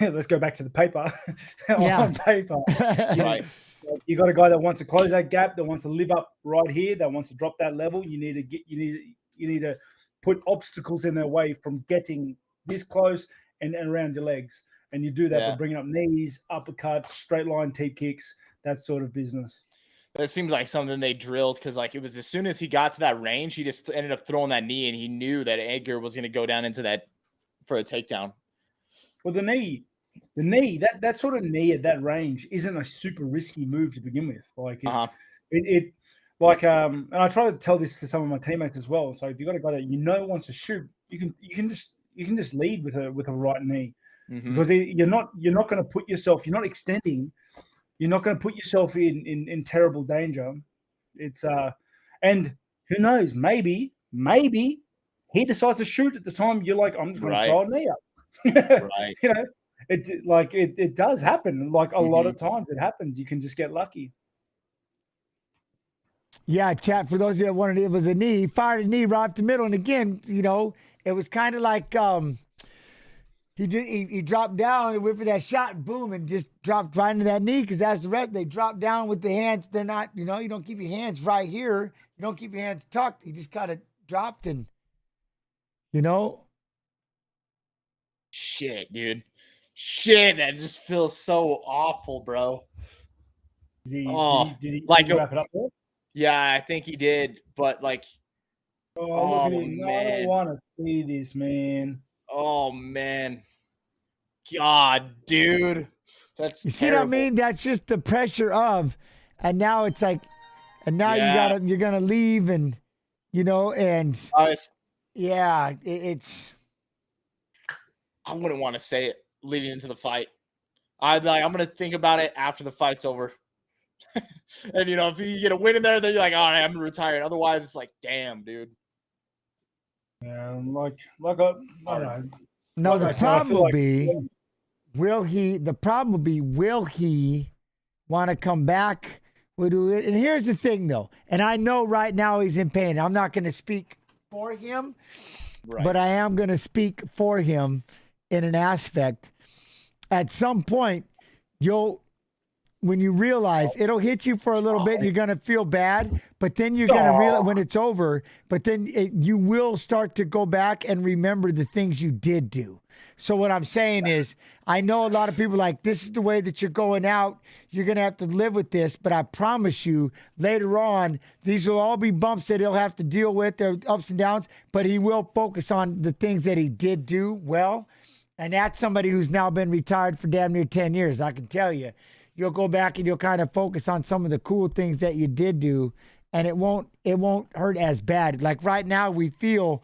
let's go back to the paper. Yeah. On paper. Right. You got a guy that wants to close that gap, that wants to live up right here, that wants to drop that level. You need to put obstacles in their way from getting this close and around your legs. And you do that by bringing up knees, uppercuts, straight line teep kicks, that sort of business. That seems like something they drilled because, like, it was as soon as he got to that range, he just ended up throwing that knee, and he knew that Edgar was going to go down into that for a takedown. Well, the knee, that sort of knee at that range isn't a super risky move to begin with. Like, and I try to tell this to some of my teammates as well. So if you've got a guy that wants to shoot, you can just lead with a right knee, because you're not going to put yourself, you're not extending, you're not going to put yourself in terrible danger. It's and who knows, maybe he decides to shoot at the time you're like, I'm just going to throw a knee up. Right. You know, it does happen. Like a lot of times it happens. You can just get lucky. Yeah, chat, for those of you that wanted it was a knee. He fired a knee right up the middle. And again, you know, it was kind of like he dropped down and went for that shot, boom, and just dropped right into that knee, because that's the rest. They drop down with the hands. They're not, you know, you don't keep your hands right here. You don't keep your hands tucked. You just kind of dropped and, you know. Shit, dude. Shit, that just feels so awful, bro. Did he wrap it up there? Yeah, I think he did, but like, look at him. Man. I don't want to see this, man. Oh man, God, dude, that's you terrible. See what I mean? That's just the pressure of, and now it's like, and now you're gonna leave, and you know, and it's. I wouldn't want to say it leading into the fight. I'm gonna think about it after the fight's over. And you know, if you get a win in there, then you're like, all right, I'm gonna retire. Otherwise, it's like, damn, dude. Yeah, I don't know. No, the problem will be, will he? The problem will be, will he want to come back? And here's the thing, though. And I know right now he's in pain. I'm not going to speak for him, but I am going to speak for him in an aspect. At some point, when you realize it'll hit you for a little bit, and you're going to feel bad, but then you're going to realize when it's over, but then you will start to go back and remember the things you did do. So what I'm saying is, I know a lot of people are like, this is the way that you're going out. You're going to have to live with this, but I promise you later on, these will all be bumps that he'll have to deal with. They're ups and downs, but he will focus on the things that he did do well. And that's somebody who's now been retired for damn near 10 years. I can tell you. You'll go back and you'll kind of focus on some of the cool things that you did do, and it won't hurt as bad. Like right now, we feel,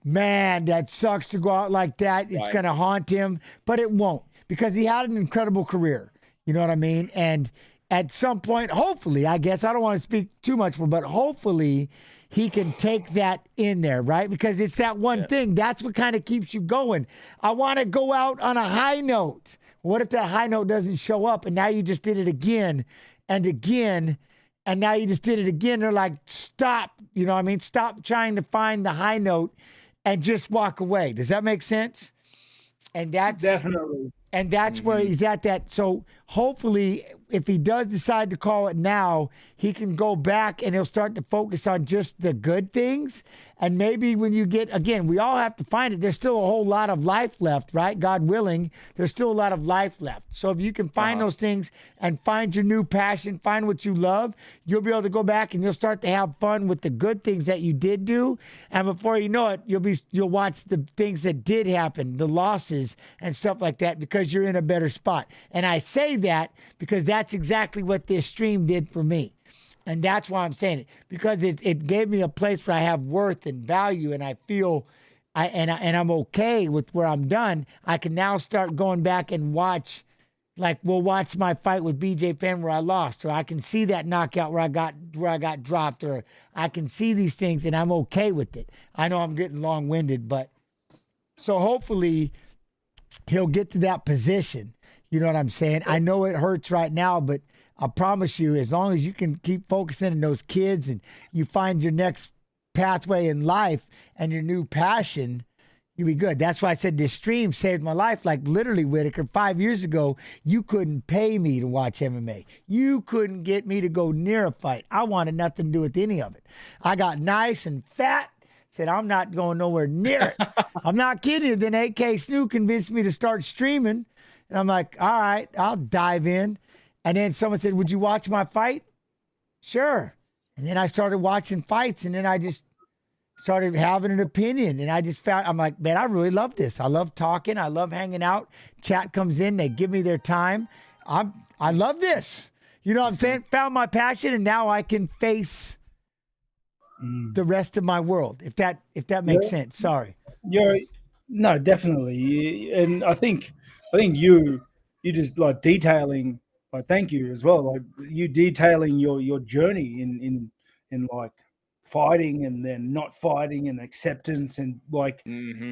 man, that sucks to go out like that. It's going to haunt him, but it won't, because he had an incredible career. You know what I mean? And at some point, hopefully, I guess I don't want to speak too much for, but hopefully he can take that in there, right? Because it's that one thing. That's what kind of keeps you going. I want to go out on a high note. What if that high note doesn't show up, and now you just did it again and again, and now you just did it again? They're like, stop, you know what I mean? Stop trying to find the high note and just walk away. Does that make sense? And that's definitely. And that's where he's at that. So hopefully, if he does decide to call it now, he can go back and he'll start to focus on just the good things. And maybe when you get, again, we all have to find it. There's still a whole lot of life left, right? God willing, there's still a lot of life left. So if you can find those things and find your new passion, find what you love, you'll be able to go back and you'll start to have fun with the good things that you did do. And before you know it, you'll watch the things that did happen, the losses and stuff like that, because you're in a better spot. And I say that because that's exactly what this stream did for me. And that's why I'm saying it, because it gave me a place where I have worth and value, and I feel I'm okay with where I'm done. I can now start going back and watch Like we'll watch my fight with BJ Penn where I lost, or I can see that knockout where I got dropped, or I can see these things and I'm okay with it. I know I'm getting long-winded, but so hopefully he'll get to that position. You know what I'm saying? I know it hurts right now, but I promise you, as long as you can keep focusing on those kids and you find your next pathway in life and your new passion, you'll be good. That's why I said this stream saved my life. Like literally, Whittaker, 5 years ago, you couldn't pay me to watch MMA. You couldn't get me to go near a fight. I wanted nothing to do with any of it. I got nice and fat, said I'm not going nowhere near it. I'm not kidding you. Then AK Snoo convinced me to start streaming. And I'm like, all right, I'll dive in. And then someone said, would you watch my fight? Sure. And then I started watching fights, and then I just started having an opinion. And I just found, I'm like, man, I really love this. I love talking. I love hanging out. Chat comes in. They give me their time. I love this. You know what I'm saying? Found my passion, and now I can face the rest of my world, if that makes sense. Sorry. No, definitely. And I think you just like detailing, like, thank you as well. Like you detailing your journey in like fighting and then not fighting and acceptance and like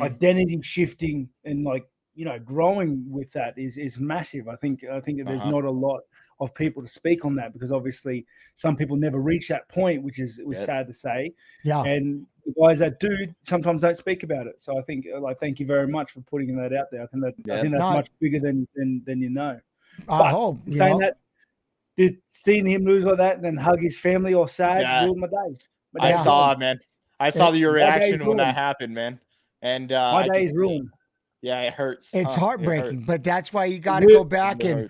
identity shifting and like, you know, growing with that is massive. I think there's not a lot of people to speak on that because obviously some people never reach that point, which is sad to say. Yeah. And the guys that do sometimes don't speak about it. So I think like thank you very much for putting that out there. I think that's much bigger than you know. I hope. Saying that, seeing him lose like that and then hug his family or sad ruined my day. I saw, man. I saw your reaction when that happened, man. And my day is ruined. Yeah, it hurts. It's heartbreaking, but that's why you got to go back and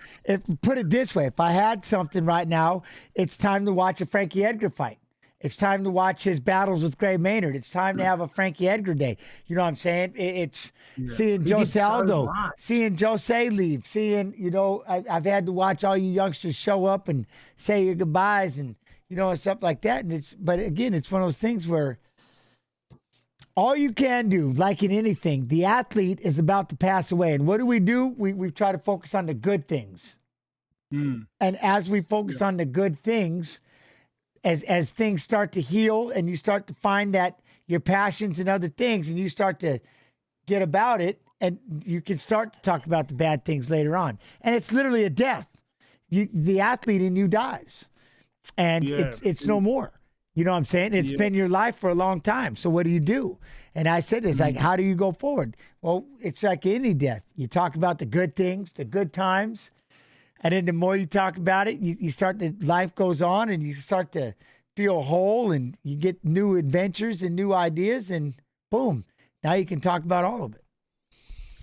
put it this way. If I had something right now, it's time to watch a Frankie Edgar fight. It's time to watch his battles with Gray Maynard. It's time to have a Frankie Edgar day. You know what I'm saying? It's seeing Jose Aldo, seeing Jose leave, seeing, you know, I've had to watch all you youngsters show up and say your goodbyes and, you know, and stuff like that. And but again, it's one of those things where all you can do, like in anything, the athlete is about to pass away. And what do? We try to focus on the good things. And as we focus on the good things, as things start to heal and you start to find that your passions and other things and you start to get about it and you can start to talk about the bad things later on. And it's literally a death. The athlete in you dies and it's no more. You know what I'm saying? It's been your life for a long time. So what do you do? And I said, it's like, how do you go forward? Well, it's like any death. You talk about the good things, the good times. And then the more you talk about it, you start to, life goes on and you start to feel whole and you get new adventures and new ideas and boom, now you can talk about all of it.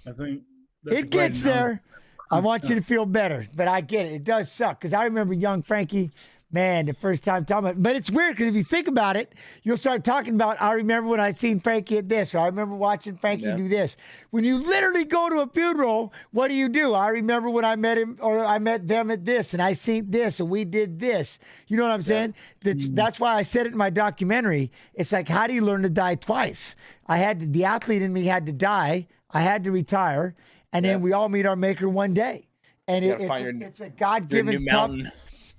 I think it gets there. I want you to feel better, but I get it. It does suck because I remember young Frankie, man, the first time talking about it. But it's weird because if you think about it, you'll start talking about, I remember when I seen Frankie at this, or I remember watching Frankie do this. When you literally go to a funeral, what do? I remember when I met him or I met them at this and I seen this and we did this. You know what I'm saying? That's why I said it in my documentary. It's like, how do you learn to die twice? The athlete in me had to die. I had to retire. And then we all meet our maker one day. And it's a God-given tough.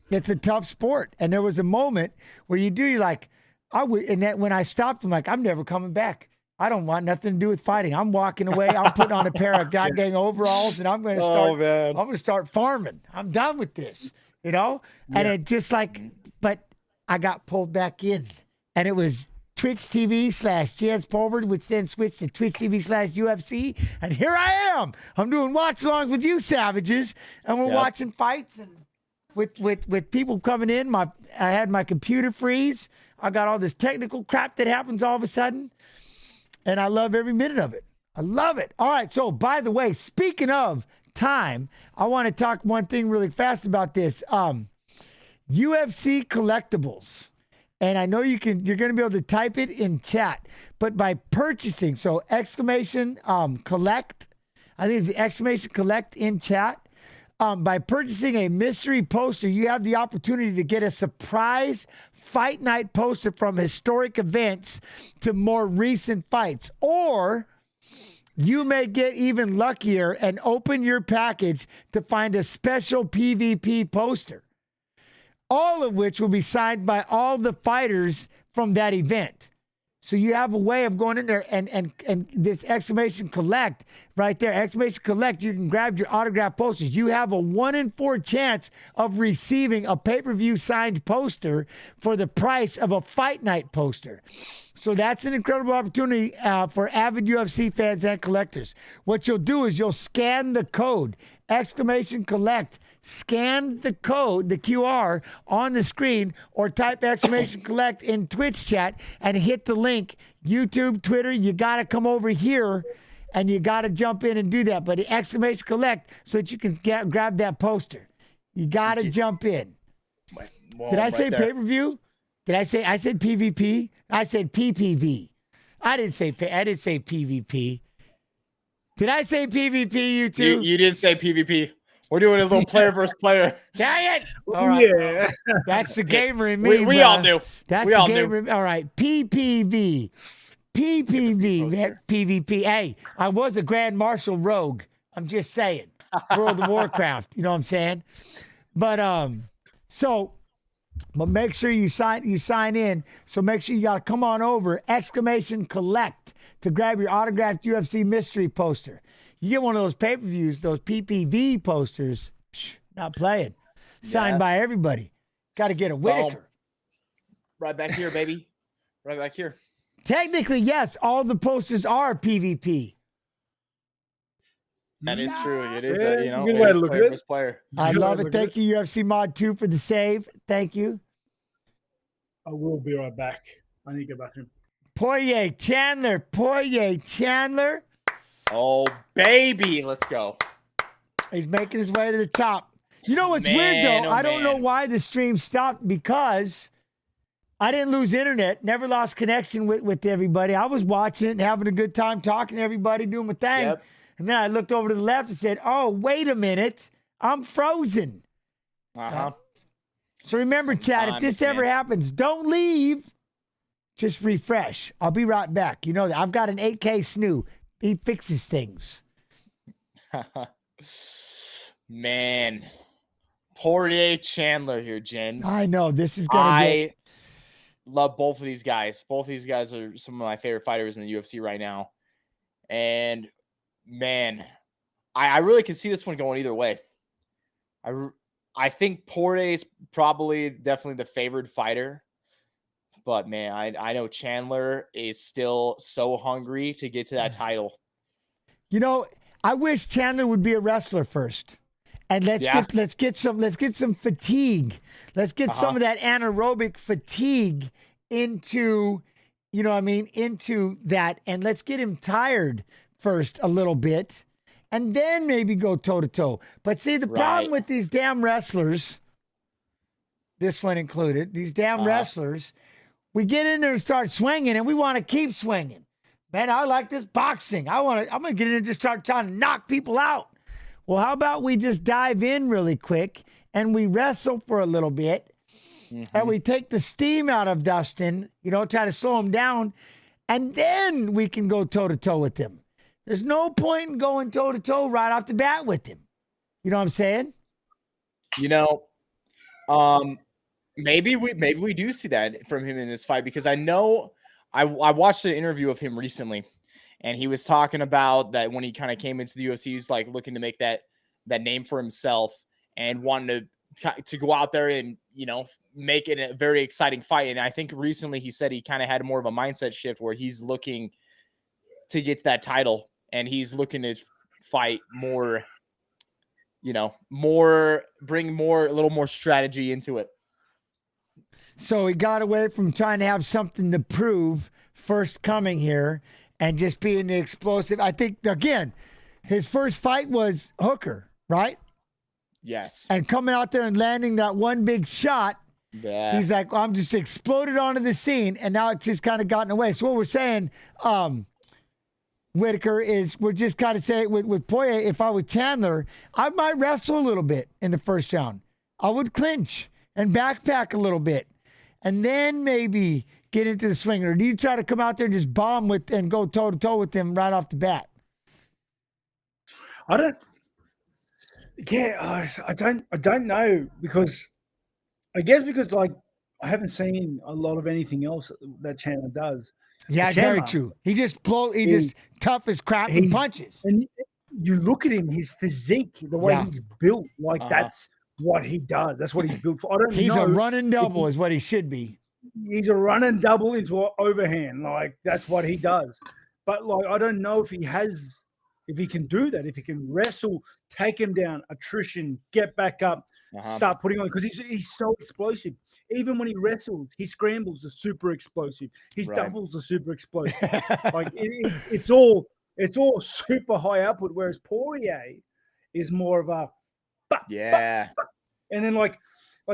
It's a tough sport. And there was a moment where you're like, when I stopped, I'm like, I'm never coming back. I don't want nothing to do with fighting. I'm walking away. I'm putting on a pair of goddamn overalls and I'm going to start, I'm going to start farming. I'm done with this, you know? And it just like, but I got pulled back in and it was Twitch TV/Jazz Pulver, which then switched to Twitch TV/UFC. And here I am. I'm doing watch-alongs with you savages and we're watching fights and with people coming in. I had my computer freeze. I got all this technical crap that happens all of a sudden. And I love every minute of it. I love it. All right. So by the way, speaking of time, I want to talk one thing really fast about this. UFC collectibles. And I know you're going to be able to type it in chat, but by purchasing, so exclamation collect, I think it's the exclamation collect in chat. By purchasing a mystery poster, you have the opportunity to get a surprise fight night poster from historic events to more recent fights. Or you may get even luckier and open your package to find a special PvP poster, all of which will be signed by all the fighters from that event. So you have a way of going in there and this exclamation collect right there, exclamation collect, you can grab your autograph posters. You have a 1 in 4 chance of receiving a pay-per-view signed poster for the price of a fight night poster. So that's an incredible opportunity for avid UFC fans and collectors. What you'll do is you'll scan the code, exclamation collect, scan the code, the QR on the screen, or type exclamation collect in Twitch chat and hit the link. YouTube, Twitter, you got to come over here and you got to jump in and do that. But the exclamation collect so that you can grab that poster. You got to jump in. Did I say pay-per-view? I said PvP? I said PPV. I didn't say PvP. Did I say PvP, you two? You did say PvP. We're doing a little player versus player. Dang it! All right. Yeah. That's the gamer in me. We all knew. That's we the all gamer. knew. All right. PPV. PvP. Hey, I was a Grand Marshal rogue. I'm just saying. World of Warcraft. You know what I'm saying? But make sure you sign in. So make sure you gotta come on over. Exclamation collect to grab your autographed UFC mystery poster. You get one of those pay-per-views, those PPV posters, not playing. Signed by everybody. Got to get a Whittaker. Right back here, baby. Right back here. Technically, yes, all the posters are PvP. That is true. It is good way to look at it. Player. I love it. Thank you, UFC Mod 2, for the save. Thank you. I will be right back. I need to go bathroom. Poirier, Chandler. Oh, baby. Let's go. He's making his way to the top. You know what's weird, though? I don't know why the stream stopped, because I didn't lose internet. Never lost connection with everybody. I was watching it and having a good time talking to everybody, doing my thing. Yep. And then I looked over to the left and said, oh, wait a minute. I'm frozen. Uh-huh. So remember, Chad, if this ever happens, don't leave. Just refresh. I'll be right back. You know that. I've got an 8K snoo. He fixes things. Man. Poirier Chandler here, gents. I know. This is going to get... love both of these guys. Both of these guys are some of my favorite fighters in the UFC right now. And, man, I really can see this one going either way. I think Poirier is definitely the favored fighter. But, man, I know Chandler is still so hungry to get to that title. You know, I wish Chandler would be a wrestler first. And let's get some fatigue. Let's get some of that anaerobic fatigue into, into that. And let's get him tired first a little bit. And then maybe go toe-to-toe. But see, the problem with these damn wrestlers, this one included, these damn wrestlers, we get in there and start swinging, and we want to keep swinging. Man, I like this boxing. I'm going to get in and just start trying to knock people out. Well, how about we just dive in really quick, and we wrestle for a little bit, and we take the steam out of Dustin, try to slow him down, and then we can go toe-to-toe with him. There's no point in going toe-to-toe right off the bat with him. You know what I'm saying? Maybe we do see that from him in this fight, because I know I watched an interview of him recently, and he was talking about that when he kind of came into the UFC, he's like looking to make that name for himself and wanting to go out there and, make it a very exciting fight. And I think recently he said he kind of had more of a mindset shift where he's looking to get to that title, and he's looking to fight more, bring a little more strategy into it. So he got away from trying to have something to prove first coming here and just being the explosive. I think, again, his first fight was Hooker, right? Yes. And coming out there and landing that one big shot, he's like, I'm just exploded onto the scene, and now it's just kind of gotten away. So what we're saying, Whittaker, is we're just kind of saying with Poirier, if I was Chandler, I might wrestle a little bit in the first round. I would clinch and backpack a little bit, and then maybe get into the swing. Or do you try to come out there and just bomb and go toe-to-toe with him right off the bat? I don't. Yeah, I don't know because I guess because like I haven't seen a lot of anything else that Chandler does. Yeah, very true. He just just tough as crap and punches. And you look at him, his physique, the way he's built, like that's what he does. That's what he's built for. I don't know. He's a running double is what he should be. He's a running double into an overhand. Like that's what he does. But like I don't know if he can do that, if he can wrestle, take him down, attrition, get back up, start putting on, because he's so explosive. Even when he wrestles, his scrambles are super explosive. His doubles are super explosive. Like it's all super high output, whereas Poirier is more of a and then like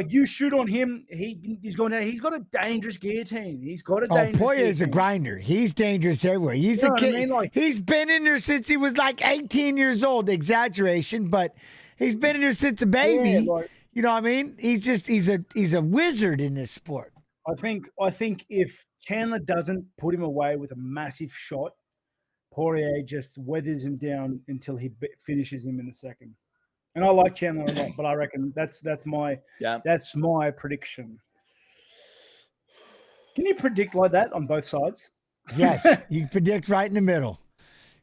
you shoot on him, he's going down. He's got a dangerous guillotine. He's got a dangerous Poirier is a grinder. He's dangerous everywhere. He's a kid. I mean? Like, he's been in there since he was like 18 years old. Exaggeration, but he's been in there since a baby. Yeah, like, you know what I mean? He's a wizard in this sport. I think if Chandler doesn't put him away with a massive shot, Poirier just weathers him down until he finishes him in the second. And I like Chandler a lot, but I reckon that's my prediction. Can you predict like that on both sides? Yes, you predict right in the middle.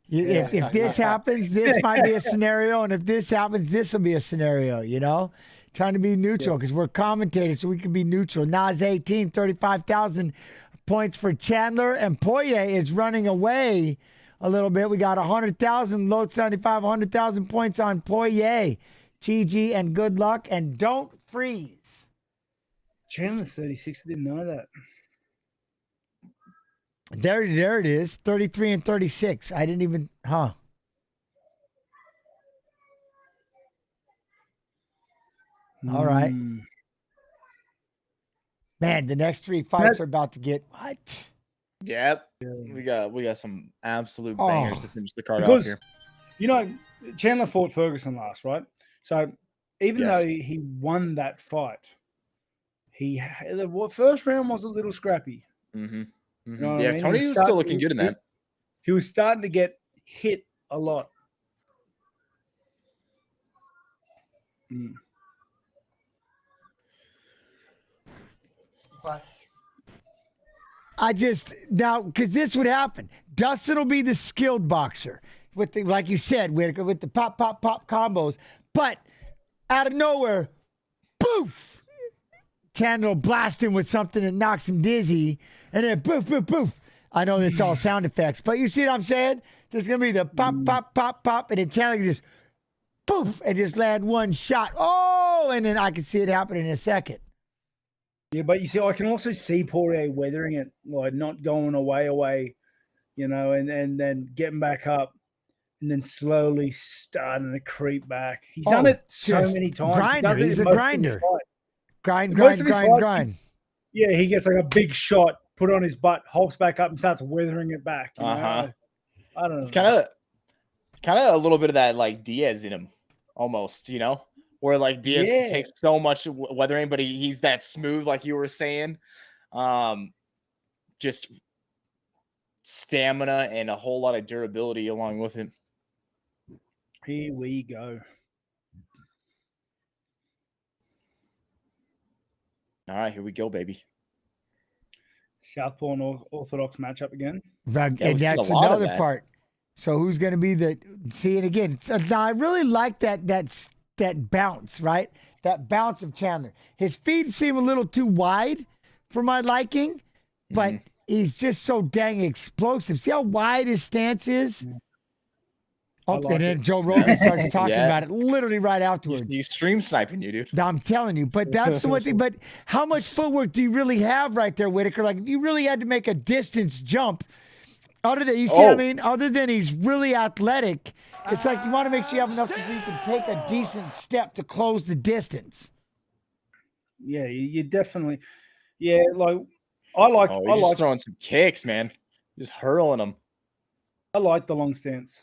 If this happens, this might be a scenario, and if this happens, this will be a scenario. You know, trying to be neutral because we're commentators, so we can be neutral. Nas 18, 35,000 points for Chandler, and Poirier is running away a little bit. We got 100,000, low 75, 100,000 points on Poirier. GG and good luck, and don't freeze. Chandler's 36. I didn't know that. There it is. 33 and 36. I didn't even, All right. Man, the next three fights are about to get what? Yep. We got some absolute bangers to finish the card off here. You know, Chandler fought Ferguson last, right? So even though he won that fight, the first round was a little scrappy. Mm-hmm. You know what I mean? Tony was still looking good in that. He was starting to get hit a lot. But because this would happen. Dustin will be the skilled boxer with the, like you said, Whittaker, with the pop combos. But out of nowhere, poof! Chandler will blast him with something that knocks him dizzy, and then poof, poof, poof. I know it's all sound effects, but you see what I'm saying? There's going to be the pop, and then Chandler can just poof, and just land one shot. Oh, and then I can see it happen in a second. Yeah, but you see, I can also see Poirier weathering it, like not going away, you know, and then getting back up and then slowly starting to creep back. He's done it so many times. Grinder. He's a grinder. Grind. Yeah, he gets like a big shot, put on his butt, hops back up and starts weathering it back. You know? I don't know. It's kind of a little bit of that like Diaz in him almost, you know? Where like Diaz takes so much weathering, but he's that smooth, like you were saying. Just stamina and a whole lot of durability along with it. Here we go. All right, here we go, baby. Southpaw and Orthodox matchup again. And that's another part. So who's going to be the? See, and again, now I really like that bounce, right? That bounce of Chandler. His feet seem a little too wide for my liking, but he's just so dang explosive. See how wide his stance is? And then Joe Rogan starts talking about it literally right afterwards. He's stream sniping you, dude. I'm telling you. But that's the one thing. But how much footwork do you really have right there, Whittaker? Like, if you really had to make a distance jump, other than, you see what I mean? Other than he's really athletic, it's like you want to make sure you have enough so you can take a decent step to close the distance. Yeah, you definitely. Yeah, like I like. He's just throwing some kicks, man. Just hurling them. I like the long stance.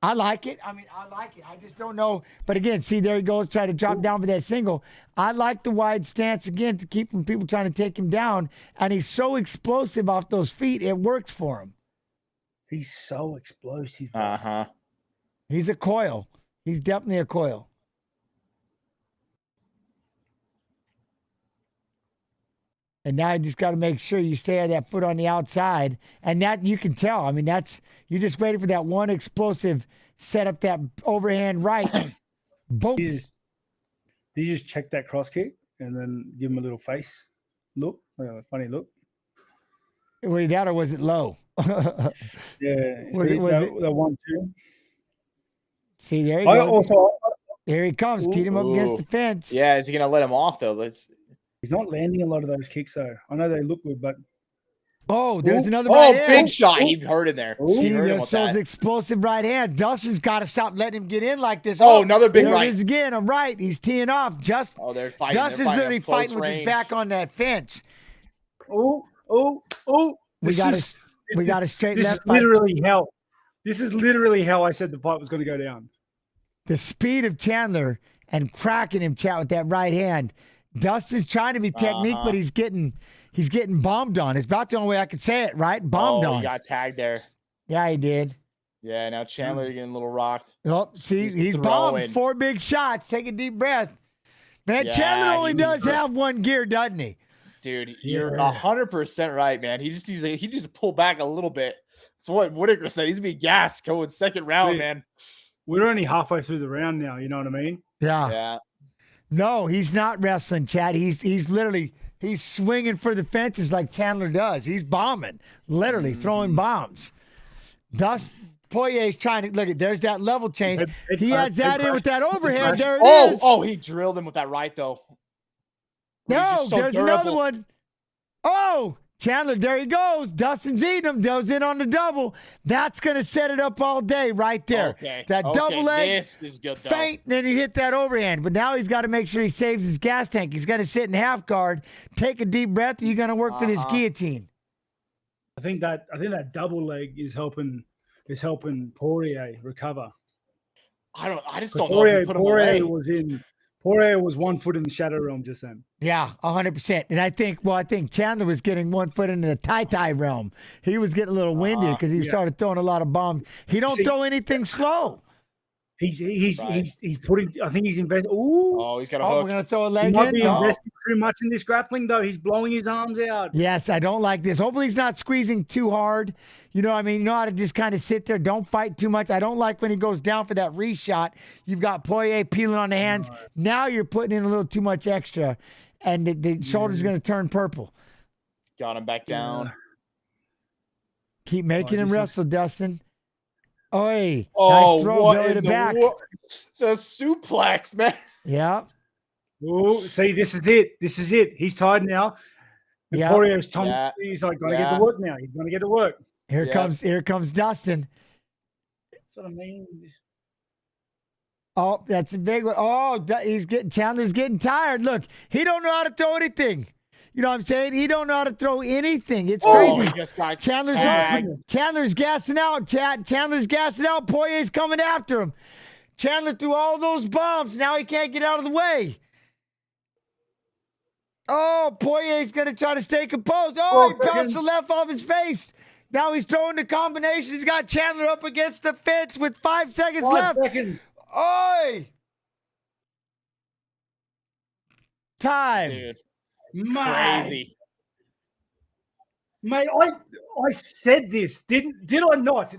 I like it. I like it. I just don't know. But again, see, there he goes, trying to drop down for that single. I like the wide stance again to keep from people trying to take him down. And he's so explosive off those feet, it works for him. He's so explosive. Yeah, He's a coil. He's definitely a coil. And now you just got to make sure you stay on that foot on the outside. And that you can tell. I mean, you're just waiting for that one explosive set up, that overhand right. Boom. Did you just check that cross kick and then give him a little face look, a funny look? Wait, that or was it low? Yeah. See, that 1-2. See, there he goes. Also, here he comes. Keep him up against the fence. Yeah, is he going to let him off, though? He's not landing a lot of those kicks, though. I know they look good, but... Oh, there's another right hand. Big shot. He hurt in there. See, those explosive right hand. Dustin's got to stop letting him get in like this. Oh, another big right. There it is again. I'm right. He's teeing off. They're fighting. Dustin's literally fighting with his back on that fence. Oh. We got a straight left. This is literally how I said the fight was going to go down. The speed of Chandler and cracking him, chat, with that right hand. Dustin's trying to be technique, but he's getting bombed on. It's about the only way I could say it, right? Bombed on. He got tagged there. Yeah, he did. Yeah, now Chandler getting a little rocked. Oh, see, he's bombed. 4 big shots. Take a deep breath. Man, Chandler only does have one gear, doesn't he? Dude, you're 100% right, man. He just needs to pull back a little bit. That's what Whittaker said. He's being gassed going second round, man. We're only halfway through the round now. You know what I mean? Yeah. No, he's not wrestling, Chad. He's literally swinging for the fences like Chandler does. He's bombing, literally throwing bombs. Poirier's trying to look at. There's that level change. He adds that in with that overhead. There it is. Oh, he drilled him with that right though. No, there's another one. Oh, Chandler, there he goes. Dustin's eating him. Goes in on the double. That's going to set it up all day right there. Okay. That double leg, this is good, though. feint, and then he hit that overhand. But now he's got to make sure he saves his gas tank. He's going to sit in half guard, take a deep breath, and you're going to work for this guillotine. I think that double leg is helping Poirier recover. I just don't know if he put him away. Poirier was 1 foot in the shadow realm just then. Yeah, 100%. And I think Chandler was getting 1 foot into the tie realm. He was getting a little winded because he started throwing a lot of bombs. He don't throw anything slow. He's putting. I think he's invested. Ooh. He's got a hook. We're gonna throw a leg He in. might be investing too much in this grappling though. He's blowing his arms out. Yes, I don't like this. Hopefully he's not squeezing too hard. You know what I mean? You know how to just kind of sit there. Don't fight too much. I don't like when he goes down for that reshot. You've got Poirier peeling on the hands. Right. Now you're putting in a little too much extra, and the shoulder's going to turn purple. Got him back down. Keep making him wrestle, Dustin. Nice throw, what in the back. The suplex, man. Yeah. Oh, see, this is it. He's tired now. Yeah. Poirier's he's like going to get to work now. He's going to get to work. Here comes Dustin. That's what I mean. Oh, that's a big one. Oh, Chandler's getting tired. Look, he don't know how to throw anything. You know what I'm saying? He don't know how to throw anything. It's crazy. Chandler's gassing out. Chandler's gassing out. Poirier's coming after him. Chandler threw all those bombs. Now he can't get out of the way. Oh, Poirier's going to try to stay composed. He bounced the left off his face. Now he's throwing the combination. He's got Chandler up against the fence with 5 seconds left. Oi! Time. Dude. Crazy. Mate, I said this. Did I not?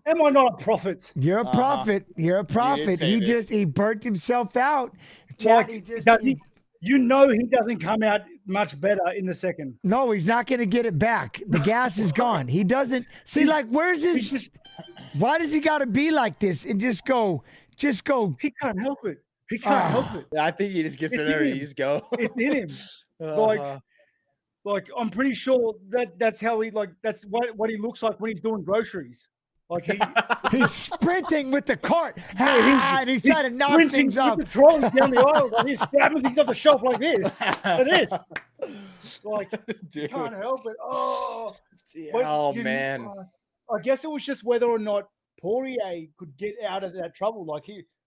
Am I not a prophet? You're a prophet. You're a prophet. He burnt himself out. You know he doesn't come out much better in the second. No, he's not going to get it back. The gas is gone. He doesn't see. Where's his? Why does he got to be like this and just go? He can't help it. I think he just gets in there and he just go. It's in him. I'm pretty sure that's how that's what he looks like when he's doing groceries. He's sprinting with the cart. And he's trying to knock things off. With the trolley down the aisle like this, grabbing things off the shelf like this. Dude. Can't help it. Man. I guess it was just whether or not Poirier could get out of that trouble.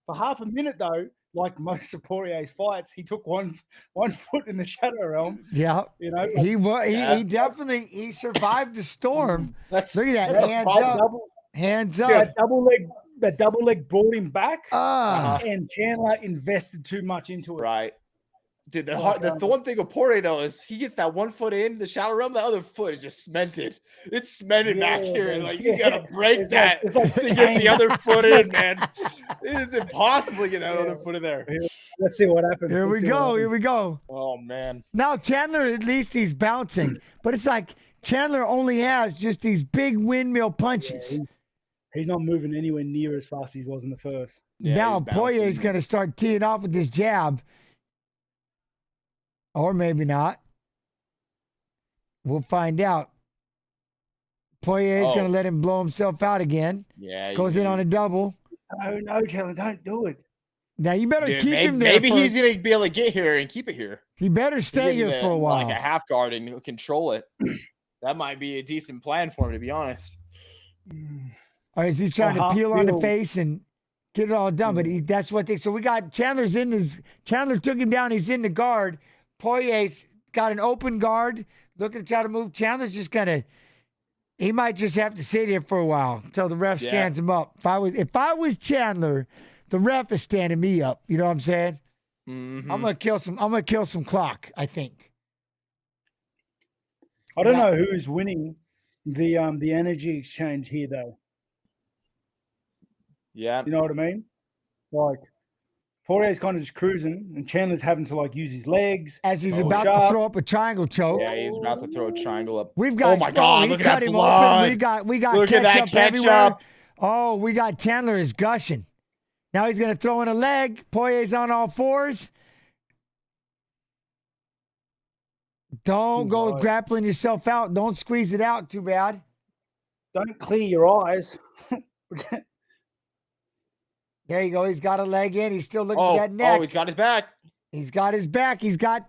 For half a minute though, like most of Poirier's fights, he took one foot in the shadow realm. Yeah, he definitely survived the storm. Look at that, hands up. Yeah, double that double leg brought him back, Ah. and Chandler invested too much into it. Right. Dude, the one thing with Poirier, though, is he gets that one foot in the shallow realm, the other foot is just cemented. It's cemented back here. Man. Like, you got to break that It's like to get the other foot in, man. It is impossible to get that other foot in there. Let's see what happens. Here we go. Here we go. Oh, man. Now, Chandler, at least he's bouncing. But it's like Chandler only has just these big windmill punches. He's not moving anywhere near as fast as he was in the first. Yeah, now, he's bouncing. Poirier's going to start teeing off with this jab. Or maybe not. We'll find out. Poirier's going to let him blow himself out again. Yeah. Goes in on a double. No, Chandler, don't do it. Now, you better keep him there. Maybe he's going to be able to get here and keep it here. He better stay here for a while. Like a half guard and control it. That might be a decent plan for him, to be honest. Or is he trying to peel on the face and get it all done? But that's what they. So we got Chandler's in his. Chandler took him down. He's in the guard. Poirier's got an open guard, looking to try to move. Chandler's just gonna. He might just have to sit here for a while until the ref stands him up. If I was Chandler, the ref is standing me up. You know what I'm saying? Mm-hmm. I'm gonna kill some clock. I think. I don't know who's winning the energy exchange here, though. Yeah. You know what I mean? Like, Poirier's kind of just cruising, and Chandler's having to, like, use his legs. As he's about to throw up a triangle choke. Yeah, he's about to throw a triangle up. We've got. Oh, my God. Look at that blood. We got look at that everywhere. Oh, we got Chandler is gushing. Now he's going to throw in a leg. Poirier's on all fours. Don't go grappling yourself out. Don't squeeze it out too bad. Don't clear your eyes. There you go. He's got a leg in. He's still looking at that neck. Oh, he's got his back. He's got his back. He's got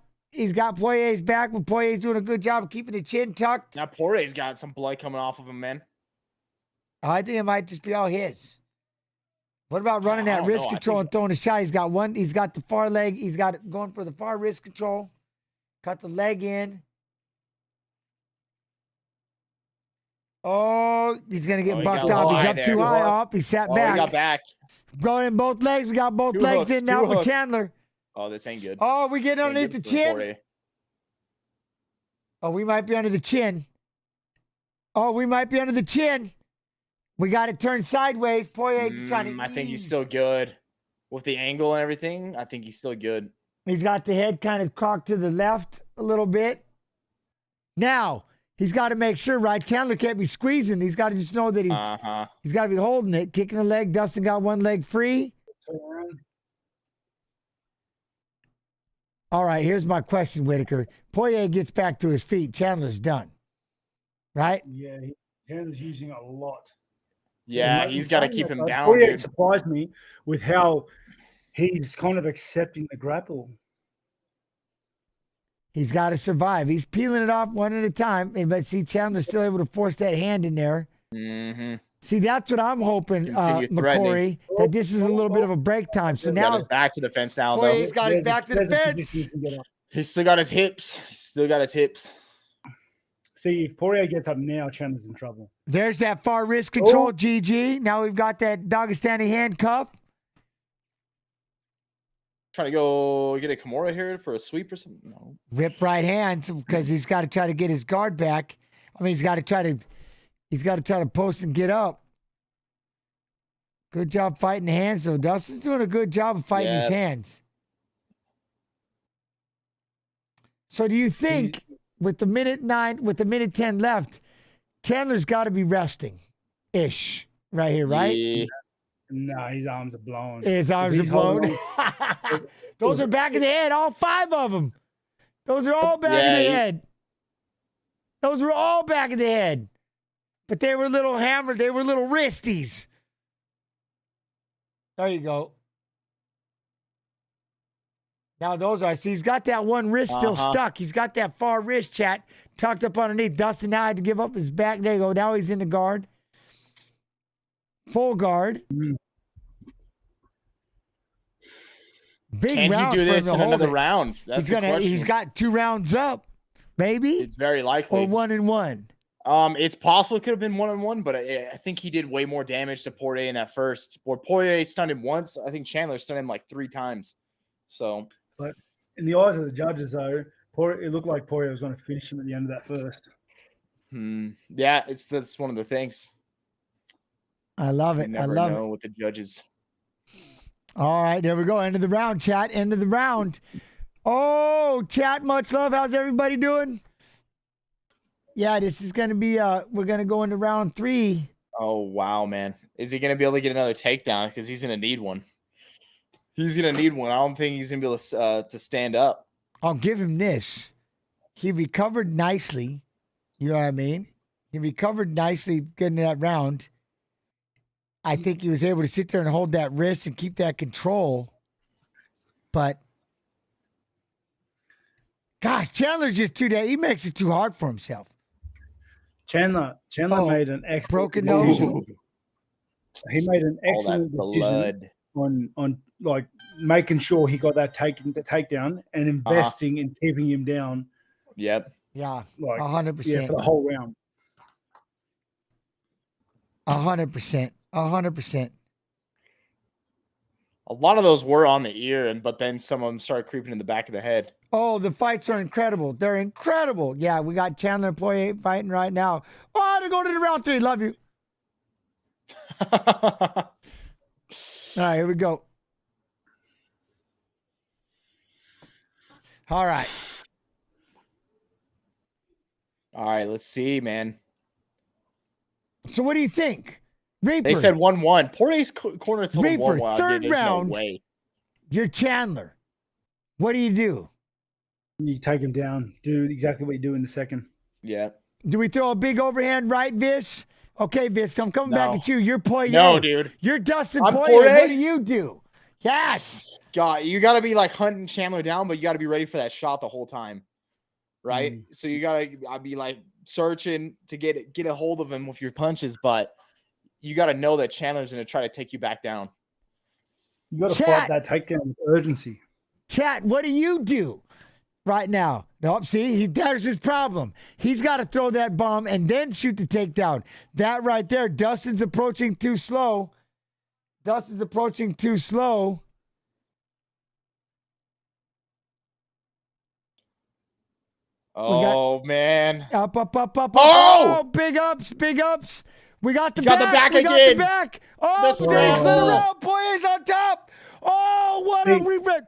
Poirier's back, but Poirier's doing a good job of keeping the chin tucked. Now Poirier's got some blood coming off of him, man. I think it might just be all his. What about running that wrist control and throwing a shot? He's got the far leg. He's got it going for the far wrist control. Cut the leg in. Oh, he's going to get bucked off. He's up too high up. He sat back. He got back. Going in both legs. We got both legs in now for Chandler. Oh, this ain't good. Oh, we get underneath the chin. Oh, we might be under the chin. We got it turned sideways. Poirier's trying to I think he's still good. With the angle and everything, I think he's still good. He's got the head kind of cocked to the left a little bit. Now, he's got to make sure, right? Chandler can't be squeezing. He's got to just know that he's got to be holding it, kicking the leg. Dustin got one leg free. All right, here's my question, Whittaker. Poirier gets back to his feet. Chandler's done. Right? Yeah, Chandler's using a lot. Yeah, he's got to keep him down. Poirier surprised me with how he's kind of accepting the grapple. He's got to survive. He's peeling it off one at a time. But see, Chandler's still able to force that hand in there. Mm-hmm. See, that's what I'm hoping, McCory, that this is a little bit of a break time. So now he's back to the fence now, though. He's got his back to the fence. He's still got his hips. See, if Poirier gets up now, Chandler's in trouble. There's that far wrist control, GG. Now we've got that Dagestani handcuff. Trying to go get a Kimura here for a sweep or something? No. Rip right hands because he's got to try to get his guard back. I mean, he's got to try to post and get up. Good job fighting the hands, though. Dustin's doing a good job of fighting his hands. So do you think with the minute 10 left, Chandler's got to be resting-ish right here, right? Yeah. No, his arms are blown. His arms are blown. Those are back of the head, all 5 of them. Those are all back of the head. Those were all back of the head. But they were little hammered. They were little wristies. There you go. Now those are, see, he's got that one wrist still stuck. He's got that far wrist, chat, tucked up underneath. Dustin now had to give up his back. There you go. Now he's in the guard. Full guard. Big Can round he do this in another round? He's got 2 rounds up, maybe. It's very likely. Or 1-1. It's possible it could have been 1-on-1, but I think he did way more damage to Poirier in that first. Poirier stunned him once. I think Chandler stunned him like 3 times. So, but in the eyes of the judges, though, it looked like Poirier was going to finish him at the end of that first. Yeah, that's one of the things. I love it. You never know with the judges. All right, there we go. End of the round, chat. End of the round. Oh, chat, much love. How's everybody doing? Yeah, this is going to be, we're going to go into round 3. Oh, wow, man. Is he going to be able to get another takedown? Because he's going to need one. He's going to need one. I don't think he's going to be able to stand up. I'll give him this. He recovered nicely. You know what I mean? He recovered nicely getting that round. I think he was able to sit there and hold that wrist and keep that control. But, gosh, Chandler's just he makes it too hard for himself. Chandler made an excellent broken decision. nose. He made an excellent decision on like making sure he got that takedown and investing in keeping him down. Yep. Yeah. Like 100%. Yeah, for the whole round. 100%. 100%. A lot of those were on the ear, but then some of them started creeping in the back of the head. Oh, the fights are incredible. They're incredible. Yeah, we got Chandler and Poirier fighting right now. Oh, they're going to the round 3. Love you. All right, here we go. All right. All right, let's see, man. So what do you think? Reaper. They said 1-1. Poirier's corner told him Reaper, 1-1. third round. No way. You're Chandler. What do? You take him down. Do exactly what you do in the second. Yeah. Do we throw a big overhand right, Vis? Okay, Vis, I'm coming back at you. You're Poirier. No, dude. You're Dustin I'm Poirier. What do you do? Yes. God, you got to be like hunting Chandler down, but you got to be ready for that shot the whole time. Right? So you got to be like searching to get a hold of him with your punches, but you got to know that Chandler's going to try to take you back down. You got to fight that takedown with urgency. Chat, what do you do right now? Nope, see, there's his problem. He's got to throw that bomb and then shoot the takedown. That right there, Dustin's approaching too slow. Oh, man. Up. Oh! Big ups. We got the back. Got the back. Oh, The they slid scramble. around. Poirier's on top. Oh, what a reversal.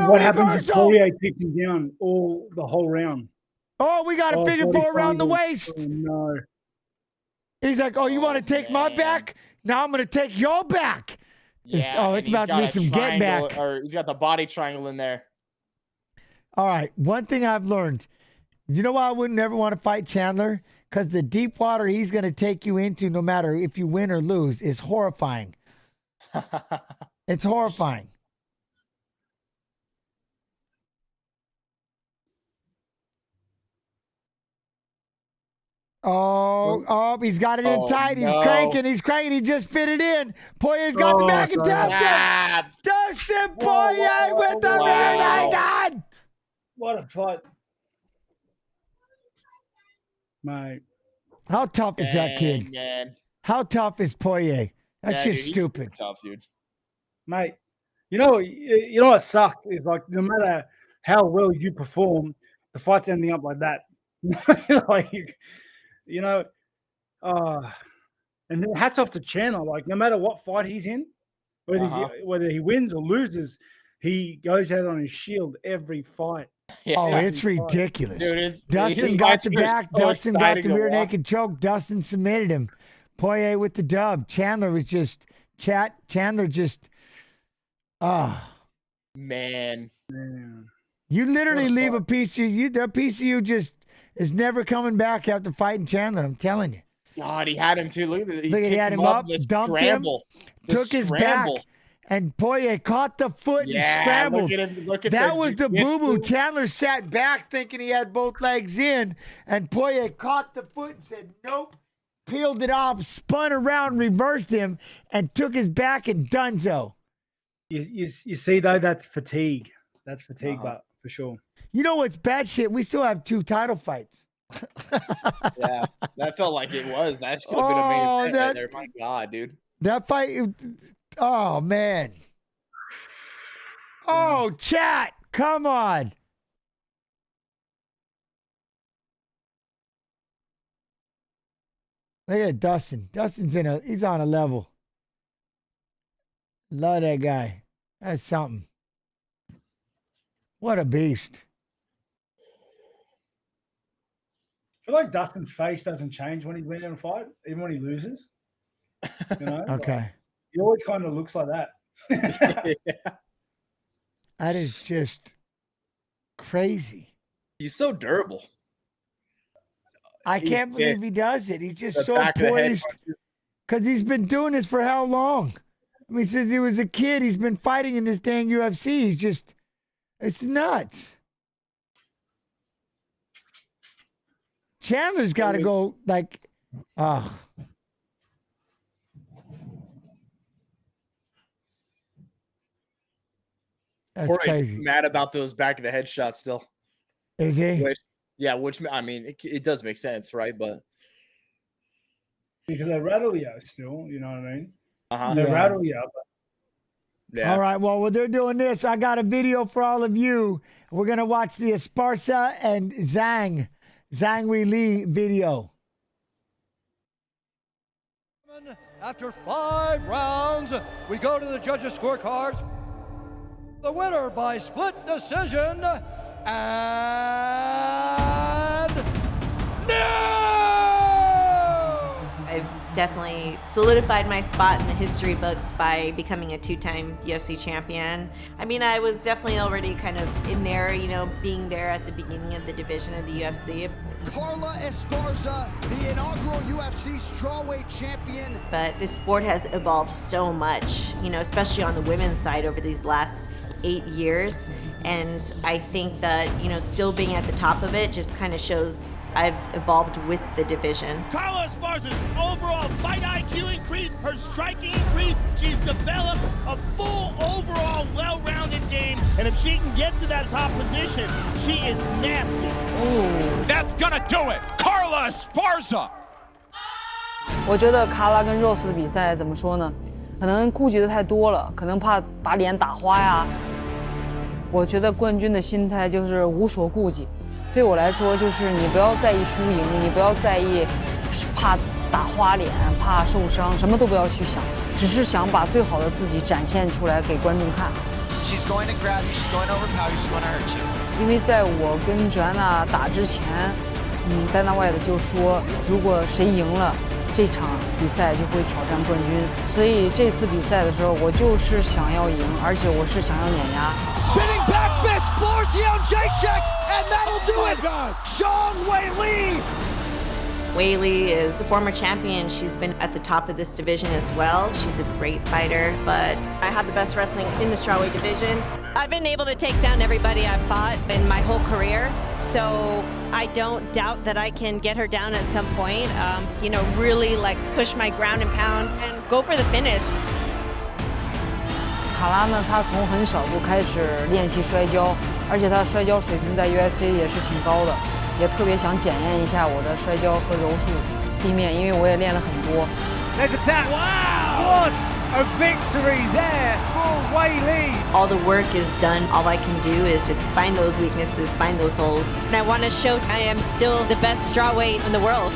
What happens if Poirier keeps him down the whole round? Oh, we got a figure 4 around the waist. Oh, no. He's like, oh, you want to take my back? Now I'm going to take your back. Yeah, it's about to be some get back. Or he's got the body triangle in there. All right, one thing I've learned. You know why I wouldn't ever want to fight Chandler? Because the deep water he's going to take you into, no matter if you win or lose, is horrifying. It's horrifying. Oh, he's got it in tight. He's cranking. He just fit it in. Poirier's got the back and tapped it. Dustin Poirier with the rear naked. What a fight. Mate. How tough is that kid? Man. How tough is Poirier? That's just dude, stupid. He's tough, dude. Mate, you know what sucks is like no matter how well you perform, the fight's ending up like that. Like, and then hats off to Chandler. Like no matter what fight he's in, whether he wins or loses, he goes out on his shield every fight. Yeah. Oh, it's ridiculous. Dude, Dustin got the back. Dustin got the rear naked choke. Dustin submitted him. Poirier with the dub. Chandler was just Chandler just man. You literally leave a piece of you. That piece of you just is never coming back after fighting Chandler. I'm telling you. God, he had him too. Look at he had him up, dumped him, took his back, and Poirier caught the foot and scrambled. Look at that was the boo-boo. Chandler sat back thinking he had both legs in, and Poirier caught the foot and said, nope, peeled it off, spun around, reversed him, and took his back and donezo. You see, though, that's fatigue. That's fatigue, but for sure. You know what's bad shit? We still have 2 title fights Yeah, that felt like it was. That could have been a main event right there. My God, dude. That fight. Oh man. Oh, chat. Come on. Look at Dustin. Dustin's he's on a level. Love that guy. That's something. What a beast. I feel like Dustin's face doesn't change when he's winning a fight, even when he loses. You know? Okay. He always kind of looks like that. Yeah. That is just crazy. He's so durable. I can't believe he does it. He's just so poised because he's been doing this for how long? I mean, since he was a kid, he's been fighting in this dang UFC. It's nuts. Chandler's got to go like, That's Poirier's crazy. mad about those back of the head shots still. Is he? Which I mean, it does make sense, right? But because they rattle you still, you know what I mean? Uh-huh. They rattle you. Yeah. All right. Well, when they're doing this, I got a video for all of you. We're gonna watch the Esparza and Zhang Weili video. After 5 rounds, we go to the judges' scorecards. The winner by split decision, and I've definitely solidified my spot in the history books by becoming a 2-time UFC champion. I mean, I was definitely already kind of in there, you know, being there at the beginning of the division of the UFC. Carla Esparza, the inaugural UFC strawweight champion. But this sport has evolved so much, you know, especially on the women's side over these last 8 years. And I think that, you know, still being at the top of it just kind of shows I've evolved with the division. Carla Esparza's overall fight IQ increased, her striking increased. She's developed a full overall well-rounded game. And if she can get to that top position, she is nasty. Ooh, that's gonna do it. Carla Esparza. 我觉得卡拉跟 Rose 的比赛怎么说呢？可能顾忌的太多了，可能怕把脸打花呀。我觉得冠军的心态就是无所顾忌。对我来说，就是你不要在意输赢，你不要在意怕打花脸、怕受伤，什么都不要去想，只是想把最好的自己展现出来给观众看。She's going to grab you, she's going to overpower you, she's going to hurt you. 因为在我跟 Joanna 打之前，Dana White 就说，如果谁赢了这场比赛，就会挑战冠军。所以这次比赛的时候，我就是想要赢，而且我是想要碾压。Spinning back fist, floors the Jacek, and that'll do it. Zhang Weili. Weili is the former champion. She's been at the top of this division as well. She's a great fighter, but I have the best wrestling in the strawweight division. I've been able to take down everybody I've fought in my whole career, so I don't doubt that I can get her down at some point. You know, really like push my ground and pound and go for the finish. 卡拉呢，她从很小就开始练习摔跤，而且她摔跤水平在 UFC 也是挺高的。也特别想检验一下我的摔跤和柔术地面，因为我也练了很多。There's a tap. Wow! What a victory there for Weili. All the work is done. All I can do is just find those weaknesses, find those holes. And I want to show I am still the best strawweight in the world.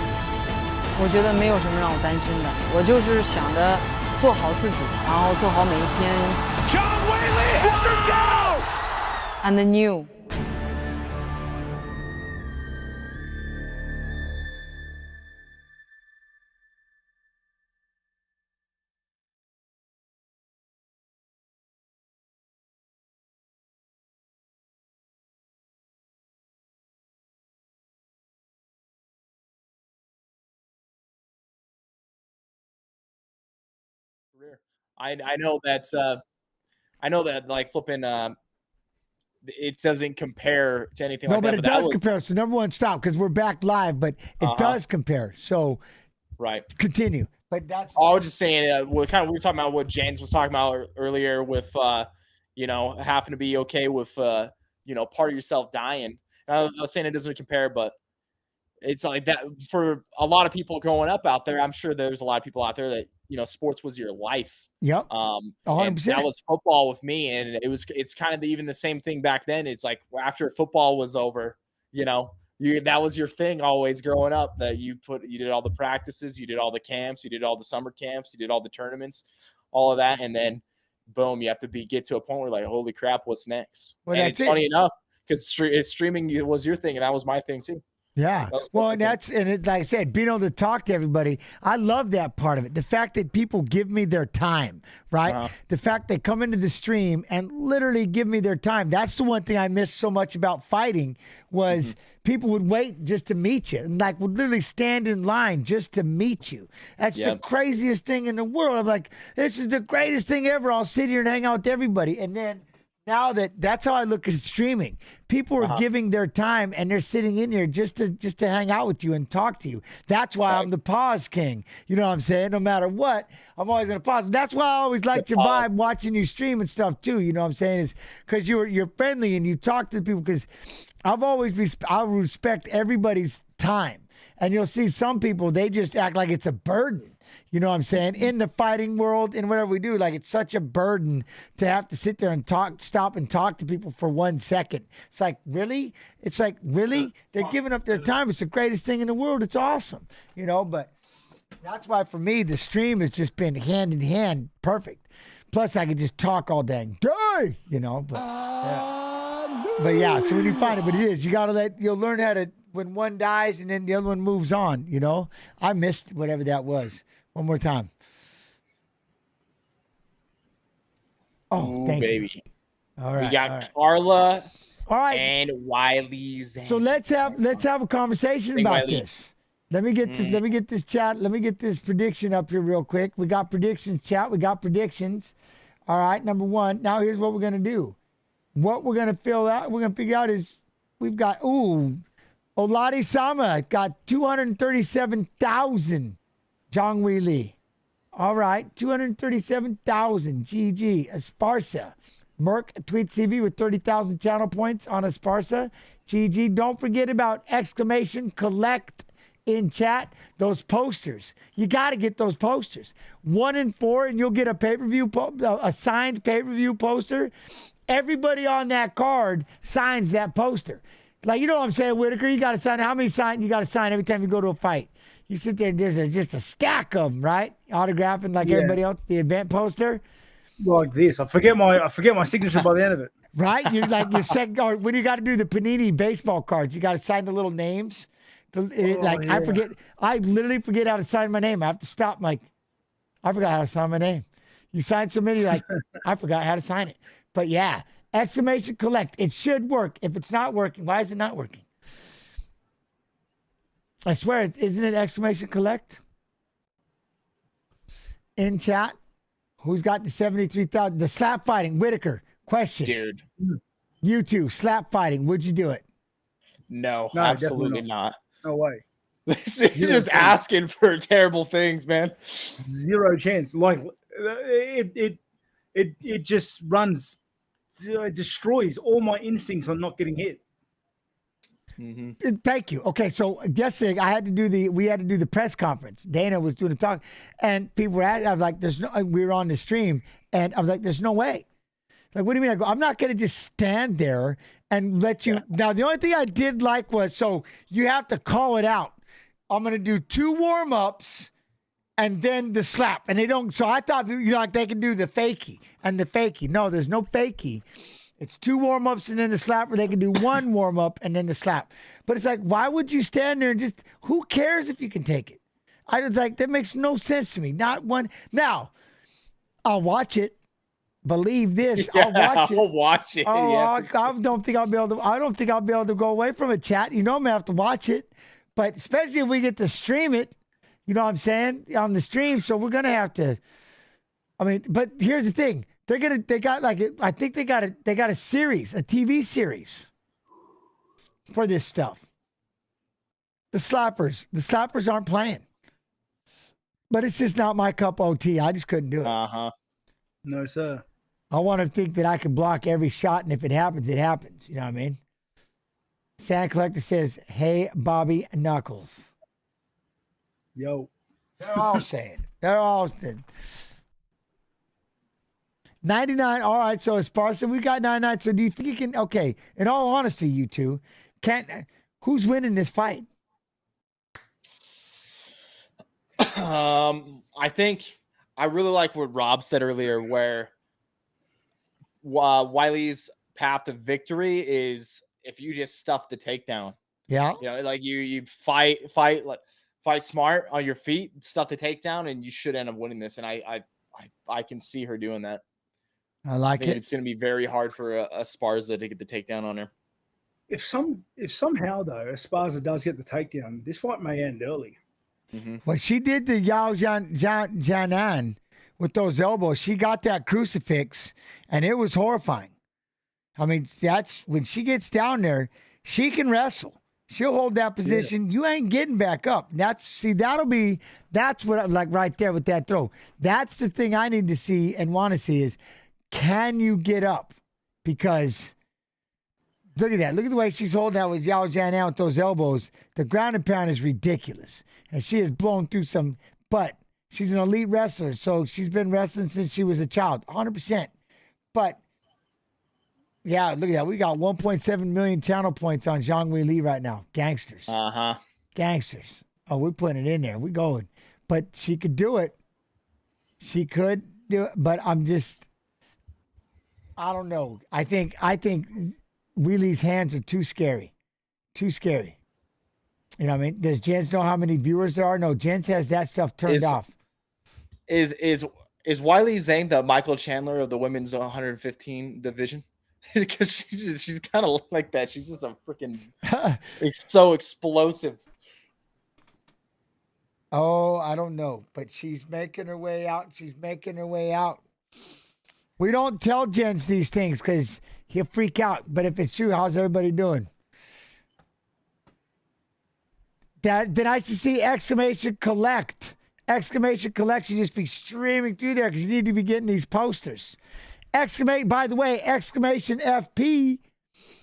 我觉得没有什么让我担心的，我就是想着做好自己，然后做好每一天。Zhang Weili has her down. And new. I know that like flipping it doesn't compare to anything like that. No, but it does compare. So number one, stop because we're back live, but it does compare. So right, continue. But that's I was just saying we were talking about what James was talking about earlier with you know, having to be okay with you know, part of yourself dying. And I was saying it doesn't compare, but it's like that for a lot of people growing up out there. I'm sure there's a lot of people out there that, sports was your life. Yep. 100%. And that was football with me. And it's kind of even the same thing back then. It's like after football was over, that was your thing always growing up, that you did all the practices, you did all the camps, you did all the summer camps, you did all the tournaments, all of that. And then boom, you have to get to a point where like, holy crap, what's next? Well, and it's funny enough, because streaming was your thing and that was my thing too. Yeah. Well, and like I said, being able to talk to everybody, I love that part of it. The fact that people give me their time, right? Uh-huh. The fact they come into the stream and literally give me their time. That's the one thing I miss so much about fighting was people would wait just to meet you and like would literally stand in line just to meet you. That's the craziest thing in the world. I'm like, this is the greatest thing ever. I'll sit here and hang out with everybody. And then now that's how I look at streaming. People are giving their time and they're sitting in here just to hang out with you and talk to you. That's why I'm the pause king. You know what I'm saying? No matter what, I'm always gonna pause. That's why I always liked your vibe watching you stream and stuff too. You know what I'm saying? Is because you're friendly and you talk to people. Because I've always I respect everybody's time. And you'll see some people, they just act like it's a burden. You know what I'm saying? In the fighting world and whatever we do, like it's such a burden to have to sit there and stop and talk to people for 1 second. It's like, really? It's like, really? They're giving up their time. It's the greatest thing in the world. It's awesome. But that's why for me, the stream has just been hand in hand perfect. Plus I could just talk all dang day, but yeah, so when you find it, but it is, you'll learn how to, when one dies and then the other one moves on, I missed whatever that was. One more time. Oh, thank baby. you. All right. We got Carla all right. and Wiley's. So let's have a conversation about this. Let me get this chat. Let me get this prediction up here real quick. We got predictions, chat. We got predictions. All right, number one. Now here's what we're gonna do. What we're gonna figure out is we've got Oladi Sama got 237,000. Zhang Weili. All right, 237,000. GG. Esparza. Merc tweets TV with 30,000 channel points on Esparza. GG. Don't forget about exclamation collect in chat. Those posters. You got to get those posters. 1 in 4 and you'll get a pay-per-view, a signed pay-per-view poster. Everybody on that card signs that poster. Like, you know what I'm saying, Whittaker? You got to sign. How many signs you got to sign every time you go to a fight? You sit there, there's just a stack of them, right? Autographing like everybody else, the event poster. Like this. I forget my signature by the end of it. Right? You're like your second, or when you got to do the Panini baseball cards, you got to sign the little names. I forget. I literally forget how to sign my name. I have to stop. I forgot how to sign my name. You sign so many, I forgot how to sign it. But yeah, exclamation collect. It should work. If it's not working, why is it not working? I swear, isn't it exclamation collect? In chat, who's got the 73,000? The slap fighting, Whittaker. Question. Dude. You two, slap fighting. Would you do it? No, absolutely not. No way. This is just asking for terrible things, man. Zero chance. Like it just runs, it destroys all my instincts on not getting hit. Mm-hmm. Thank you. Okay, so yesterday we had to do the press conference. Dana was doing the talk, and people were asking. I was like, we were on the stream, and I was like, there's no way. Like, what do you mean? I go, I'm not going to just stand there and let you. Yeah. Now, the only thing I did like was, so you have to call it out. I'm going to do 2 warm-ups and then the slap. And they don't, so I thought they can do the fakie and the fakie. No, there's no fakie. It's 2 warm-ups and then the slap, or they can do 1 warm-up and then the slap. But it's like, why would you stand there and just, who cares if you can take it? I was like, that makes no sense to me. Not one. Now, I'll watch it. Believe this. Yeah, I'll watch it. I'll watch it. Oh, yeah. I don't think I'll be able to go away from a chat. I'm going to have to watch it. But especially if we get to stream it, you know what I'm saying, on the stream. So we're going to have to, but here's the thing. I think they got a series, a TV series for this stuff. The slappers aren't playing. But it's just not my cup of tea. I just couldn't do it. Uh-huh. No, sir. I want to think that I can block every shot, and if it happens, it happens. You know what I mean? Sand Collector says, hey, Bobby Knuckles. Yo. They're all saying. They're all saying. 99. All right, so Esparza, we got 99. So do you think you can, okay, in all honesty, you two, who's winning this fight? I think I really like what Rob said earlier, where Weili's path to victory is if you just stuff the takedown. Yeah. You know, like you fight smart on your feet, stuff the takedown, and you should end up winning this. And I can see her doing that. I like it. It's going to be very hard for Esparza to get the takedown on her. If somehow though Esparza does get the takedown, this fight may end early. Mm-hmm. Well, she did the Yao Jianan with those elbows. She got that crucifix, and it was horrifying. I mean, that's when she gets down there, she can wrestle. She'll hold that position. Yeah. You ain't getting back up. That's what I like right there with that throw. That's the thing I need to see and want to see is, can you get up? Because look at that. Look at the way she's holding that with Yao Jianan with those elbows. The ground and pound is ridiculous. And she has blown through some, but she's an elite wrestler. So she's been wrestling since she was a child, 100%. But yeah, look at that. We got 1.7 million channel points on Zhang Weili right now. Gangsters. Gangsters. Oh, we're putting it in there. We're going. But she could do it. She could do it. But I don't know. I think Weili's hands are too scary. Too scary. You know what I mean? Does Jens know how many viewers there are? No, Jens has that stuff turned off. Is Weili Zhang the Michael Chandler of the women's 115 division? Because she's kind of like that. She's just a freaking so explosive. Oh, I don't know, but she's making her way out. She's making her way out. We don't tell Jens these things because he'll freak out. But if it's true, how's everybody doing? That'd be nice to see exclamation collect. Exclamation collect should just be streaming through there because you need to be getting these posters. By the way, exclamation FP,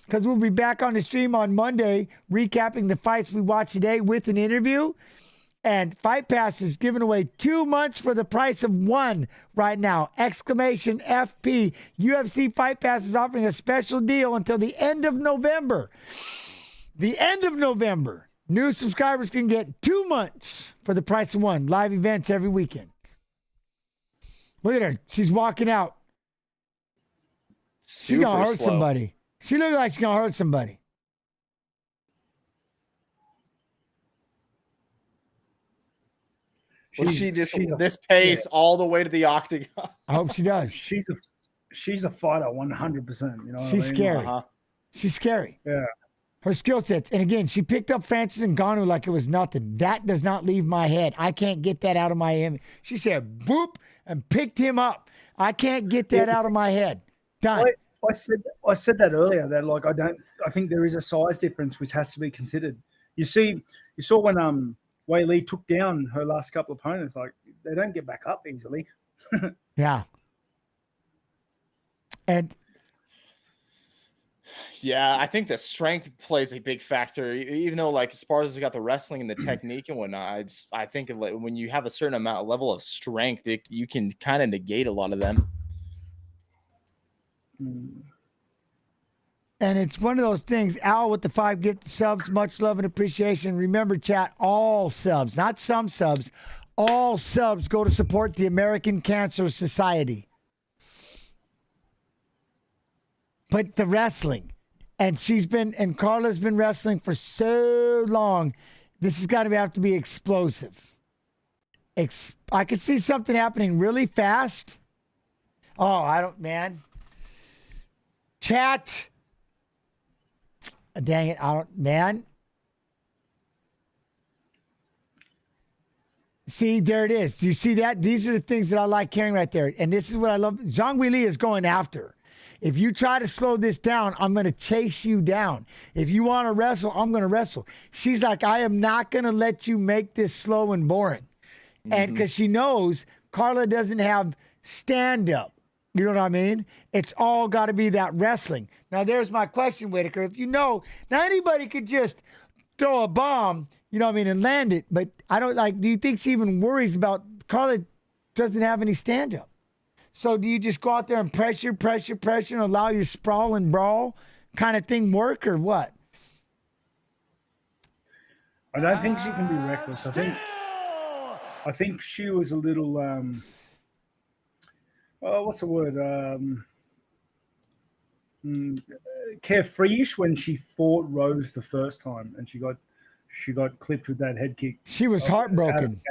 because we'll be back on the stream on Monday recapping the fights we watched today with an interview. And Fight Pass is giving away 2 months for the price of 1 right now. Exclamation FP. UFC Fight Pass is offering a special deal until the end of November. The end of November. New subscribers can get 2 months for the price of 1. Live events every weekend. Look at her. She's walking out. She's going to hurt somebody. She looks like she's going to hurt somebody. She's this pace all the way to the octagon. I hope she does. She's a fighter, 100%. You know, she's scary. She's scary. Yeah. Her skill sets, and again, she picked up Francis Ngannou like it was nothing. That does not leave my head. I can't get that out of my head. She said, "Boop," and picked him up. I can't get that out of my head. Done. I said that earlier. That I think there is a size difference which has to be considered. You saw when Weili took down her last couple of opponents, like they don't get back up easily. Yeah. And yeah, I think the strength plays a big factor. Even though like Esparza's got the wrestling and the technique and whatnot, I think when you have a certain level of strength, you can kind of negate a lot of them. And it's one of those things. Al with the 5 gift subs, much love and appreciation. Remember, chat, all subs, not some subs, all subs go to support the American Cancer Society. But the wrestling, and Carla's been wrestling for so long. This has got to have to be explosive. I could see something happening really fast. Oh, Chat. Dang it. See, there it is. Do you see that? These are the things that I like carrying right there. And this is what I love. Zhang Weili is going after. If you try to slow this down, I'm going to chase you down. If you want to wrestle, I'm going to wrestle. She's like, I am not going to let you make this slow and boring. And because she knows Carla doesn't have stand-up. You know what I mean? It's all got to be that wrestling. Now, there's my question, Whittaker. If you know, now anybody could just throw a bomb, you know what I mean, and land it. But I don't like, do you think she even worries about, Carla doesn't have any stand up. So do you just go out there and pressure, and allow your sprawl and brawl kind of thing work or what? I don't think she can be reckless. I think she was a little, what's the word? Carefree-ish when she fought Rose the first time, and she got clipped with that head kick. She was heartbroken.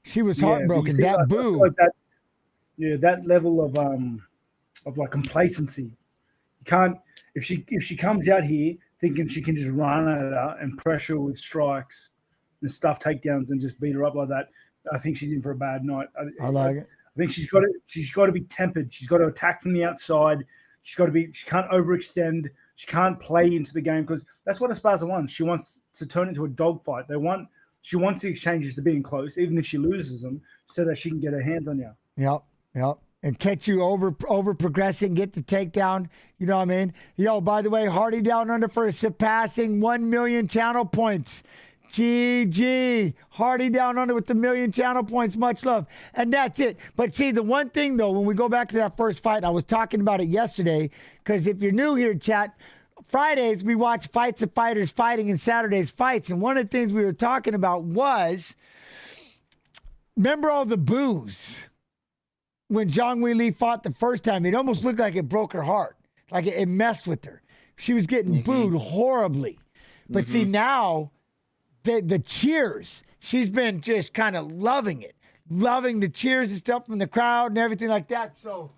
She was heartbroken. That boo. Like that, that level of like complacency. You can't if she comes out here thinking she can just run at her and pressure with strikes and stuff takedowns and just beat her up like that. I think she's in for a bad night. I like it. I think she's got to be tempered. She's got to attack from the outside. She can't overextend. She can't play into the game because that's what Esparza wants. She wants to turn it into a dogfight. She wants the exchanges to be close, even if she loses them, so that she can get her hands on you. Yep. And catch you over progressing, get the takedown. You know what I mean? Yo, by the way, Hardy down under for surpassing 1 million channel points. GG. Hardy down under with the 1 million channel points. Much love. And that's it. But see, the one thing, though, when we go back to that first fight, I was talking about it yesterday, because if you're new here, chat, Fridays we watch Fights of Fighters Fighting and Saturdays Fights. And one of the things we were talking about was, remember all the boos when Zhang Weili fought the first time? It almost looked like it broke her heart. Like it messed with her. She was getting booed horribly. But see, now the cheers, she's been just kind of loving it. Loving the cheers and stuff from the crowd and everything like that. So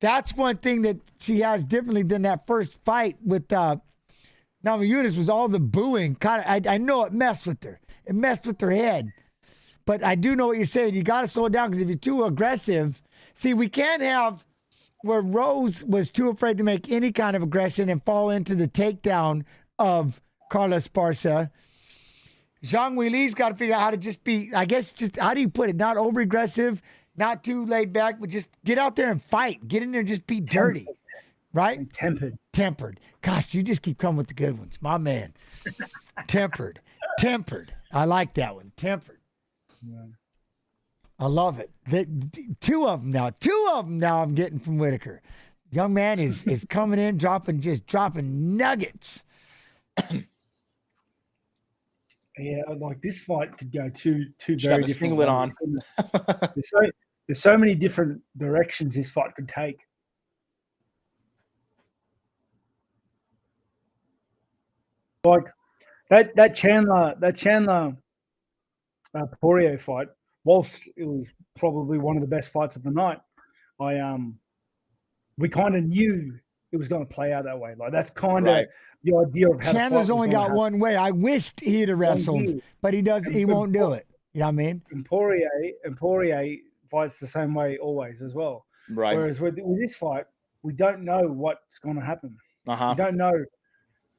that's one thing that she has differently than that first fight with Namajunas was all the booing. Kind of, I know it messed with her. It messed with her head. But I do know what you're saying. You got to slow it down, because if you're too aggressive, see, we can't have where Rose was too afraid to make any kind of aggression and fall into the takedown of Carla Esparza. Zhang Weili's got to figure out how to just be, I guess, just, how do you put it? Not over aggressive, not too laid back, but just get out there and fight. Get in there and just be dirty. Right? Tempered. Gosh, you just keep coming with the good ones. My man. Tempered. I like that one. Tempered. Yeah. I love it. Two of them now I'm getting from Whittaker. Young man is coming in, dropping nuggets. Yeah, like this fight could go two very got the different singlet on. There's so many different directions this fight could take. Like that Chandler Poirier fight, whilst it was probably one of the best fights of the night, we kind of knew it was going to play out that way. Like that's kind of the idea of how Chandler's only got one way. I wished he'd have wrestled, but he won't do it. You know what I mean? And Poirier fights the same way always as well. Right. Whereas with this fight, we don't know what's going to happen. We don't know,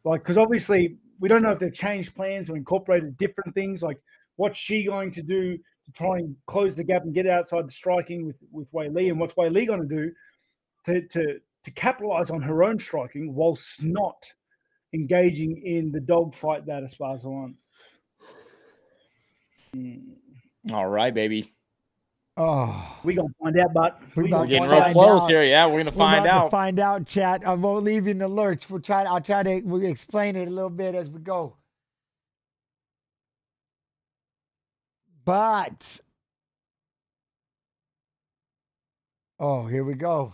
because obviously we don't know if they've changed plans or incorporated different things. Like, what's she going to do to try and close the gap and get outside the striking with Weili, and what's Weili going to do to capitalize on her own striking whilst not engaging in the dogfight that Esparza wants. All right, baby. Oh, we're going to find out, but we're getting real close here. Yeah, we're going to find out. Find out, chat. I won't leave you in the lurch. I'll try to explain it a little bit as we go. But, here we go.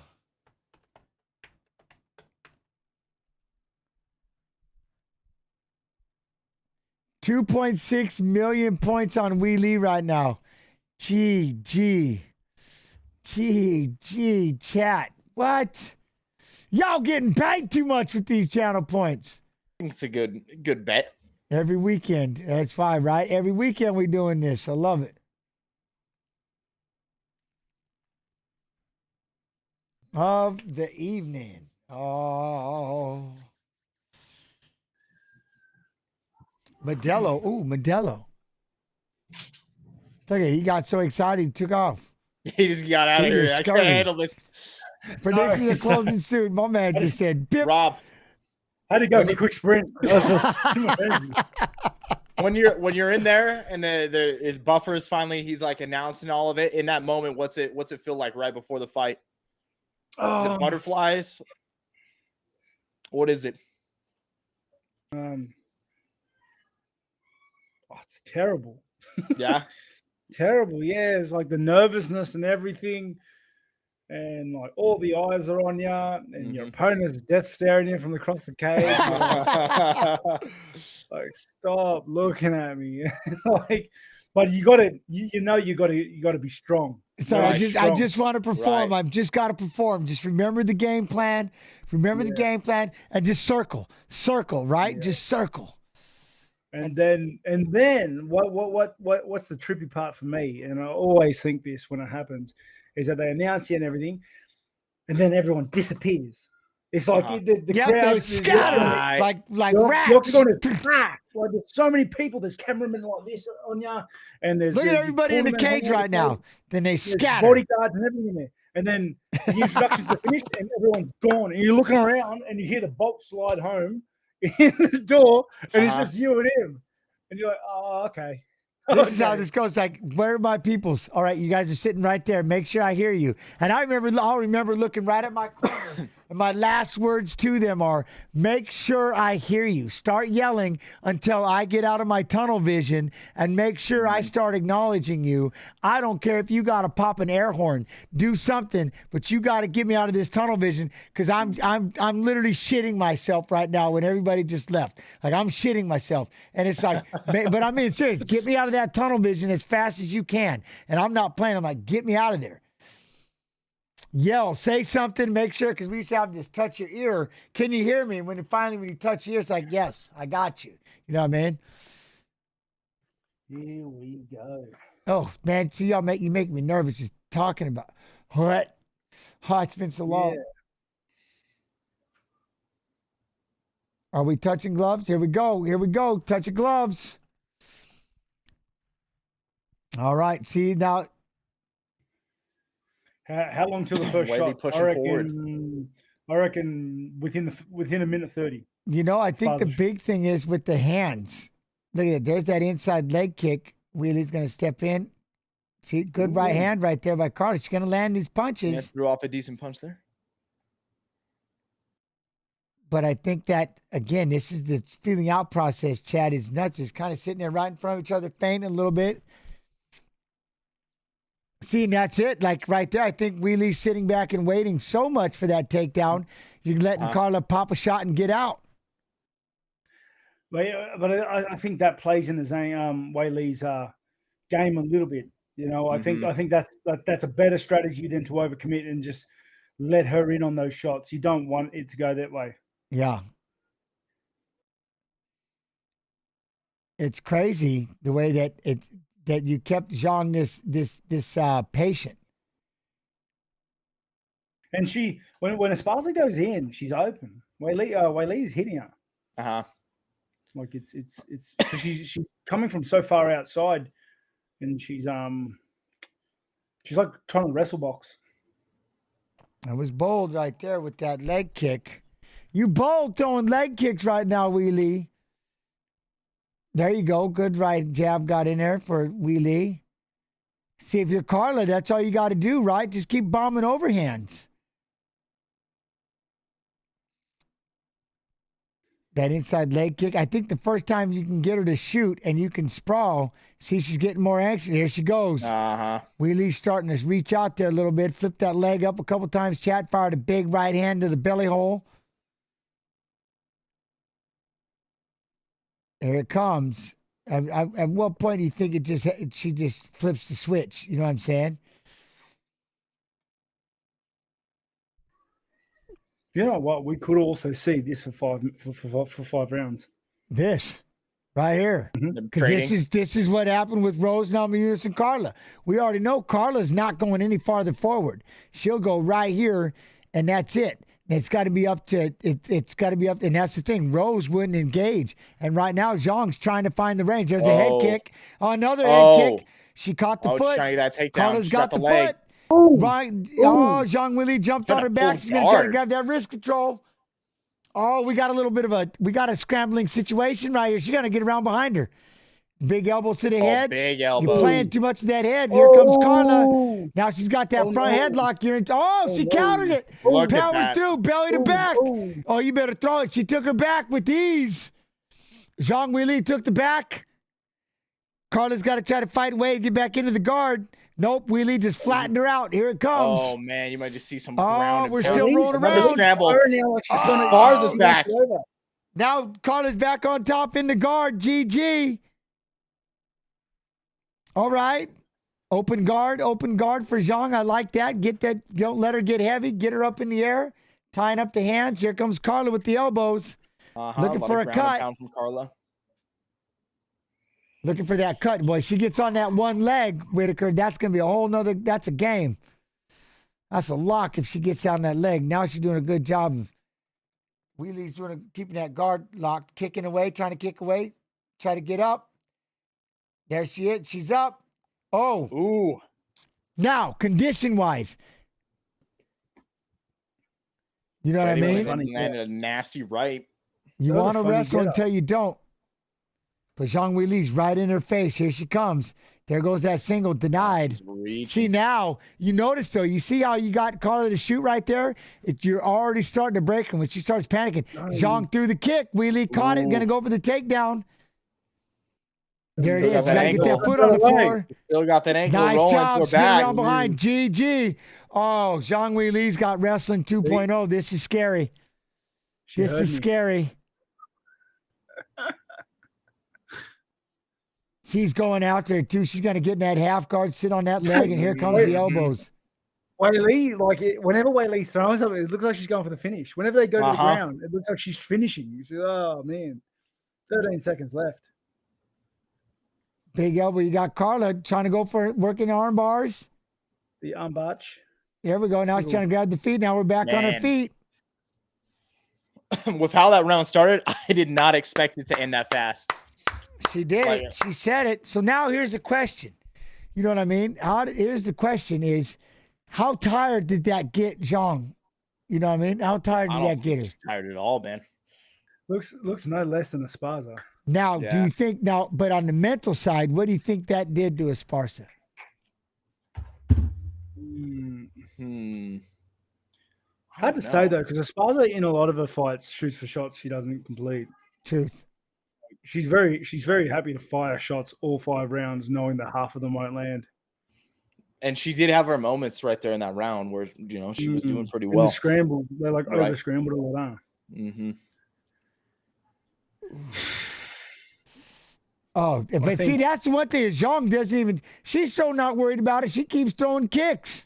$2.6 million points on Weili right now. GG, chat. What? Y'all getting paid too much with these channel points. I think it's a good bet. Every weekend. That's fine, right? Every weekend we're doing this. I love it. Of the evening. Oh. Modelo. Ooh, Modelo. Look at, he got so excited he took off. He just got out of here. I can't handle this. Predictions are closing soon. My man just said, Bip. Rob, I had to go for a quick sprint. When you're in there and the buffer is finally, he's like announcing all of it. In that moment, what's it feel like right before the fight? Is it butterflies? What is it? It's terrible. Yeah. Terrible. Yeah, it's like the nervousness and everything, and like all the eyes are on you, and your opponent is death staring you from across the cage. Like, stop looking at me. Like, but you got to be strong. So I just want to perform. I've just got to perform. Just remember the game plan. Remember the game plan, and just circle, right? Yeah. Just circle. And then what's the trippy part for me? And I always think this when it happens, is that they announce you and everything, and then everyone disappears. It's like the crowd scatter like rats. You're going to attack. Like there's so many people. There's cameramen like this on you, and look at everybody in the cage right now. Then they scatter. Bodyguards and everything in there. And then the introductions are finished, and everyone's gone. And you're looking around, and you hear the bolt slide home in the door, and it's just you and him. And you're like, oh, okay. This is how this goes. Like, where are my peoples? All right, you guys are sitting right there. Make sure I hear you. And I'll remember looking right at my corner. And my last words to them are, make sure I hear you. Start yelling until I get out of my tunnel vision, and make sure I start acknowledging you. I don't care if you got to pop an air horn, do something, but you got to get me out of this tunnel vision, because I'm literally shitting myself right now when everybody just left. Like, I'm shitting myself. And it's like, but I'm being serious. Get me out of that tunnel vision as fast as you can. And I'm not playing. I'm like, get me out of there. Yell, say something, make sure, because we used to have this touch your ear. Can you hear me? When you touch your ear, it's like, yes, I got you. You know what I mean? Here we go. Oh, man, see, you make me nervous just talking about what? Oh, it's been so long. Yeah. Are we touching gloves? Here we go. Touching gloves. All right, see, now. How long till the first shot? I reckon within a minute 30. You know, I think the big thing is with the hands. Look at it. There's that inside leg kick. Weili's going to step in. See, good right hand right there by Carter. She's going to land these punches. Yeah, threw off a decent punch there. But I think that, again, this is the feeling out process. Chad is nuts. Just kind of sitting there right in front of each other, fainting a little bit. See, and that's it. Like right there, I think Weili's sitting back and waiting so much for that takedown. You're letting Carla pop a shot and get out. But I think that plays in the Zhang Weili's game a little bit. You know, I think that's a better strategy than to overcommit and just let her in on those shots. You don't want it to go that way. Yeah. It's crazy the way that you kept Zhang this patient. And she, when Esparza goes in, she's open. Weili is hitting her. Like it's she's coming from so far outside, and she's like trying to wrestle box. That was bold right there with that leg kick. You bold throwing leg kicks right now, Weili. There you go. Good right jab got in there for Weili. See, if you're Carla, that's all you got to do, right? Just keep bombing overhands. That inside leg kick. I think the first time you can get her to shoot and you can sprawl, see, she's getting more anxious. Here she goes. Weili's starting to reach out there a little bit. Flip that leg up a couple times. Chad fired a big right hand to the belly hole. Here it comes. At what point do you think she just flips the switch? You know what I'm saying? You know what? We could also see this for five rounds. This right here, because this is what happened with Rose Namajunas and Carla. We already know Carla's not going any farther forward. She'll go right here, and that's it. It's got to be up to it's got to be up, and that's the thing. Rose wouldn't engage, and right now Zhang's trying to find the range. There's a head kick, another head kick. She caught the foot. Trying that takedown. Carla's got the leg. foot. Right. Oh, Zhang Weili jumped on her back. She's going to try to grab that wrist control. Oh, we got a scrambling situation right here. She's going to get around behind her. Big elbows to the head. Big elbows. You're playing too much of that head. Here comes Carla. Now she's got that front headlock. She countered it. Power through, belly to back. Oh, you better throw it. She took her back with ease. Zhang Weili took the back. Carla's got to try to fight away to get back into the guard. Nope, Weili just flattened her out. Here it comes. Oh, man, you might just see some ground. We're still rolling around. Esparza's back. Now Carla's back on top in the guard. GG. All right. Open guard for Zhang. I like that. Don't let her get heavy. Get her up in the air. Tying up the hands. Here comes Carla with the elbows. Looking for a cut. From Carla. Looking for that cut, boy. She gets on that one leg, Whittaker. That's going to be a whole nother, that's a game. That's a lock if she gets on that leg. Now she's doing a good job. Weili's keeping that guard locked, kicking away, trying to kick away, try to get up. There she is. She's up. Oh. Ooh. Now, condition-wise. You know what I mean? Landed a nasty right. You want to wrestle until you don't. But Zhang Weili's right in her face. Here she comes. There goes that single denied. See, now, you notice, though, you see how you got Carla to shoot right there? You're already starting to break her when she starts panicking. Zhang threw the kick. Weili caught it. Going to go for the takedown. There it is. Got to get that foot on the floor. Still got that ankle nice rolling job. to her back. Around behind. GG. Oh, Zhang Weili's got wrestling 2.0. This is scary. This is scary. She's going out there, too. She's going to get in that half guard, sit on that leg, and here comes the elbows. Weili, whenever Weili's throwing something, it looks like she's going for the finish. Whenever they go to the ground, it looks like she's finishing. You say, oh, man, 13 seconds left. Big elbow. You got Carla trying to go for working arm bars. The arm barge. There we go. Now she's trying to grab the feet. Now we're back on her feet. With how that round started, I did not expect it to end that fast. She did it. She said it. So now here's the question. You know what I mean? Here's the question is, how tired did that get Zhang? You know what I mean? How tired did that get her? She's tired at all, man. Looks no less than Esparza. Now, do you think but on the mental side, what do you think that did to Esparza? Hard to say though, because Esparza in a lot of her fights shoots for shots she doesn't complete. Truth. She's very happy to fire shots all 5 rounds, knowing that half of them won't land. And she did have her moments right there in that round where she was doing pretty well. The scramble, they over scrambled all that. Mm-hmm. Oh, but see, that's the one thing. Zhang doesn't even. She's so not worried about it. She keeps throwing kicks.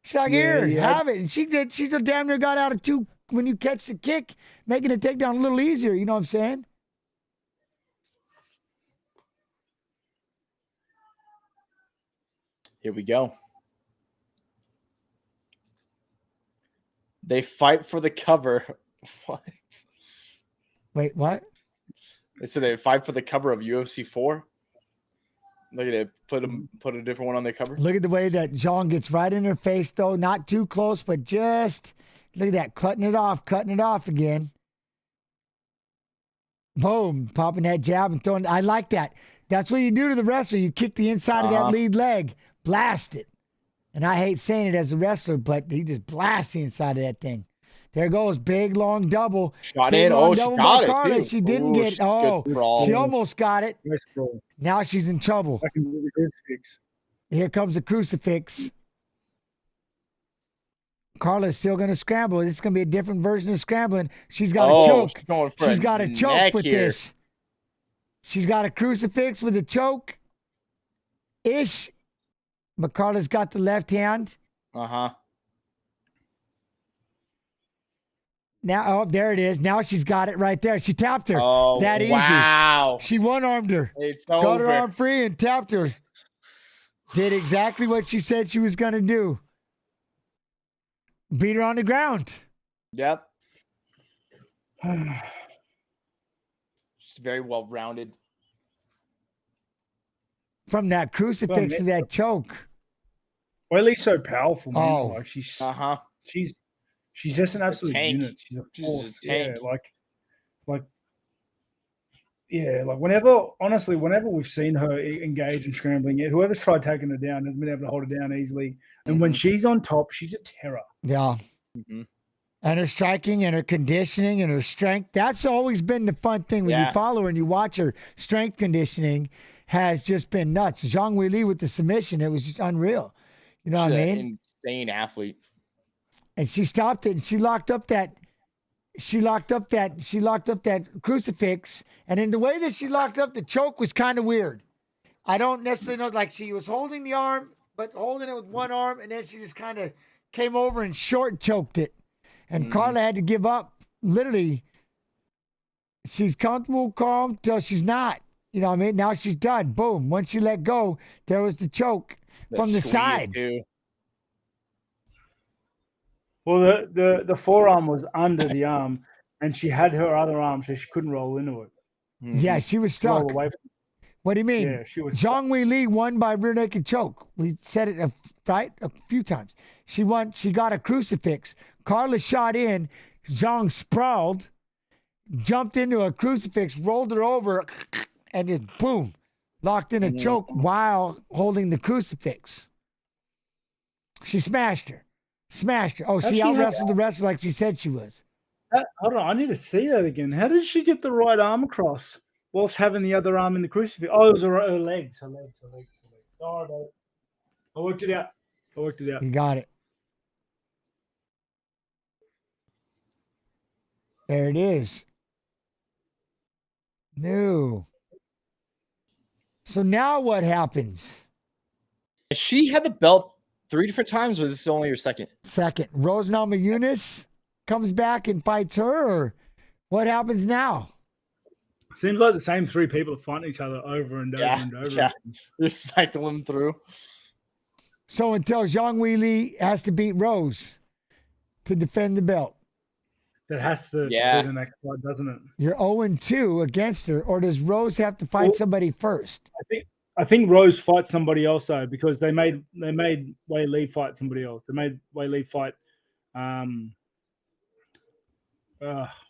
She's like, have it. And she did. She's a damn near got out of 2 when you catch the kick, making the takedown a little easier. You know what I'm saying? Here we go. They fight for the cover. What? Wait, what? They said they fight for the cover of UFC 4. Look at it. Put a different one on the cover. Look at the way that Zhang gets right in her face, though. Not too close, but just look at that. Cutting it off again. Boom. Popping that jab and throwing. I like that. That's what you do to the wrestler. You kick the inside of that lead leg. Blast it. And I hate saying it as a wrestler, but he just blasts the inside of that thing. There goes. Big, long double. Shot in. Oh, she got it, too. She didn't get. She almost got it. Now she's in trouble. Here comes the crucifix. Carla's still going to scramble. It's going to be a different version of scrambling. She's got a choke. She's got a choke with this. She's got a crucifix with a choke. Ish. But Carla's got the left hand. Uh-huh. Now, there it is. Now she's got it right there. She tapped her. Oh, that easy. Wow. She one-armed her. It's got over. her arm free and tapped her. Did exactly what she said she was going to do. Beat her on the ground. Yep. She's very well-rounded. From that crucifix to that choke. Weili's so powerful, man. Oh. Like she's just She's an a absolute tank. unit. She's a She's force. a tank. Whenever we've seen her engage in scrambling, whoever's tried taking her down hasn't been able to hold her down easily. And when she's on top, she's a terror. Yeah. And her striking and her conditioning and her strength. That's always been the fun thing when you follow her and you watch her. Strength conditioning has just been nuts. Zhang Weili with the submission, it was just unreal. You know what I mean? An insane athlete. And she stopped it and she locked up that crucifix. And in the way that she locked up the choke was kind of weird. I don't necessarily know, like she was holding the arm, but holding it with one arm, and then she just kind of came over and short choked it. And Carla had to give up. Literally, she's comfortable, calm, till she's not. You know what I mean? Now she's done. Boom. Once she let go, there was the choke from the side. Too. Well, the forearm was under the arm, and she had her other arm, so she couldn't roll into it. Yeah, she was stuck. What do you mean? Yeah, she was Zhang Weili won by rear naked choke. We said it a few times. She won. She got a crucifix. Carla shot in. Zhang sprawled, jumped into a crucifix, rolled her over, and just boom, locked in a choke while holding the crucifix. She smashed her. Oh, she out-wrestled the wrestler like she said she was. Hold on, I need to see that again. How did she get the right arm across whilst having the other arm in the crucifix? Oh, it was her legs. Sorry about it. I worked it out. You got it. There it is. No. So now what happens? She had the belt 3 different times. Was this only her second? Second. Rose Namajunas comes back and fights her, or what happens now? Seems like the same 3 people are fighting each other over and over and over. Yeah, they're cycling through. So until Zhang Weili has to beat Rose to defend the belt. That has to be the next fight, doesn't it? You're 0-2 against her, or does Rose have to fight somebody first? I think Rose fights somebody else though, because they made Weili fight somebody else. They made Weili fight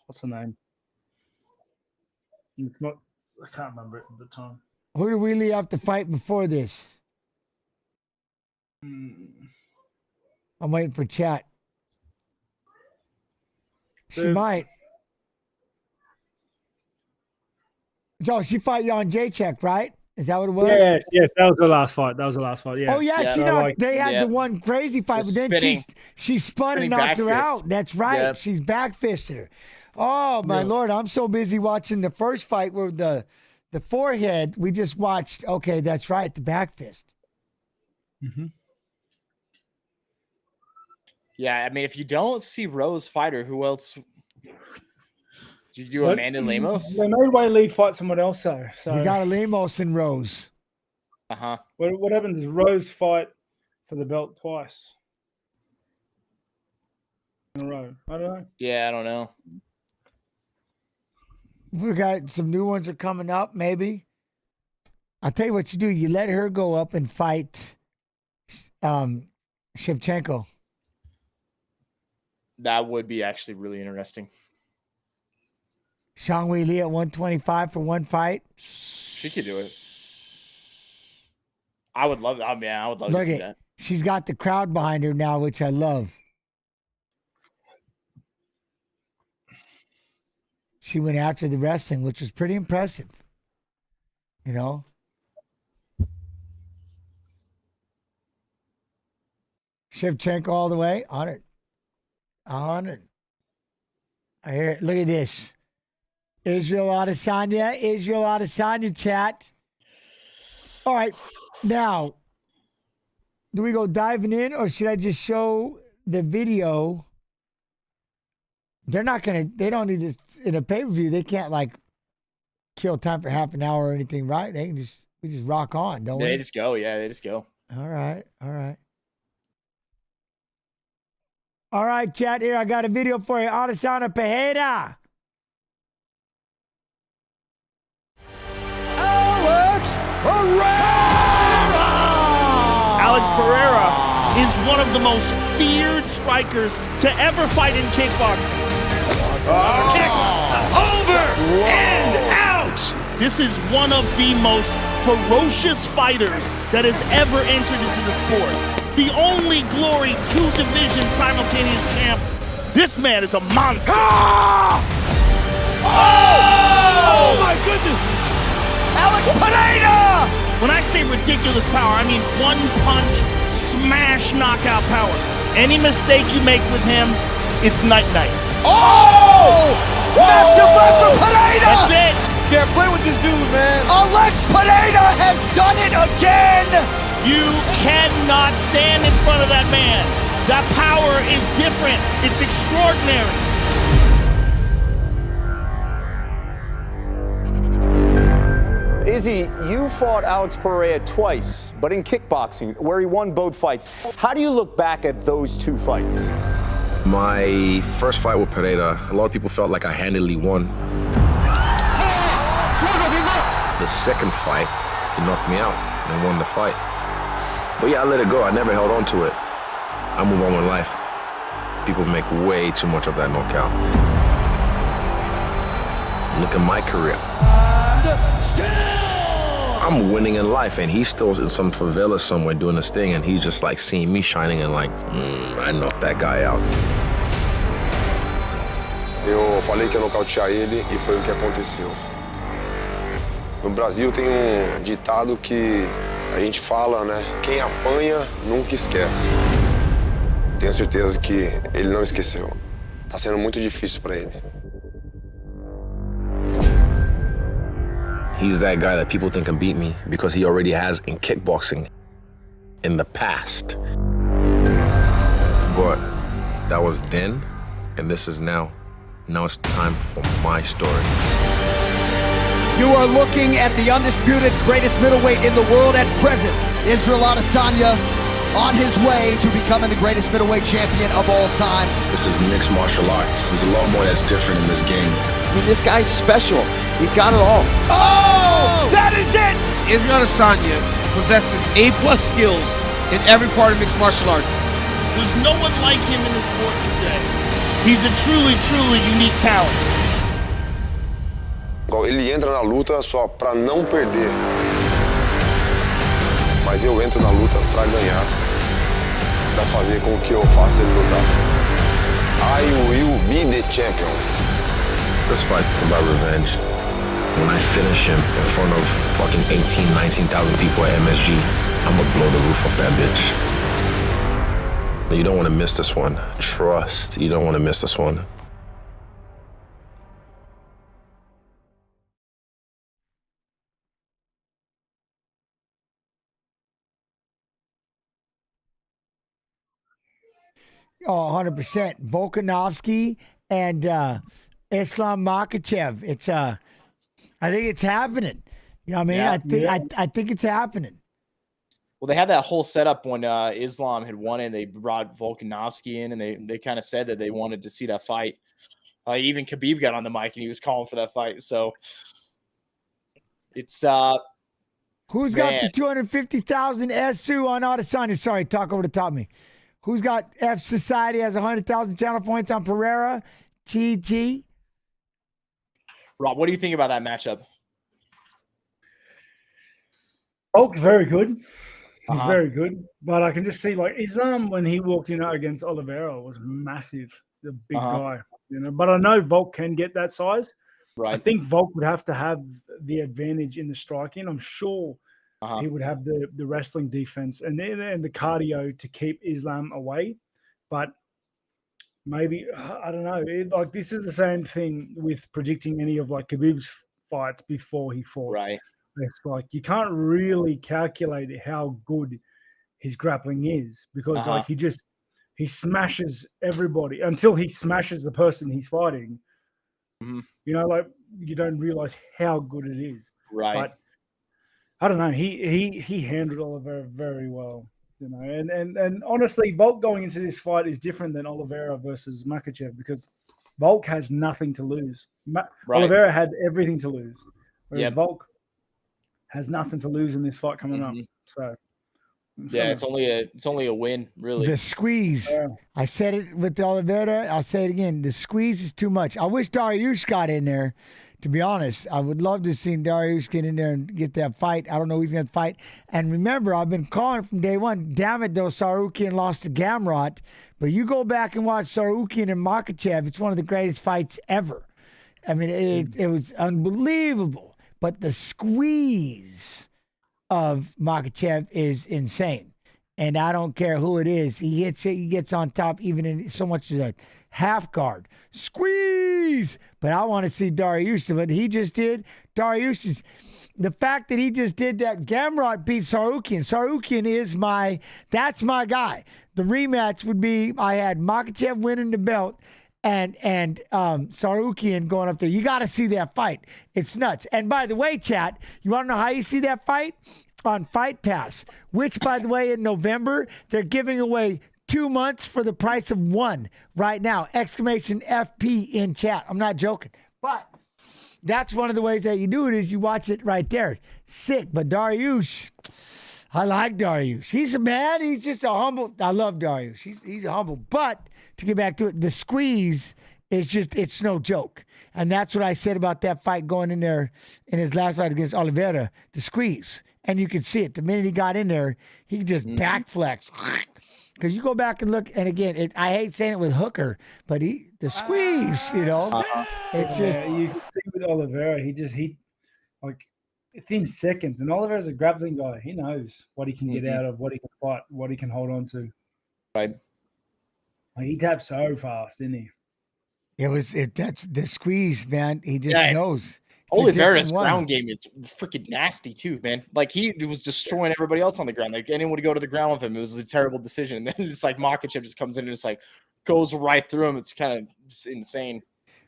what's her name? It's not. I can't remember it at the time. Who do Weili have to fight before this? I'm waiting for chat. She might. So she fought Jan Jacek, right? Is that what it was? Yes, that was the last fight. Yeah. Oh yeah, they had the one crazy fight, but then she spun and knocked her out. That's right. Yep. She's back fisted her. Oh my Lord, I'm so busy watching the first fight where the forehead. We just watched. Okay, that's right, the back fist. Mm-hmm. Yeah, I mean, if you don't see Rose fight her, who else? Did you do Amanda Lemos? They made Weili fight someone else though. So you got a Lemos and Rose. What happens is Rose fight for the belt twice in a row. I don't know. Yeah, I don't know. We got some new ones are coming up. Maybe I'll tell you what you do. You let her go up and fight Shevchenko. That would be actually really interesting. Zhang Weili at 125 for one fight. She could do it. I would love that. I mean, I would love to see that. She's got the crowd behind her now, which I love. She went after the wrestling, which was pretty impressive. You know? Shevchenko all the way. Honored. I hear it. Look at this. Israel Adesanya chat. All right. Now, do we go diving in or should I just show the video? They don't need this in a pay-per-view. They can't kill time for half an hour or anything, right? We just rock on, don't we? They just go. Yeah, they just go. All right. All right, chat, here. I got a video for you. Adesanya Pereira. Alex Pereira is one of the most feared strikers to ever fight in kickboxing. Kick over and out. This is one of the most ferocious fighters that has ever entered into the sport. The only glory two-division simultaneous champ. This man is a monster. Oh my goodness! Alex Pereira! When I say ridiculous power, I mean one punch, smash, knockout power. Any mistake you make with him, it's night-night. Oh! Massive left for Pereira! That's it. Can't play with this dude, man. Alex Pereira has done it again! You cannot stand in front of that man. That power is different. It's extraordinary. Izzy, you fought Alex Pereira twice, but in kickboxing, where he won both fights. How do you look back at those two fights? My first fight with Pereira, a lot of people felt like I handily won. The second fight, he knocked me out and won the fight. But yeah, I let it go. I never held on to it. I move on with life. People make way too much of that knockout. Look at my career. I'm winning in life, and he's still in some favela somewhere doing this thing, and he's just like seeing me shining and like, I knocked that guy out. Eu falei que ia nocautear ele e foi o que aconteceu. No Brasil tem ditado que a gente fala, né? Quem apanha nunca esquece. Tenho certeza que ele não esqueceu. Tá sendo muito difícil para ele. He's that guy that people think can beat me because he already has in kickboxing in the past. But that was then, and this is now. Now it's time for my story. You are looking at the undisputed greatest middleweight in the world at present. Israel Adesanya on his way to becoming the greatest middleweight champion of all time. This is mixed martial arts. There's a lot more that's different in this game. I mean, this guy's special. He's got it all. Oh, that is it! Israel Adesanya possesses A+ skills in every part of mixed martial arts. There's no one like him in the sport today. He's a truly, truly unique talent. Ele entra na luta só para não perder. Mas eu entro na luta para ganhar. Para fazer com que eu faça ele lutar. I will be the champion. This fight's about revenge. When I finish him in front of fucking 18, 19,000 people at MSG, I'm gonna blow the roof off that bitch. You don't want to miss this one. Trust, you don't want to miss this one. Oh, 100%. Volkanovski and Islam Makhachev. It's I think it's happening. You know what I mean? Yeah. I think it's happening. Well, they had that whole setup when Islam had won, and they brought Volkanovski in, and they kind of said that they wanted to see that fight. Even Khabib got on the mic and he was calling for that fight. So it's who's got the 250,000 S2 on Adesanya? Sorry, talk over the top of me. Who's got F Society has 100,000 channel points on Pereira? GG. Rob, what do you think about that matchup? Volk's very good. He's very good. But I can just see, like, Islam, when he walked in against Oliveira, was massive. The big guy. You know, but I know Volk can get that size. Right. I think Volk would have to have the advantage in the striking. I'm sure he would have the wrestling defense and the cardio to keep Islam away. But maybe, I don't know. Like, this is the same thing with predicting any of, like, Khabib's fights before he fought. Right. It's like you can't really calculate how good his grappling is because like he smashes everybody until he smashes the person he's fighting. You know, like you don't realize how good it is. Right. But I don't know. He handled Oliveira very well. You know, and honestly, Volk going into this fight is different than Oliveira versus Makhachev because Volk has nothing to lose. Oliveira had everything to lose, whereas Volk has nothing to lose in this fight coming up. So It's only a win, really. The squeeze. I said it with Oliveira. I'll say it again. The squeeze is too much. I wish Dariush got in there. To be honest, I would love to see Dariush get in there and get that fight. I don't know who he's going to fight. And remember, I've been calling from day one. Damn it, though, Sarukian lost to Gamrot. But you go back and watch Sarukian and Makhachev. It's one of the greatest fights ever. I mean, it was unbelievable. But the squeeze of Makhachev is insane. And I don't care who it is. He hits it. He gets on top even in so much as a half guard. Squeeze! But I want to see Dariush. What he just did, Dariush, the fact that he just did that, Gamrot beat Sarukian. Sarukian is that's my guy. The rematch would be, I had Makhachev winning the belt and Sarukian going up there. You got to see that fight. It's nuts. And by the way, chat, you want to know how you see that fight? On Fight Pass, which, by the way, in November, they're giving away 2 months for the price of 1 right now. Exclamation FP in chat. I'm not joking. But that's one of the ways that you do it is you watch it right there. Sick. But Dariush, I like Dariush. He's a man. He's just a humble. I love Dariush. He's a humble. But to get back to it, the squeeze is just, it's no joke. And that's what I said about that fight going in there in his last fight against Oliveira, the squeeze. And you could see it. The minute he got in there, he could just backflex. Because you go back and look, and again, I hate saying it with Hooker, but the squeeze, it's just. You can see with Oliveira, he like within seconds. And Oliveira's a grappling guy. He knows what he can get out of, what he can fight, what he can hold on to. Right. Like, he tapped so fast, didn't he? That's the squeeze, man. He just knows. Oliveira's ground game is freaking nasty too, man. Like he was destroying everybody else on the ground. Like anyone would go to the ground with him. It was a terrible decision. And then it's like Makhachev just comes in and just like goes right through him. It's kind of just insane.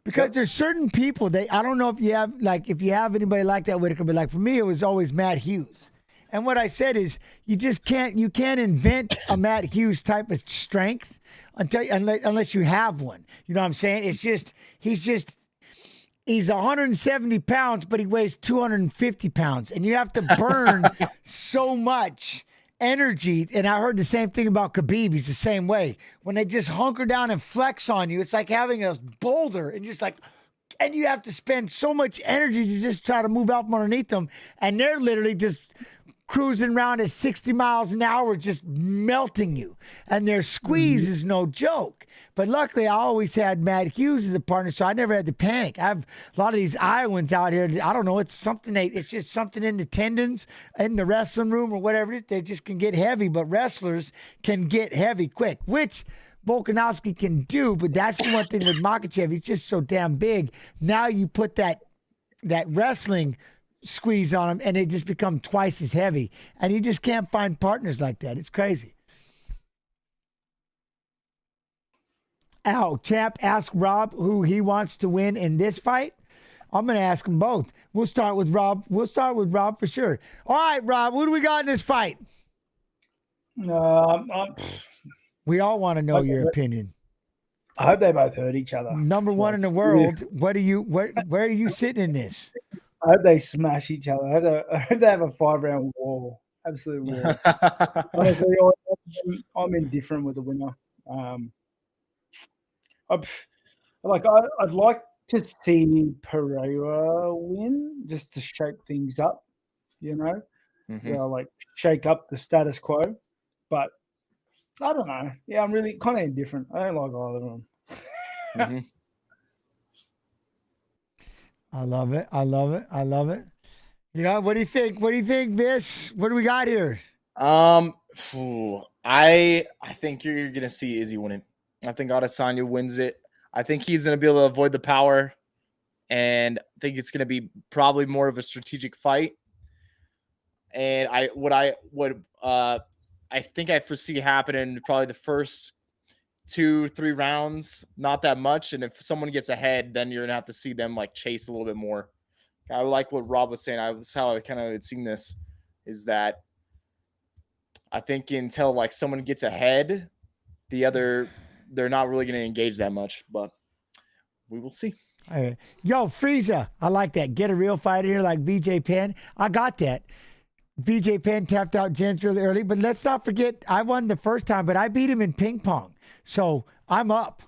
Because there's certain people I don't know if you have anybody like that, Whittaker, but like for me, it was always Matt Hughes. And what I said is you can't invent a Matt Hughes type of strength unless you have one. You know what I'm saying? He's 170 pounds, but he weighs 250 pounds. And you have to burn so much energy. And I heard the same thing about Khabib. He's the same way. When they just hunker down and flex on you, it's like having a boulder and you have to spend so much energy to just try to move out from underneath them. And they're literally just cruising around at 60 miles an hour, just melting you. And their squeeze is no joke. But luckily, I always had Matt Hughes as a partner, so I never had to panic. I have a lot of these Iowans out here. I don't know. It's just something in the tendons, in the wrestling room or whatever it is. They just can get heavy, but wrestlers can get heavy quick, which Volkanovski can do. But that's the one thing with Makhachev. He's just so damn big. Now you put that wrestling squeeze on him, and they just become twice as heavy. And you just can't find partners like that. It's crazy. Champ, ask Rob who he wants to win in this fight. I'm going to ask them both. We'll start with Rob. For sure. All right, Rob, who do we got in this fight? We all want to know your opinion. I hope they both hurt each other. Number one in the world. Where are you sitting in this? I hope they smash each other. I hope they have a 5-round war. Absolute war. Honestly, I'm indifferent with the winner. I'd like to see Pereira win just to shake things up, shake up the status quo. But I don't know. Yeah, I'm really kind of indifferent. I don't like either of them. I love it. What do you think? Vish? What do we got here? I think you're gonna see Izzy win it. I think Adesanya wins it. I think he's going to be able to avoid the power, and I think it's going to be probably more of a strategic fight. And I think I foresee happening probably the first 2-3 rounds, not that much. And if someone gets ahead, then you're going to have to see them like chase a little bit more. I like what Rob was saying. That's how I kind of had seen this, is that I think until like someone gets ahead, they're not really going to engage that much, but we will see. All right. Yo, Frieza, I like that. Get a real fighter here like BJ Penn. I got that. VJ Penn tapped out Jens really early, but let's not forget I won the first time, but I beat him in ping pong. So I'm up.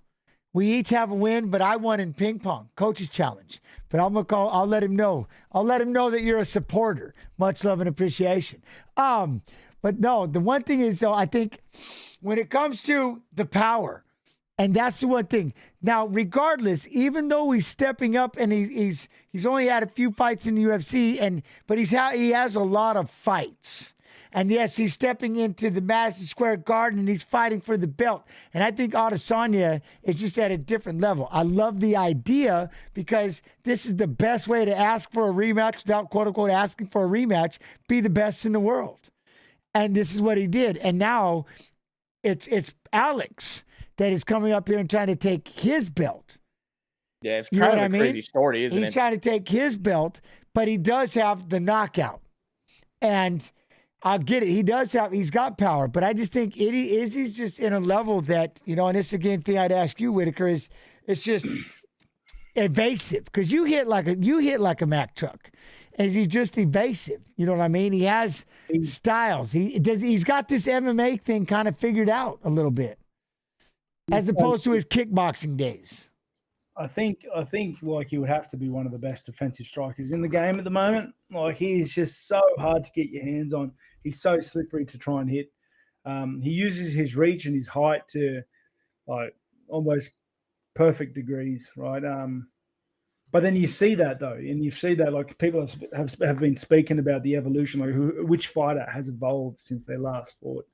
We each have a win, but I won in ping pong, coach's challenge. But I'll let him know. I'll let him know that you're a supporter. Much love and appreciation. But no, the one thing is though, I think when it comes to the power, and that's the one thing. Now, regardless, even though he's stepping up and he's only had a few fights in the UFC, but he has a lot of fights. And yes, he's stepping into the Madison Square Garden and he's fighting for the belt. And I think Adesanya is just at a different level. I love the idea because this is the best way to ask for a rematch without quote unquote asking for a rematch. Be the best in the world. And this is what he did. And now it's Alex that is coming up here and trying to take his belt. Yeah, it's kind of a crazy story, isn't it? He's trying to take his belt, but he does have the knockout. And I'll get it. He's got power, but I just think Izzy's just in a level that, and this again thing I'd ask you, Whittaker, is it's just evasive because you hit like a Mack truck. Is he just evasive? You know what I mean? He has styles. He's got this MMA thing kind of figured out a little bit, as opposed to his kickboxing days. I think like he would have to be one of the best defensive strikers in the game at the moment. Like he's just so hard to get your hands on. He's so slippery to try and hit. He uses his reach and his height to like almost perfect degrees, right? But then you see that though, and you see that like people have been speaking about the evolution, like which fighter has evolved since they last fought.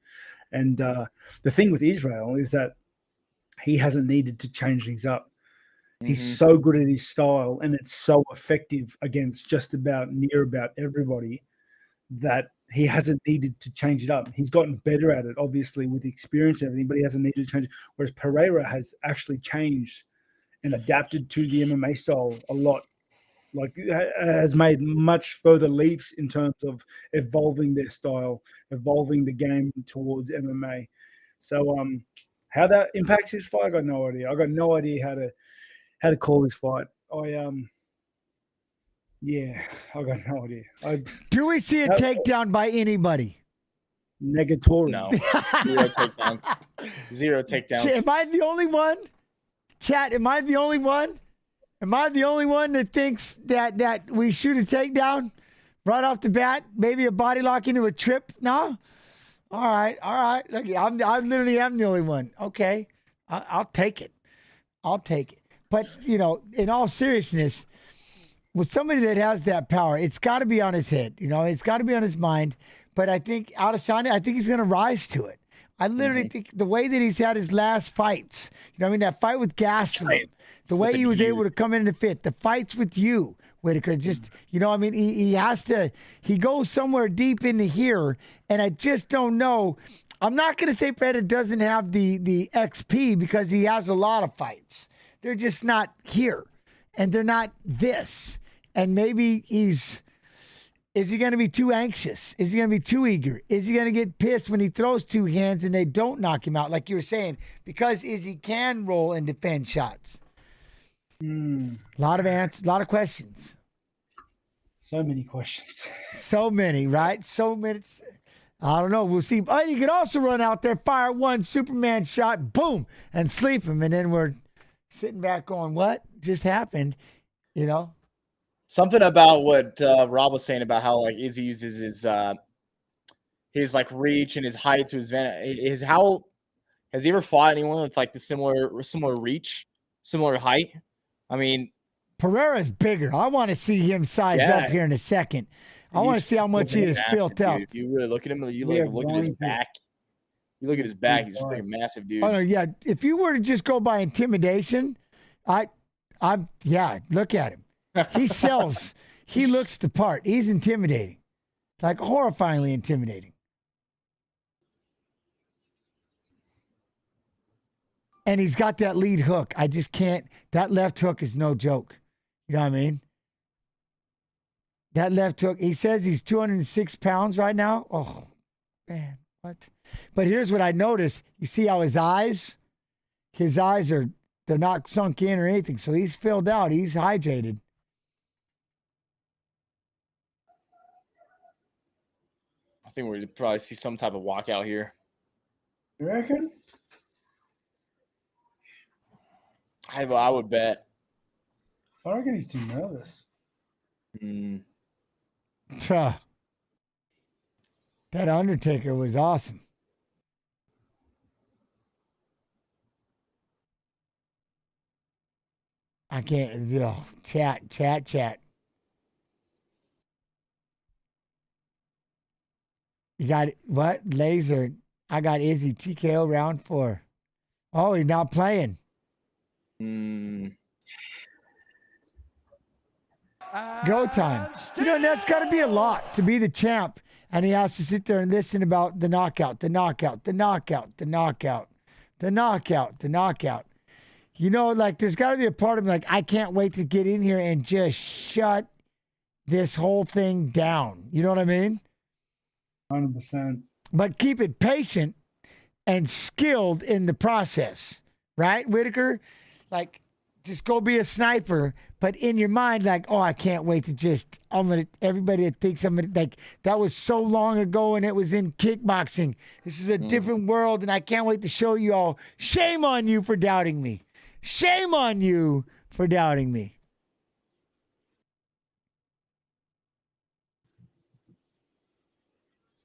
And the thing with Israel is that he hasn't needed to change things up. He's so good at his style and it's so effective against just about everybody that he hasn't needed to change it up. He's gotten better at it, obviously, with experience and everything, but he hasn't needed to change it. Whereas Pereira has actually changed and adapted to the MMA style a lot. Like, has made much further leaps in terms of evolving their style, evolving the game towards MMA. So, how that impacts his fight, I got no idea. I got no idea how to call this fight. I got no idea. Do we see a takedown by anybody? Negatory. No. Zero takedowns. Zero takedowns. Am I the only one? Chat, am I the only one? Am I the only one that thinks that we shoot a takedown right off the bat? Maybe a body lock into a trip? No? All right. Look, I literally am the only one. Okay. I'll take it. But, in all seriousness, with somebody that has that power, it's got to be on his head. It's got to be on his mind. But I think Adesanya, he's going to rise to it. I literally think the way that he's had his last fights, that fight with Gastelum, the way he was able to come in and fit, the fights with you, Whittaker, just, he goes somewhere deep into here, and I just don't know. I'm not going to say Pereira doesn't have the XP because he has a lot of fights. They're just not here, and they're not this. And maybe is he going to be too anxious? Is he going to be too eager? Is he going to get pissed when he throws two hands and they don't knock him out, like you were saying? Because Izzy can roll and defend shots. A lot of answers, a lot of questions. So many questions. So many, right? So many. I don't know. We'll see. Oh, you could also run out there, fire one Superman shot, boom, and sleep him. And then we're sitting back going, what just happened? Something about what Rob was saying about how like Izzy uses his like reach and his height to his advantage. Has he ever fought anyone with like the similar reach, similar height? I mean, Pereira's bigger. I want to see him size up here in a second. I want to see how much he is built up. If you really look at him, you look at his back. You look at his back. He's a pretty massive dude. Oh no, yeah. If you were to just go by intimidation, look at him. He sells. He looks the part. He's intimidating, like horrifyingly intimidating. And he's got that lead hook. I just can't. That left hook is no joke. You know what I mean? That left hook. He says he's 206 pounds right now. Oh, man, what? But here's what I noticed. You see how his eyes they're not sunk in or anything. So he's filled out. He's hydrated. think we'll probably see some type of walkout here. You reckon? I would bet. I reckon he's too nervous. That Undertaker was awesome. I can't. Chat. You got what? Laser. I got Izzy TKO round 4. Oh, he's not playing. Go time. You know, that's got to be a lot to be the champ. And he has to sit there and listen about the knockout. You know, like, there's got to be a part of me, like, I can't wait to get in here and just shut this whole thing down. You know what I mean? 100%. But keep it patient and skilled in the process. Right, Whittaker? Like, just go be a sniper, but in your mind, like, oh, I can't wait to just, everybody that thinks I'm gonna, like, that was so long ago and it was in kickboxing. This is a different world and I can't wait to show you all. Shame on you for doubting me. Shame on you for doubting me.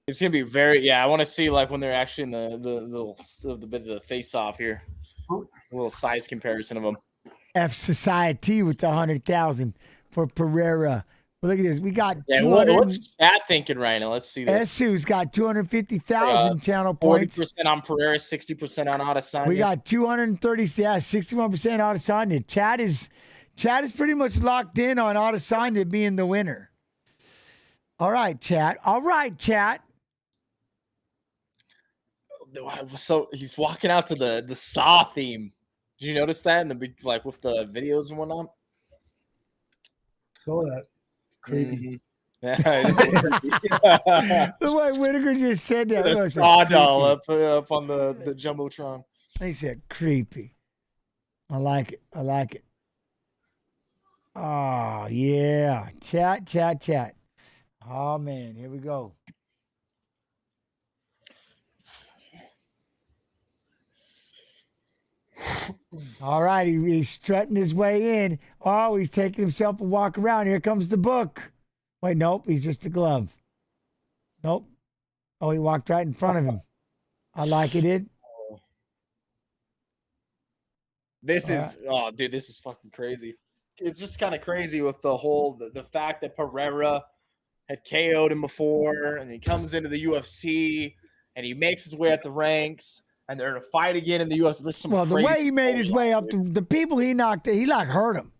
It's gonna be very, I want to see like when they're actually in the bit of the face off here. A little size comparison of them. F Society with the 100,000 for Pereira. But look at this. We got what's chat thinking right now? Let's see this. Esu's got 250,000 channel points. 40% on Pereira, 60% on Adesanya. We got 230, 61% Adesanya. Chad is pretty much locked in on Adesanya being the winner. All right, chat. So he's walking out to the Saw theme. Did you notice that in the big, like with the videos and whatnot? Saw that. Creepy. The way Whittaker just said that. The Saw doll up on the Jumbotron. He said creepy. I like it. Oh, yeah. Chat. Oh, man. Here we go. All right, he's strutting his way in. Oh, he's taking himself a walk around. Here comes the book. Wait, nope, he's just a glove. Nope. Oh, he walked right in front of him. I like it. This is fucking crazy. It's just kind of crazy with the fact that Pereira had KO'd him before, and he comes into the UFC, and he makes his way up the ranks. And they're in a fight again in the UFC. Well, the way he made his way up, the people he knocked, he like hurt him.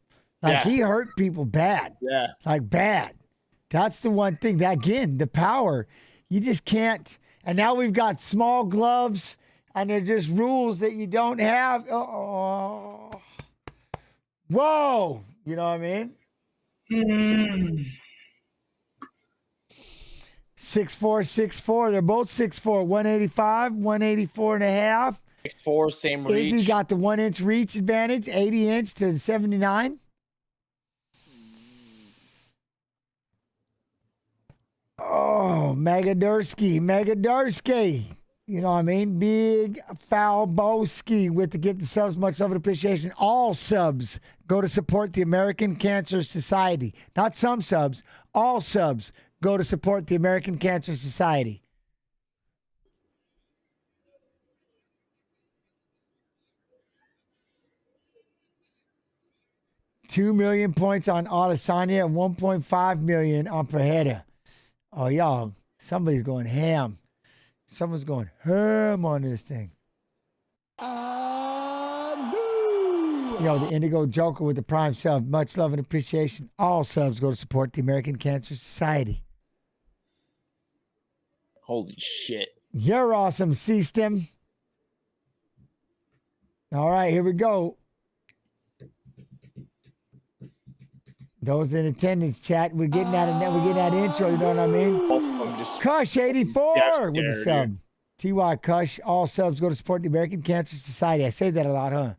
Like he hurt people bad. Yeah. Like bad. That's the one thing. That, again, the power. You just can't. And now we've got small gloves, and they're just rules that you don't have. Oh. Whoa. You know what I mean? 6'4", they're both 6'4", 185, 184 and a half. 6'4", same reach. Izzy's got the 1-inch reach advantage, 80-inch to 79. Oh, Megadursky. You know what I mean? Big Falbowski with the gift of subs. Much love and appreciation. All subs go to support the American Cancer Society. Not some subs, all subs go to support the American Cancer Society. $2 million points on Adesanya and 1.5 million on Pereira. Oh, y'all, somebody's going ham. Someone's going ham on this thing. Yo, the Indigo Joker with the prime sub. Much love and appreciation. All subs go to support the American Cancer Society. Holy shit. You're awesome, C-Stem. All right, here we go. Those in attendance, chat. We're getting that intro, you know what I mean? Kush 84 with a sub. TY Kush, all subs go to support the American Cancer Society. I say that a lot, huh?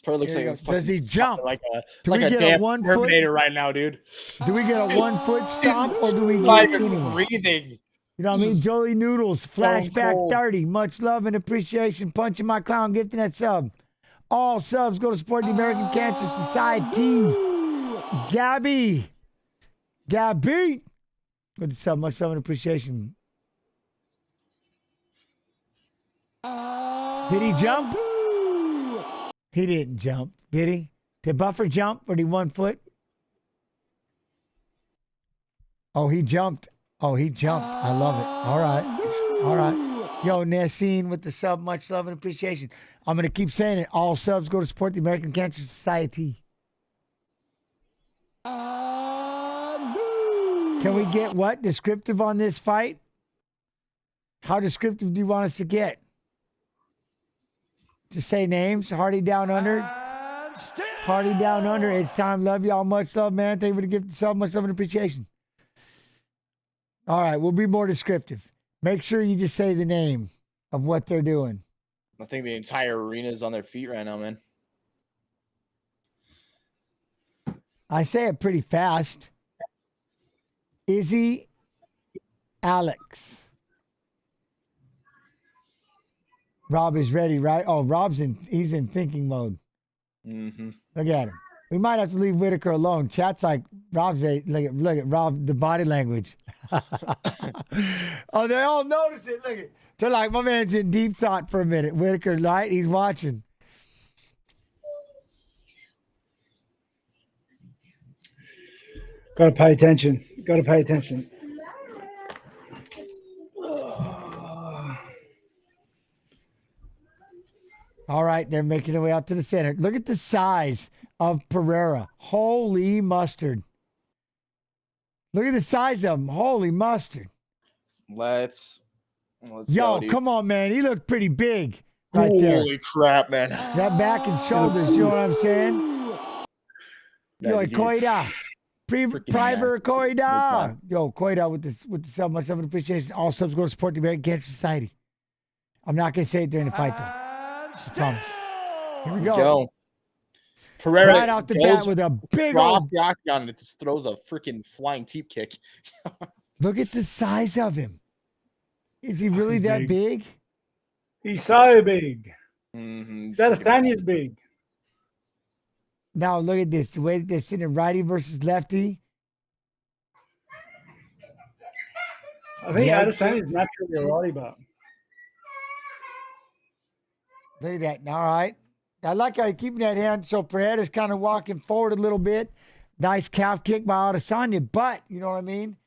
Probably looks like it's Does he fucking jump? like Do a we get a damn 1 foot? Terminator right now, dude. Do we get a 1 foot stomp or do we Not get even anyone? breathing. You know what I mean? Jolie Noodles, flashback cold. 30. Much love and appreciation. Punching my clown, gifting that sub. All subs go to support the American Cancer Society. Gabby. Good sub. Much love and appreciation. Did he jump? He didn't jump, did he? Did Buffer jump or did he 1 foot? Oh, he jumped. I love it. All right. Yo, Nassine with the sub. Much love and appreciation. I'm going to keep saying it. All subs go to support the American Cancer Society. Can we get what? Descriptive on this fight? How descriptive do you want us to get? Just say names. Hardy down under. Hardy down under. It's time. Love y'all. Much love, man. Thank you for the gift of sub. Much love and appreciation. All right. We'll be more descriptive. Make sure you just say the name of what they're doing. I think the entire arena is on their feet right now, man. I say it pretty fast. Izzy Alex. Rob is ready, right? Oh, he's in thinking mode. Mm-hmm. Look at him. We might have to leave Whittaker alone. Chat's like, Rob's ready. Look at Rob, the body language. Oh, they all notice it. Look at. They're like, my man's in deep thought for a minute. Whittaker, right? He's watching. Got to pay attention. All right, they're making their way out to the center. Look at the size of Pereira. Holy mustard. Look at the size of him. Holy mustard. Let's Yo, go, come on, man. He looked pretty big right there. Holy crap, man. That back and shoulders, you know what I'm saying? Yo, Koida. Private Koida. Yo, Koida with the sub. Much love and appreciation. All subs go to support the American Cancer Society. I'm not going to say it during the fight, though. I promise. Here we go. Pereira right off the bat with a big cross old... the octagon and just throws a freaking flying teep kick. Look at the size of him. Is he really that big? He's so big. Mm-hmm. Adesanya's big. Now look at this. The way that they're sitting righty versus lefty. I think Adesanya's naturally a righty, but look at that. All right. I like how you're keeping that hand. So Pereira's kind of walking forward a little bit. Nice calf kick by Adesanya. But, you know what I mean?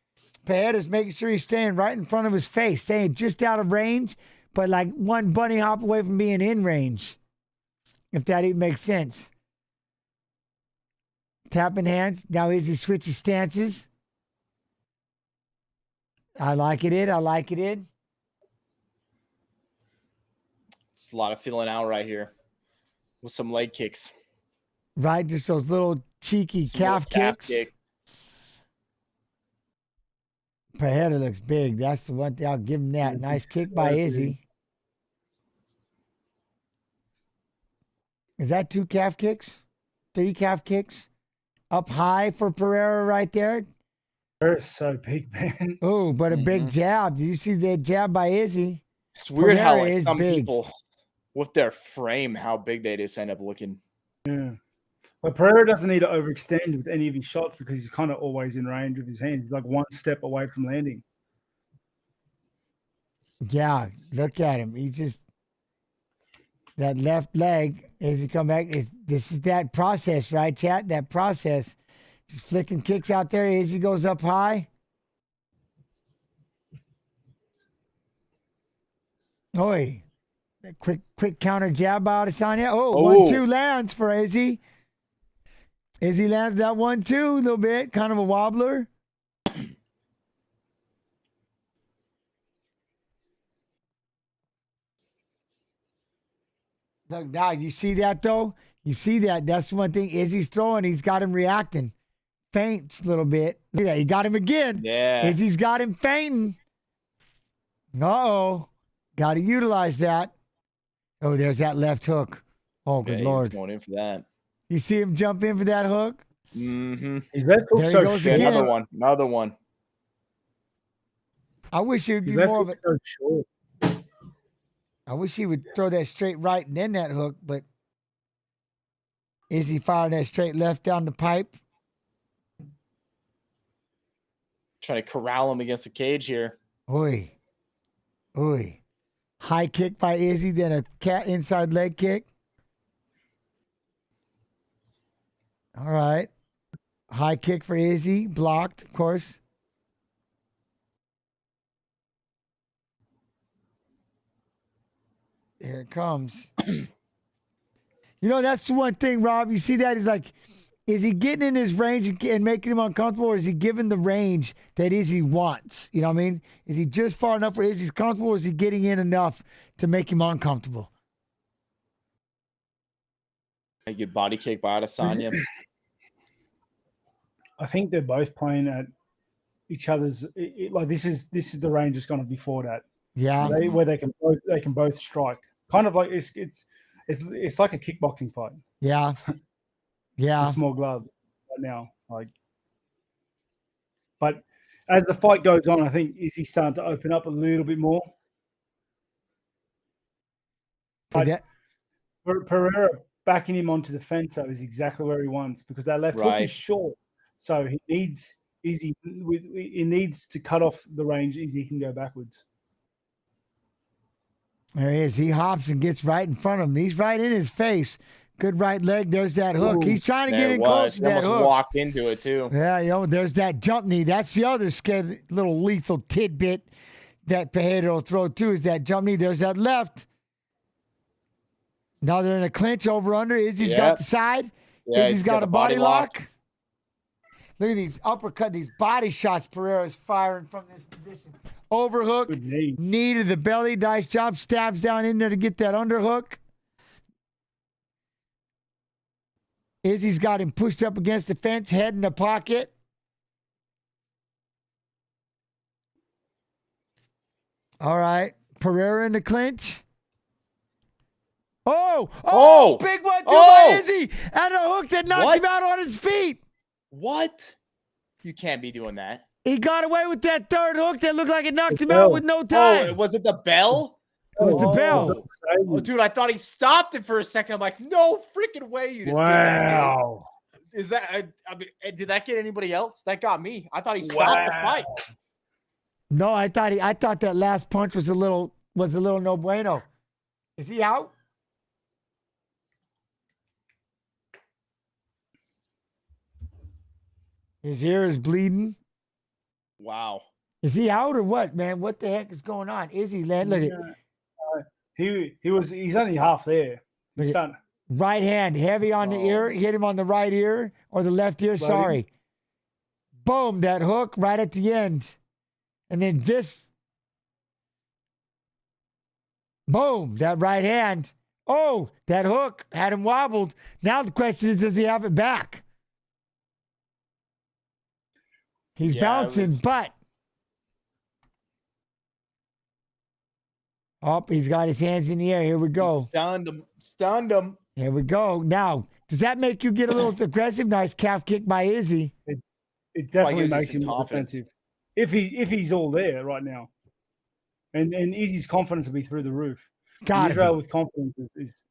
Pereira's making sure he's staying right in front of his face. Staying just out of range, but like one bunny hop away from being in range. If that even makes sense. Tapping hands. Now Izzy switches stances. I like it. It's a lot of feeling out right here with some leg kicks. Right, just those little cheeky calf kicks. Pereira looks big. That's the one thing I'll give him that. Nice kick by Izzy. Is that 2 calf kicks? 3 calf kicks? Up high for Pereira right there. Pereira's so big, man. Oh, but a big jab. Do you see that jab by Izzy? It's weird how Pereira like, is some big. people with their frame, how big they just end up looking. Yeah. But Pereira doesn't need to overextend with any of his shots because he's kind of always in range with his hands. He's like one step away from landing. Yeah, look at him. He just, that left leg, as he come back, this is that process, right, chat? That process. Just flicking kicks out there as he goes up high. Oi. That quick counter jab by Adesanya. Oh, 1-2 lands for Izzy. Izzy lands that 1-2 a little bit. Kind of a wobbler. Look, now you see that though? You see that? That's one thing Izzy's throwing. He's got him reacting. Faints a little bit. Look at that. He got him again. Yeah. Izzy's got him fainting. Uh-oh. Got to utilize that. Oh, there's that left hook. Oh, good He's Lord. going in for that. You see him jump in for that hook? Mm-hmm. His left hook There he so goes short. again. Another one. I wish he would His be left more of hook it. so short. I wish he would throw that straight right and then that hook, but is he firing that straight left down the pipe? Trying to corral him against the cage here. Oy. Oy. High kick by Izzy, then a cat inside leg kick. All right. High kick for Izzy, blocked, of course. Here it comes. That's the one thing, Rob. You see that? He's like, is he getting in his range and making him uncomfortable, or is he giving the range that Izzy wants? You know what I mean? Is he just far enough where Izzy's comfortable, or is he getting in enough to make him uncomfortable? A good body kick by Adesanya. I think they're both playing at each other's. Like this is the range that's going to be fought at. Yeah, where they can both strike. Kind of like it's like a kickboxing fight. Yeah, yeah. With small gloves right now, but as the fight goes on, I think Izzy's starting to open up a little bit more. But Pereira backing him onto the fence though is exactly where he wants, because that left hook is short, so he needs Izzy. He needs to cut off the range. Izzy can go backwards. There he is. He hops and gets right in front of him. He's right in his face. Good right leg. There's that hook. He's trying to get in close to that hook. Almost walked into it too. Yeah, there's that jump knee. That's the other little lethal tidbit that Pereira will throw too, is that jump knee. There's that left. Now they're in a clinch over under. Izzy's got the side. Yeah, Izzy's got a body lock. Look at these uppercut, these body shots Pereira's firing from this position. Overhook, knee to the belly, nice job, stabs down in there to get that underhook. Izzy's got him pushed up against the fence, head in the pocket. All right, Pereira in the clinch. Oh, big one, by Izzy, and a hook that knocked him out on his feet. What? You can't be doing that. He got away with that third hook that looked like it knocked him out with no time. Oh, was it the bell? It was the bell. Oh, dude, I thought he stopped it for a second. I'm like, no freaking way you just did that. Is that, did that get anybody else? That got me. I thought he stopped the fight. No, I thought that last punch was a little no bueno. Is he out? His ear is bleeding. Wow. Is he out or what, man? What the heck is going on? Is he, look at he's only half there. Right hand, heavy on the ear. Hit him on the right ear or the left ear. Sorry. Boom, that hook right at the end. And then this. Boom, that right hand. Oh, that hook had him wobbled. Now the question is, does he have it back? He's bouncing, but. Oh, he's got his hands in the air. Here we go. Stunned him. Here we go. Now, does that make you get a little aggressive? Nice calf kick by Izzy. It definitely makes him more defensive. If he's all there right now. And Izzy's confidence will be through the roof. Israel with confidence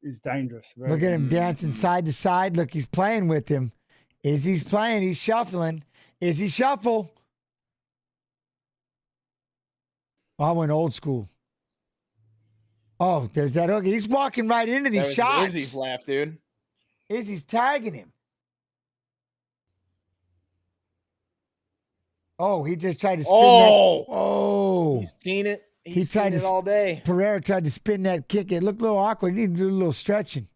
is dangerous. Look at him dancing side to side. Look, he's playing with him. Izzy's playing. He's shuffling. Izzy shuffle. I went old school. Oh, there's that hook. He's walking right into these shots. Izzy's laugh, dude. Izzy's tagging him. Oh, he just tried to spin that. Oh. He's seen it. He's seen it all day. Pereira tried to spin that kick. It looked a little awkward. He needed to do a little stretching.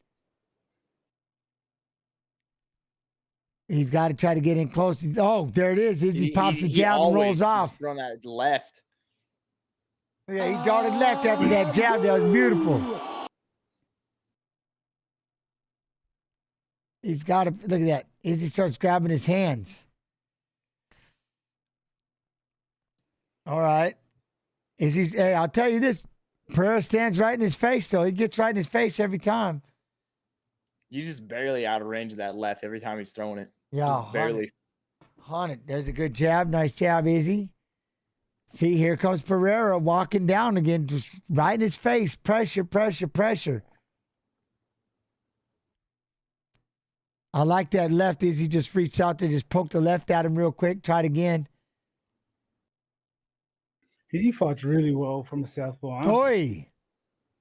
He's got to try to get in close. Oh, there it is. Izzy pops the jab and rolls off. He's throwing that left. Yeah, he darted left after that jab. That was beautiful. He's got to, look at that. Izzy starts grabbing his hands. All right. Hey, I'll tell you this. Pereira stands right in his face, though. He gets right in his face every time. You just barely out of range of that left every time he's throwing it. Yeah, just barely. Haunted. There's a good jab. Nice jab, Izzy. See, here comes Pereira walking down again, just right in his face. Pressure, pressure, pressure. I like that left. Izzy just reached out there, just poked the left at him real quick. Tried again. Izzy fights really well from the southpaw. Huh? Oi.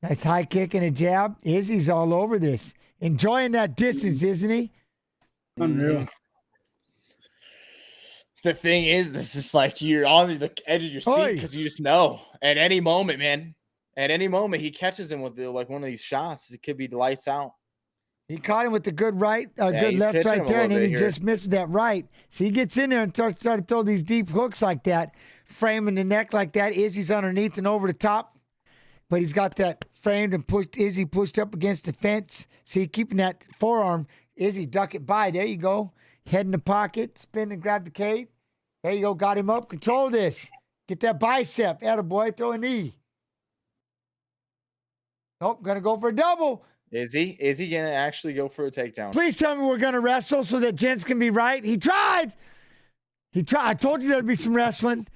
Nice high kick and a jab. Izzy's all over this. Enjoying that distance, isn't he? Unreal. The thing is, this is like you're on the edge of your seat because you just know at any moment, man. At any moment, he catches him with like one of these shots. It could be the lights out. He caught him with the good right, good left right there, and then he just missed that right. So he gets in there and starts to throw these deep hooks like that, framing the neck like that. Izzy's underneath and over the top, but he's got that framed and pushed. Izzy pushed up against the fence. See, keeping that forearm. Izzy duck it by. There you go. Head in the pocket, spin and grab the cage. There you go. Got him up. Control this. Get that bicep. Attaboy. Throw a knee. Nope. Going to go for a double. Is he going to actually go for a takedown? Please tell me we're going to wrestle so that gents can be right. He tried. I told you there'd be some wrestling.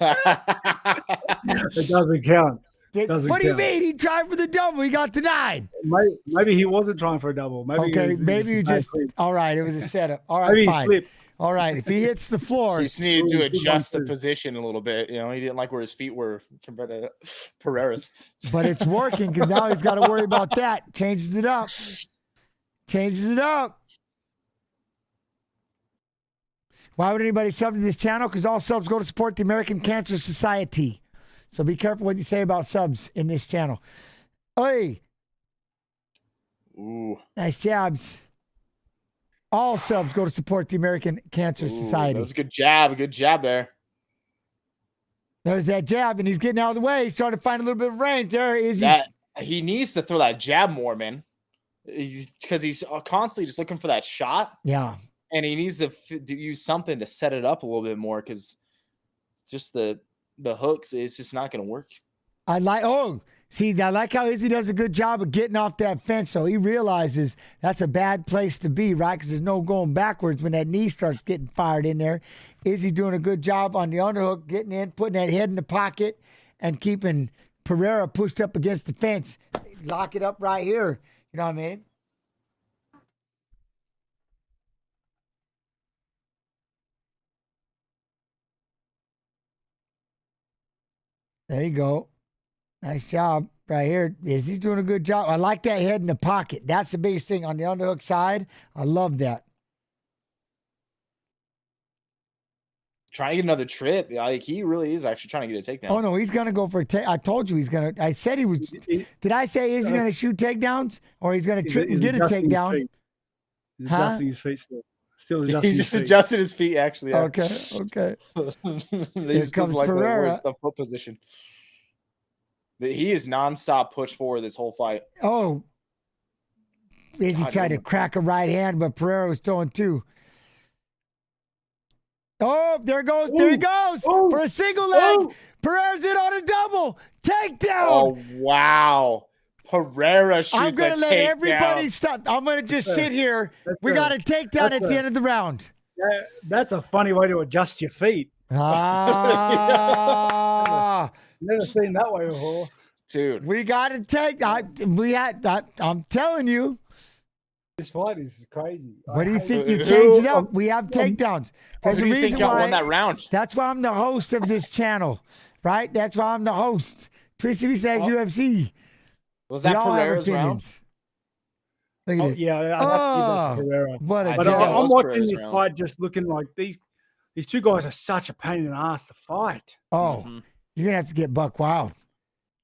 It doesn't count. What do you mean? He tried for the double. He got denied. Maybe he wasn't trying for a double. Maybe you just. All right, it was a setup. All right, maybe fine. He slipped. All right, if he hits the floor, he just needed to adjust the position a little bit. You know, he didn't like where his feet were compared to Pereira's. But it's working because now he's got to worry about that. Changes it up. Why would anybody sub to this channel? Because all subs go to support the American Cancer Society. So be careful what you say about subs in this channel. Oi. Ooh. Nice jabs. All subs go to support the American Cancer Society. That was a good jab. A good jab there. There's that jab, and he's getting out of the way. He's trying to find a little bit of range. There is. He needs to throw that jab more, man. Because he's constantly just looking for that shot. Yeah. And he needs to use something to set it up a little bit more because just the hooks is just not going to work. I like how Izzy does a good job of getting off that fence. So he realizes that's a bad place to be, right? Because there's no going backwards when that knee starts getting fired in there. Izzy doing a good job on the underhook, getting in, putting that head in the pocket, and keeping Pereira pushed up against the fence. Lock it up right here. You know what I mean? There you go. Nice job right here. Izzy's doing a good job. I like that head in the pocket. That's the biggest thing on the underhook side. I love that. Trying to get another trip. Like he really is actually trying to get a takedown. Oh, no, he's going to go for a take. I told you he's going to. I said he was. Did I say is he going to shoot takedowns or he's going to trip and get a takedown? He's adjusting his feet still. He's just adjusted his feet, actually. Yeah. Okay. Here comes Pereira. The foot position. He is nonstop push forward this whole fight. Oh. Izzy tried to crack a right hand, but Pereira was throwing two. Oh, there goes. There he goes for a single leg. Pereira's in on a double. Takedown. Oh, wow. Pereira shoots I'm going to let everybody stop. I'm going to just sit here. We got a takedown at the end of the round. That's a funny way to adjust your feet. Never seen that way before. Dude. We got to take. I'm telling you. This fight is crazy. What do you think? You changed it up. We have takedowns. There's a reason why won that round. That's why I'm the host of this channel, right? That's why I'm the host. Twisty says UFC. Was that Pereira's round? Look at yeah, I'd have to give that to Pereira. But I'm watching this fight just looking like these two guys are such a pain in the ass to fight. Oh, you're going to have to get buck wild.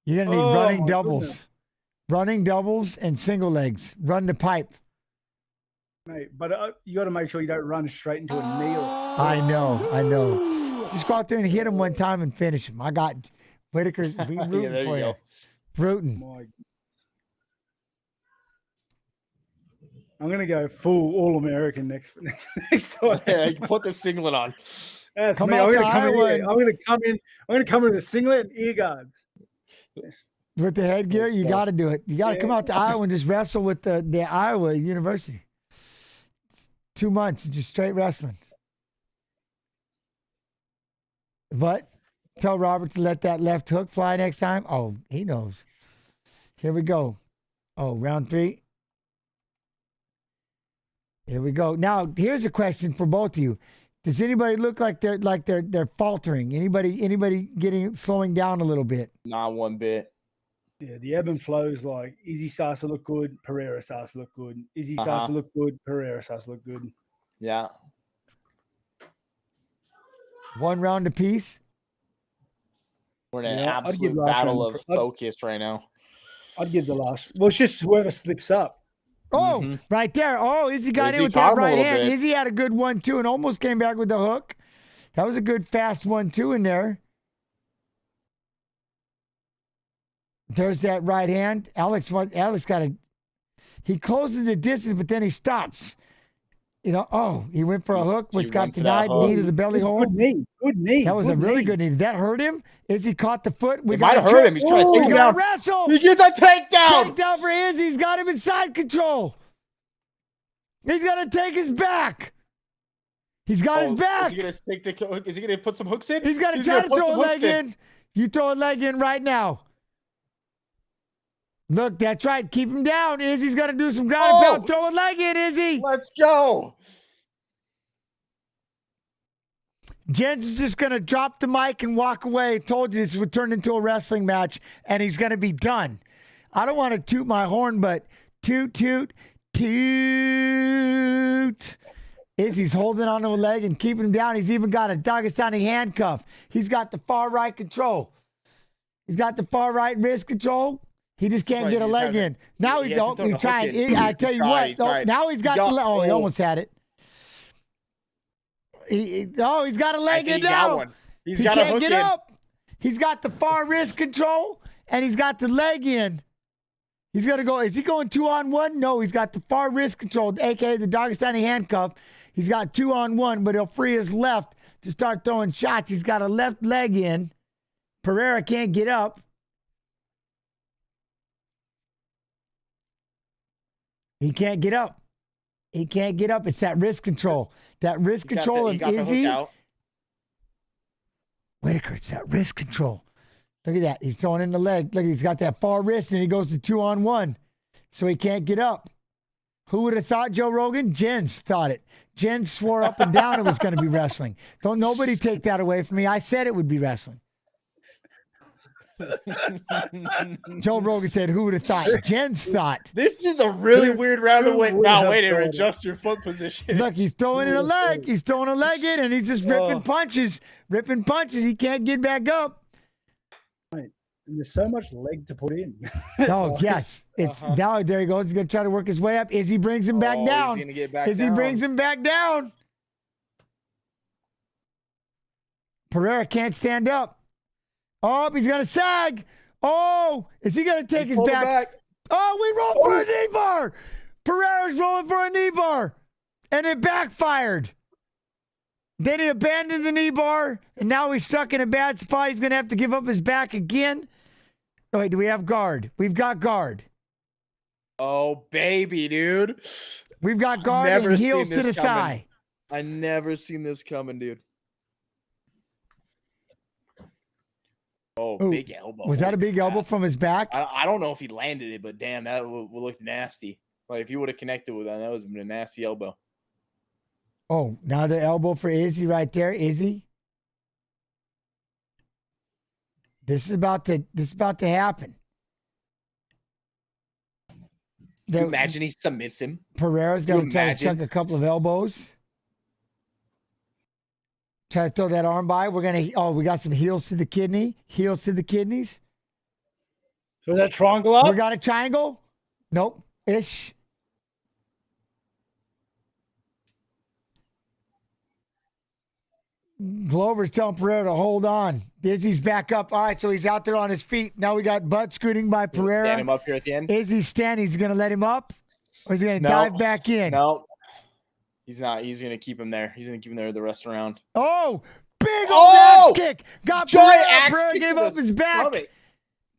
You're going to need running doubles. Goodness. Running doubles and single legs. Run the pipe. Mate, but you got to make sure you don't run straight into a knee or a foot. I know. Just go out there and hit him one time and finish him. I got Whittaker rooting for you. Rooting. I'm gonna go full All-American next time. Yeah, you can put the singlet on. That's me. I'm gonna come in with a singlet and ear guards. With the headgear, you got to do it. You got to come out to Iowa and just wrestle with the Iowa University. 2 months, just straight wrestling. But tell Robert to let that left hook fly next time. Oh, he knows. Here we go. Oh, round 3. Here we go. Now, here's a question for both of you. Does anybody look like they're faltering? Anybody slowing down a little bit? Not one bit. Yeah, the ebb and flows, like Izzy starts to look good, Pereira starts to look good. Izzy starts to look good, Pereira starts to look good. Yeah. 1 round apiece. We're in an absolute battle of focus right now. I'd give the last. Well, it's just whoever slips up. Oh, right there. Oh, Izzy got Izzy in with that caught him a right little hand. bit. Izzy had a good 1-2 and almost came back with the hook. That was a good fast 1-2 in there. There's that right hand. Alex got a. He closes the distance, but then he stops. He went for a hook, which got denied. Knee to the belly hole. Good knee. That was a really good knee. Did that hurt him? Izzy caught the foot. It might have hurt him. He's trying to take him down. Wrestle. He gets a takedown. Takedown for Izzy. He's got him in side control. He's going to take his back. He's got his back. Is he going to stick the hook? Is he going to put some hooks in? He's going to try to throw a leg in. You throw a leg in right now. Look, that's right. Keep him down. Izzy's going to do some ground and pound. Throw a leg in, Izzy. Let's go. Jens is just going to drop the mic and walk away. Told you this would turn into a wrestling match, and he's going to be done. I don't want to toot my horn, but toot, toot, toot. Izzy's holding onto a leg and keeping him down. He's even got a Dagestani handcuff. He's got the far right control. He's got the far right wrist control. He just can't get a leg in. Now he don't. He's trying. I tell you what. Now he's got the leg. Oh, he almost had it. He's got a leg in now. He can't get up. He's got the far wrist control, and he's got the leg in. He's going to go. Is he going 2-on-1? No, he's got the far wrist control, a.k.a. the Dagestani handcuff. He's got 2-on-1, but he'll free his left to start throwing shots. He's got a left leg in. Pereira can't get up. He can't get up. He can't get up. It's that wrist control. That wrist control of Izzy. Whittaker, it's that wrist control. Look at that. He's throwing in the leg. Look, he's got that far wrist, and he goes to 2-on-1. So he can't get up. Who would have thought, Joe Rogan? Jens thought it. Jens swore up and down it was going to be wrestling. Don't nobody take that away from me. I said it would be wrestling. Joe Rogan said, who would have thought? Jens thought. This is a really weird round of weight. Now, wait, adjust your foot position. Look, he's throwing in a leg. He's throwing a leg in, and he's just ripping punches. Ripping punches. He can't get back up. And there's so much leg to put in. Oh, yes. It's now, there he goes. He's going to try to work his way up. Izzy brings him back down. He's gonna get back Izzy down. brings him back down. Pereira can't stand up. Oh, he's going to sag. Oh, is he going to take his back? Oh, we rolled for a knee bar. Pereira's rolling for a knee bar. And it backfired. Then he abandoned the knee bar, and now he's stuck in a bad spot. He's going to have to give up his back again. Oh, wait, do we have guard? We've got guard. Oh, baby, dude. We've got guard and heels to the thigh. I never seen this coming, dude. Oh, big elbow. Was that a big elbow from his back? I don't know if he landed it, but damn, that would look nasty. Like if he would have connected with that would have been a nasty elbow. Oh, now the elbow for Izzy right there. Izzy. This is about to happen. Imagine he submits him. Pereira's going to try to chuck a couple of elbows. Try to throw that arm by. We got some heels to the kidney. Heels to the kidneys. So that triangle up? We got a triangle? Nope. Ish. Glover's telling Pereira to hold on. Izzy's back up. All right, so he's out there on his feet. Now we got butt scooting by Pereira. Stand him up here at the end. Izzy's standing. He's going to let him up? Or is he going to dive back in? No. He's not. He's going to keep him there. He's going to keep him there the rest of the round. Oh, big old axe kick. Got Pereira. Pereira gave up his back.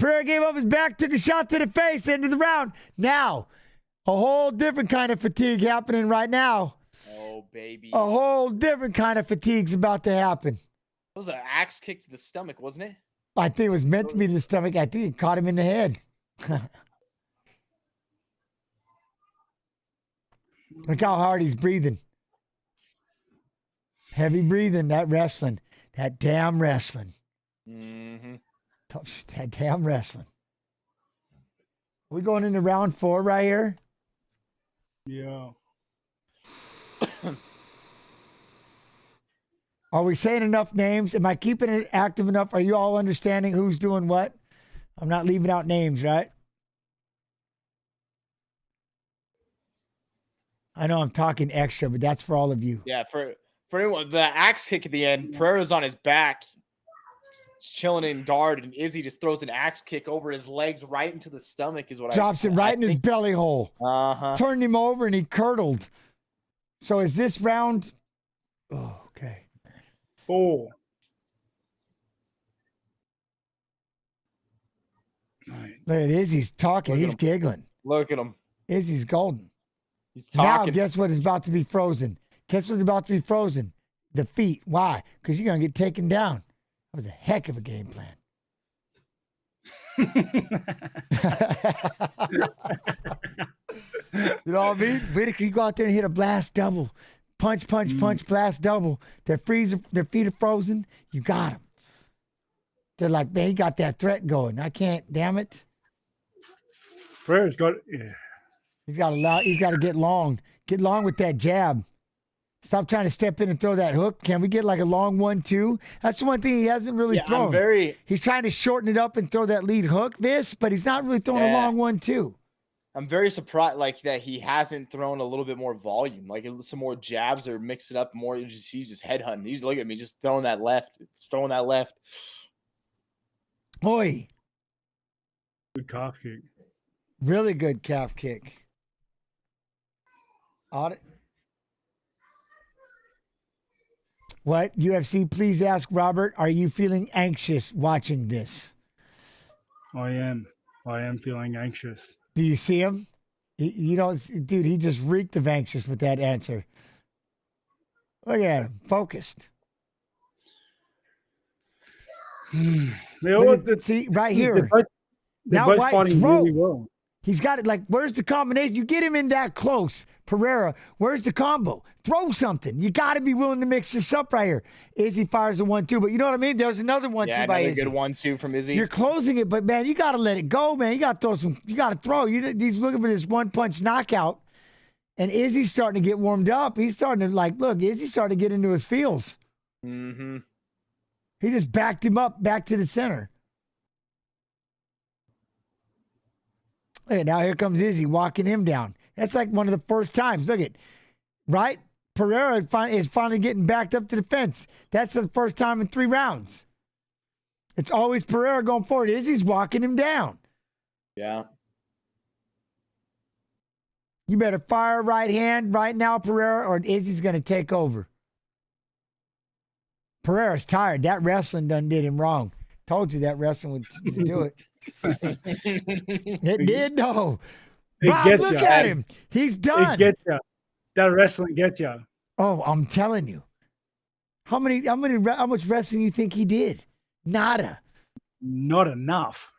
Pereira gave up his back, took a shot to the face, end of the round. Now, a whole different kind of fatigue happening right now. Oh, baby. A whole different kind of fatigue's about to happen. It was an axe kick to the stomach, wasn't it? I think it was meant to be to the stomach. I think it caught him in the head. Look how hard he's breathing. Heavy breathing, that wrestling. That damn wrestling. Mm-hmm. That damn wrestling. We going into round 4 right here? Yeah. Are we saying enough names? Am I keeping it active enough? Are you all understanding who's doing what? I'm not leaving out names, right? I know I'm talking extra, but that's for all of you. Yeah, for anyone, the axe kick at the end, Pereira's on his back, chilling in guard, and Izzy just throws an axe kick over his legs right into the stomach is what Drops it right in his belly hole. Uh-huh. Turned him over and he curdled. So is this round? Oh, okay. 4. Look at Izzy's talking. He's giggling. Look at him. Izzy's golden. He's talking. Now, guess what is about to be frozen? Guess what's about to be frozen? The feet. Why? Because you're going to get taken down. That was a heck of a game plan. You know what I mean? Whittaker, you go out there and hit a blast double. Punch, blast double. Their feet are frozen. You got them. They're like, man, he got that threat going. I can't, damn it. Pereira's got it. Yeah. He's got to get long. Get long with that jab. Stop trying to step in and throw that hook. Can we get like a long 1-2? That's the one thing he hasn't really thrown. He's trying to shorten it up and throw that lead hook, but he's not really throwing a long 1-2. I'm very surprised that he hasn't thrown a little bit more volume, like some more jabs or mix it up more. He's just headhunting. He's looking at me, just throwing that left. Boy. Good calf kick. Really good calf kick. What? UFC, please ask Robert, are you feeling anxious watching this? I am feeling anxious. Do you see him? You don't, dude, he just reeked of anxious with that answer. Look at him, focused. See, right here. They're both fighting really well. He's got it. Like, where's the combination? You get him in that close, Pereira. Where's the combo? Throw something. You got to be willing to mix this up right here. Izzy fires a 1-2, but you know what I mean? There's another 1-2 by Izzy. Good 1-2 from Izzy. You're closing it, but man, you got to let it go, man. You got to throw some. You got to throw. He's looking for this one-punch knockout, and Izzy's starting to get warmed up. He's starting to look. Izzy's starting to get into his feels. Mm-hmm. He just backed him up back to the center. Look, now here comes Izzy walking him down. That's like one of the first times. Look at, right? Pereira is finally getting backed up to the fence. That's the first time in 3 rounds. It's always Pereira going forward. Izzy's walking him down. Yeah. You better fire right hand right now, Pereira, or Izzy's going to take over. Pereira's tired. That wrestling done did him wrong. Told you that wrestling would do it. It did, though. Bob, look at him. He's done. It gets you. That wrestling gets you. Oh, I'm telling you. How much wrestling you think he did? Nada. Not enough.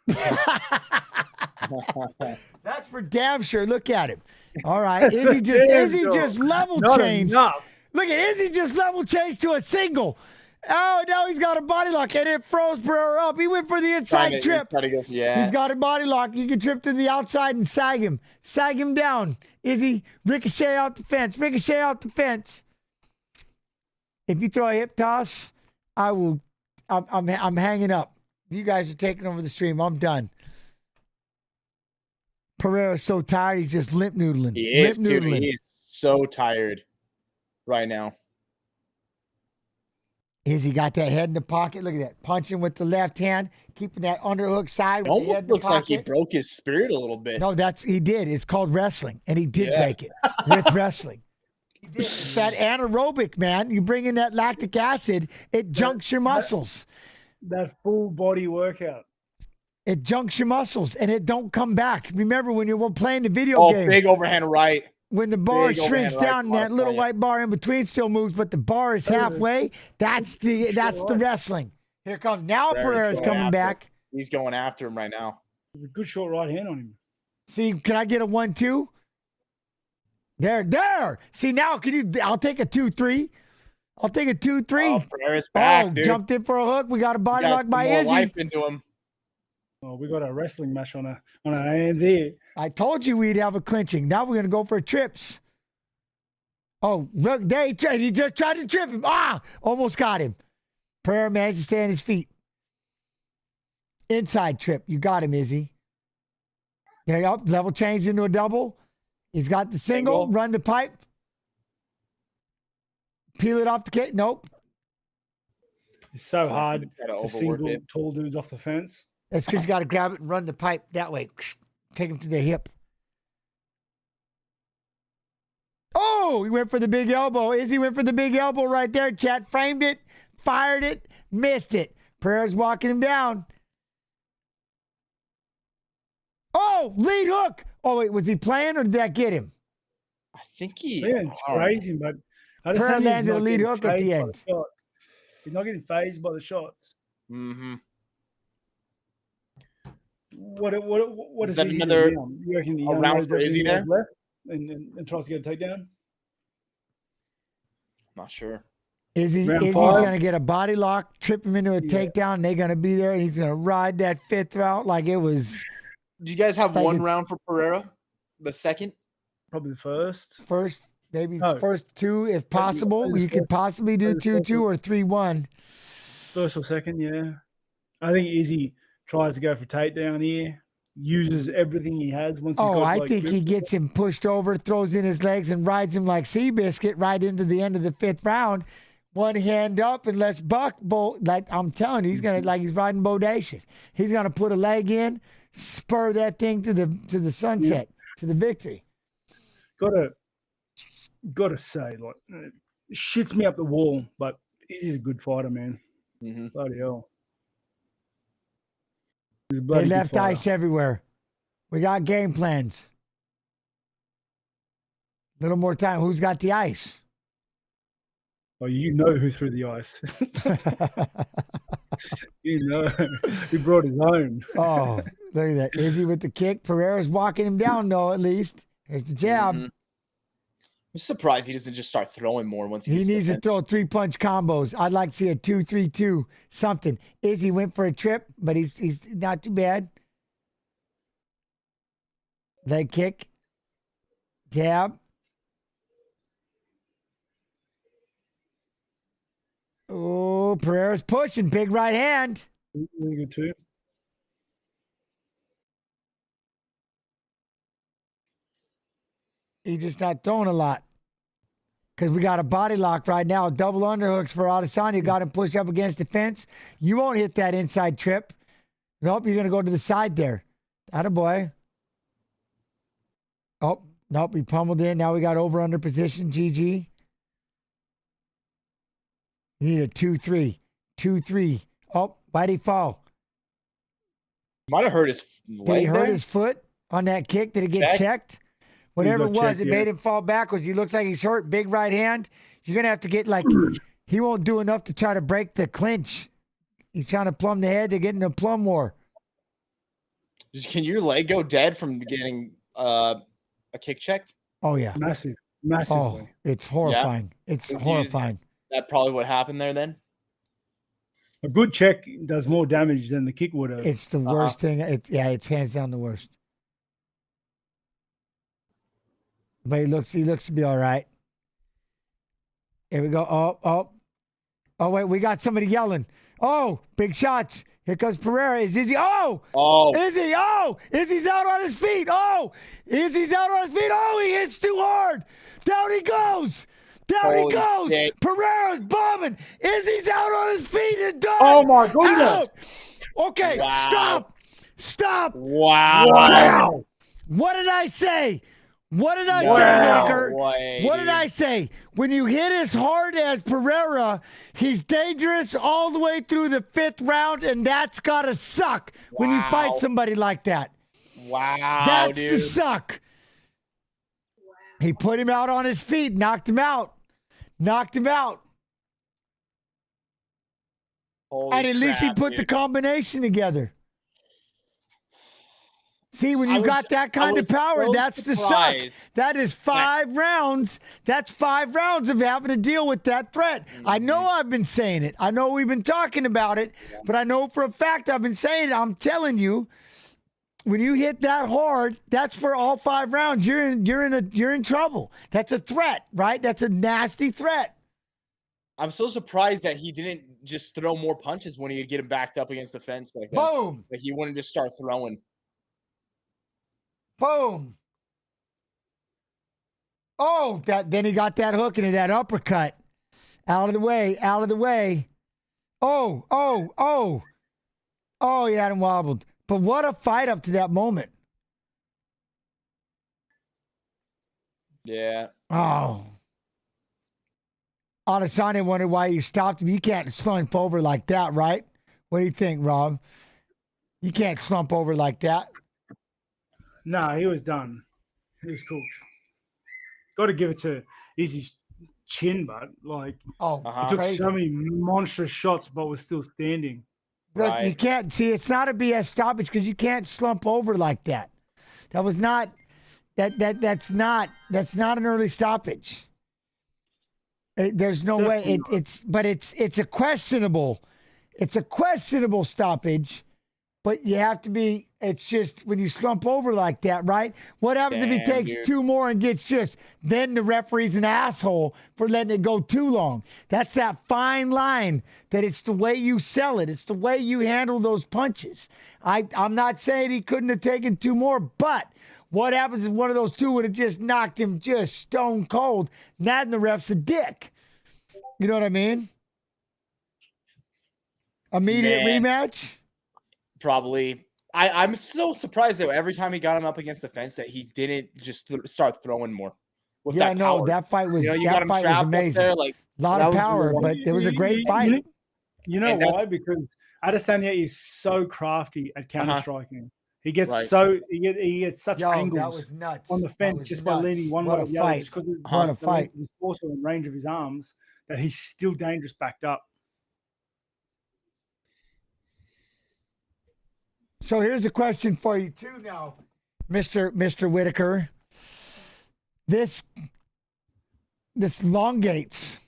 That's for damn sure. Look at him. All right. Izzy just level changed. Enough. Look at Izzy just level changed to a single. Oh, now he's got a body lock, and it froze Pereira up. He went for the inside trip. He's got a body lock. You can trip to the outside and sag him. Sag him down. Izzy, ricochet out the fence. Ricochet out the fence. If you throw a hip toss, I will. I'm hanging up. You guys are taking over the stream. I'm done. Pereira's so tired, he's just limp noodling. He is, dude. He is so tired right now. Izzy got that head in the pocket. Look at that. Punching with the left hand, keeping that underhook side. It almost looks like he broke his spirit a little bit. No, he did. It's called wrestling, and he did break it with wrestling. He did. It's that anaerobic, man. You bring in that lactic acid, it junks your muscles. That full body workout. It junks your muscles and it don't come back. Remember when you were playing the video game? Oh, big overhand right. When the bar Big shrinks overhand right down and that little white bar in between still moves, but the bar is halfway, that's the wrestling. Here comes. Now Pereira's coming back. He's going after him right now. There's a good short right hand on him. See, can I get a 1-2? There. See, now I'll take a 2-3. I'll take a 2-3. Oh, Pereira's back, dude. Jumped in for a hook. We got a body lock by Izzy. Izzy. Into him. Oh, we got a wrestling match on our hands here. I told you we'd have a clinching. Now we're going to go for trips. Oh, look, he just tried to trip him. Almost got him. Pereira managed to stay on his feet. Inside trip. You got him, Izzy. There you go. Level change into a double. He's got the single. Run the pipe. Peel it off the cake. Nope. It's so hard to single tall dudes off the fence. That's because you got to grab it and run the pipe that way. Take him to the hip. Oh, he went for the big elbow. Izzy went for the big elbow right there. Chat framed it, fired it, missed it. Pereira's walking him down. Oh, lead hook. Oh, wait, was he playing or did that get him? I think he. Yeah, it's crazy, but Pereira landed a lead hook at the end. He's not getting phased by the shots. Mm-hmm. What is that another you reckon the round for Izzy there? Left and tries to get a takedown? Not sure. Izzy's going to get a body lock, trip him into a takedown, and they're going to be there, and he's going to ride that fifth round like it was. Do you guys have one round for Pereira? The second? Probably the first. First, maybe first two if possible. You could possibly do 2-2 or 3-1. First or second, yeah. I think Izzy tries to go for takedown here, uses everything he has. I think he gets him pushed over, throws in his legs, and rides him like Seabiscuit right into the end of the fifth round. One hand up and lets Buck bolt. Like I'm telling you, he's gonna he's riding Bodacious. He's gonna put a leg in, spur that thing to the sunset, to the victory. Gotta say, like, it shits me up the wall, but Izzy's a good fighter, man. Mm-hmm. Bloody hell. They left ice everywhere. We got game plans. A little more time. Who's got the ice? Oh, you know who threw the ice. You know who brought his own. Oh, look at that. Izzy with the kick. Pereira's walking him down, though, at least. Here's the jab. Mm-hmm. I'm surprised he doesn't just start throwing more once he needs to throw 3-punch combos. I'd like to see a 2-3-2, something. Izzy went for a trip, but he's not too bad. Leg kick. Jab. Oh, Pereira's pushing. Big right hand. Really good too. He's just not throwing a lot. Because we got a body lock right now. Double underhooks for Adesanya. Got him pushed up against the fence. You won't hit that inside trip. Nope, you're going to go to the side there. Attaboy. Oh, nope, he pummeled in. Now we got over-under position. GG. You need a 2-3. 2-3. Oh, why'd he fall? Might have hurt his leg. Did he hurt his foot on that kick? Did it get checked? Whatever it was, it made him fall backwards. He looks like he's hurt. Big right hand. You're going to have to get he won't do enough to try to break the clinch. He's trying to plumb the head to get into a plum war. Can your leg go dead from getting a kick checked? Oh, yeah. Massively. Oh, it's horrifying. Yeah. It's horrifying. That probably what happened there then? A good check does more damage than the kick would have. It's the worst thing. It's hands down the worst. But he looks to be all right. Here we go. Oh, wait, we got somebody yelling. Oh, big shots. Here comes Pereira. Is Izzy? Oh! Izzy! Oh! Izzy's out on his feet. Oh! Izzy's out on his feet. Oh, he hits too hard. Down he goes. He goes. Shit. Pereira's bombing. Izzy's out on his feet and done. Oh, my goodness. Out. Okay, wow. Stop. Wow. What did I say? What did I say, Whittaker? What did I say? When you hit as hard as Pereira, he's dangerous all the way through the 5th round, and that's got to suck when you fight somebody like that. Wow, that's dude. to suck. He put him out on his feet, knocked him out. Holy and at least he crap, put dude. the combination together. See, when you got that kind of power, so that's the suck. surprised. That is 5 rounds. That's 5 rounds of having to deal with that threat. I know I've been saying it. I know we've been talking about it, but I know for a fact I've been saying it. I'm telling you, when you hit that hard, that's for all 5 rounds. You're in trouble. That's a threat, right? That's a nasty threat. I'm so surprised that he didn't just throw more punches when he would get him backed up against the fence like that. Boom. Like he wouldn't just start throwing. Boom. Oh, then he got that hook into that uppercut. Out of the way. Oh, he had him wobbled. But what a fight up to that moment. Yeah. Oh. Adesanya wondered why you stopped him. You can't slump over like that, right? What do you think, Rob? You can't slump over like that. No, he was done. He was cooked. Got to give it to Izzy's chin, but he took crazy. so many monstrous shots, but was still standing. Look, you can't see. It's not a BS stoppage because you can't slump over like that. That was not. That's not an early stoppage. There's no way. It's a questionable. It's a questionable stoppage, but you have to be. It's just when you slump over like that, right? What happens if he takes 2 more and gets just, then the referee's an asshole for letting it go too long. That's that fine line that it's the way you sell it. It's the way you handle those punches. I'm not saying he couldn't have taken 2 more, but what happens if one of those 2 would have just knocked him just stone cold, not the ref's a dick. You know what I mean? Immediate rematch? Probably. I'm so surprised that every time he got him up against the fence that he didn't just start throwing more. With that power. That fight was you got him was trapped amazing. Up there, like, a lot of power, but it was a great fight. You know why? Because Adesanya is so crafty at counter striking. He gets he gets such angles on the fence just by leaning one way or the other, just because of the force and range of his arms, that he's still dangerous backed up. So here's a question for you too now, Mr. Whittaker. This elongates.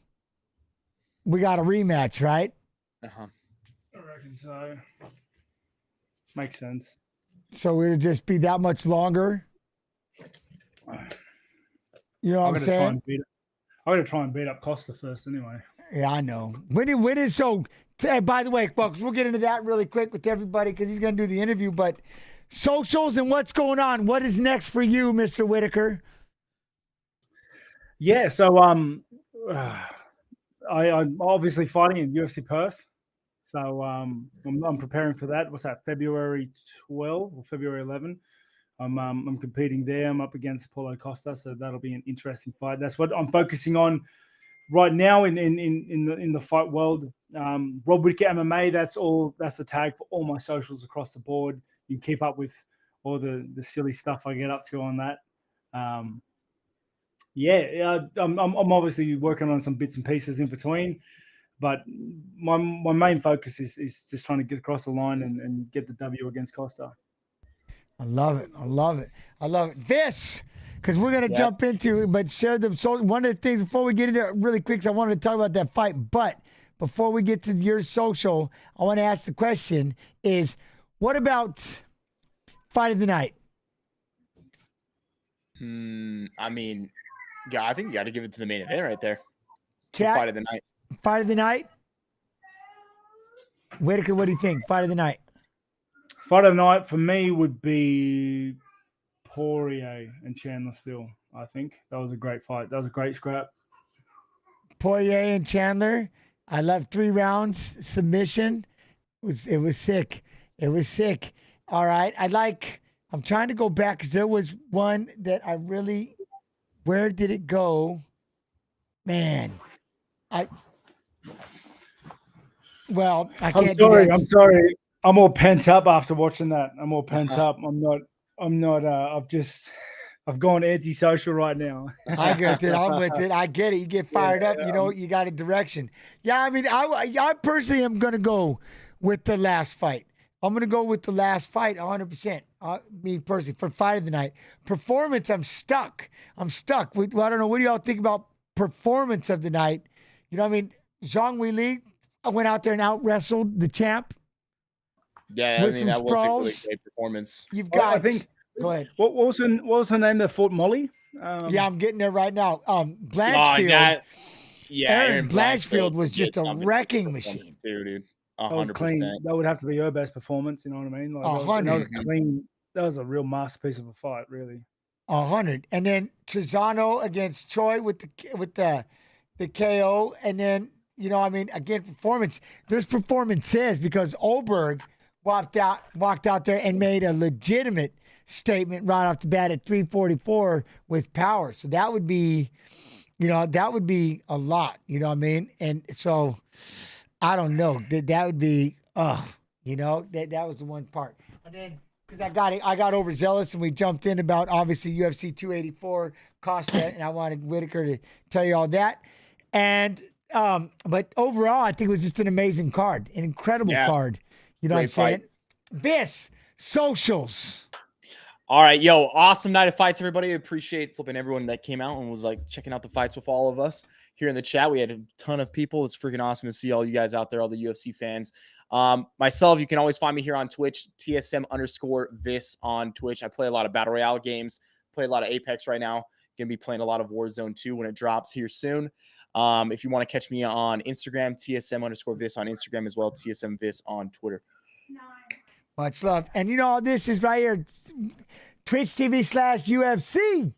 We got a rematch, right? I reckon so. Makes sense. So it'll just be that much longer. You know what I'm saying? I'm going to try and beat up Costa first anyway. Yeah, I know. When is so... Hey, by the way, folks, we'll get into that really quick with everybody because he's going to do the interview. But socials and what's going on. What is next for you, Mr. Whittaker? Yeah, so I'm obviously fighting in UFC Perth. So I'm preparing for that. What's that, February 12 or February 11? I'm competing there. I'm up against Paulo Costa, so that'll be an interesting fight. That's what I'm focusing on right now in the fight world. Rob Whittaker MMA, that's the tag for all my socials across the board. You can keep up with all the silly stuff I get up to on that. I'm obviously working on some bits and pieces in between, but my main focus is just trying to get across the line and get the W against Costa. I love it. This, because we're going to jump into it, but share them. So one of the things before we get into it really quick, I wanted to talk about that fight, but before we get to your social, I want to ask the question is, what about fight of the night? I mean, yeah, I think you got to give it to the main event right there. Chat, fight of the night. Fight of the night? Whittaker, what do you think? Fight of the night? Fight of the night for me would be Poirier and Chandler still, I think. That was a great fight. That was a great scrap. Poirier and Chandler. I love 3 rounds submission. It was sick. It was sick. All right. I'm trying to go back because there was one that I really Where did it go? Man, I can't do that. I'm sorry. I'm all pent up after watching that. I'm all pent up. I've gone antisocial right now. I get it. I'm with it. I get it. You get fired up. You know, you got a direction. Yeah, I mean, I personally am going to go with the last fight. I'm going to go with the last fight 100%. Me personally, for fight of the night. Performance, I'm stuck. I don't know. What do y'all think about performance of the night? You know what I mean? Zhang Weili went out there and out-wrestled the champ. Yeah, I mean, that was a really great performance. You've got, I think. Go ahead. What was her name that fought Molly? Yeah, I'm getting there right now. Blanchfield. Aaron Blanchfield was just a wrecking machine. Dude. 100%. That was clean. That would have to be her best performance. You know what I mean? Like, that was clean. That was a real masterpiece of a fight, really. 100. And then Trezano against Choi with the KO. And then, you know, I mean, again, performance. There's performances because Oberg walked out there and made a legitimate statement right off the bat at 344 with power. So that would be, you know, a lot. You know what I mean? And so I don't know. That would be, you know, that was the one part. And then because I got overzealous and we jumped in about obviously UFC 284 Costa, and I wanted Whittaker to tell you all that. And but overall, I think it was just an amazing card, an incredible card. You know Great what I'm saying? fight. This socials. All right, yo, awesome night of fights, everybody. Appreciate flipping everyone that came out and was like checking out the fights with all of us here in the chat. We had a ton of people. It's freaking awesome to see all you guys out there, all the UFC fans. Myself, you can always find me here on Twitch, TSM_Vis on Twitch. I play a lot of Battle Royale games, play a lot of Apex right now. Gonna be playing a lot of Warzone 2 when it drops here soon. If you want to catch me on Instagram, TSM_Vis on Instagram as well, TSM_Vis on Twitter. Much love. And you know, this is right here, Twitch TV/UFC.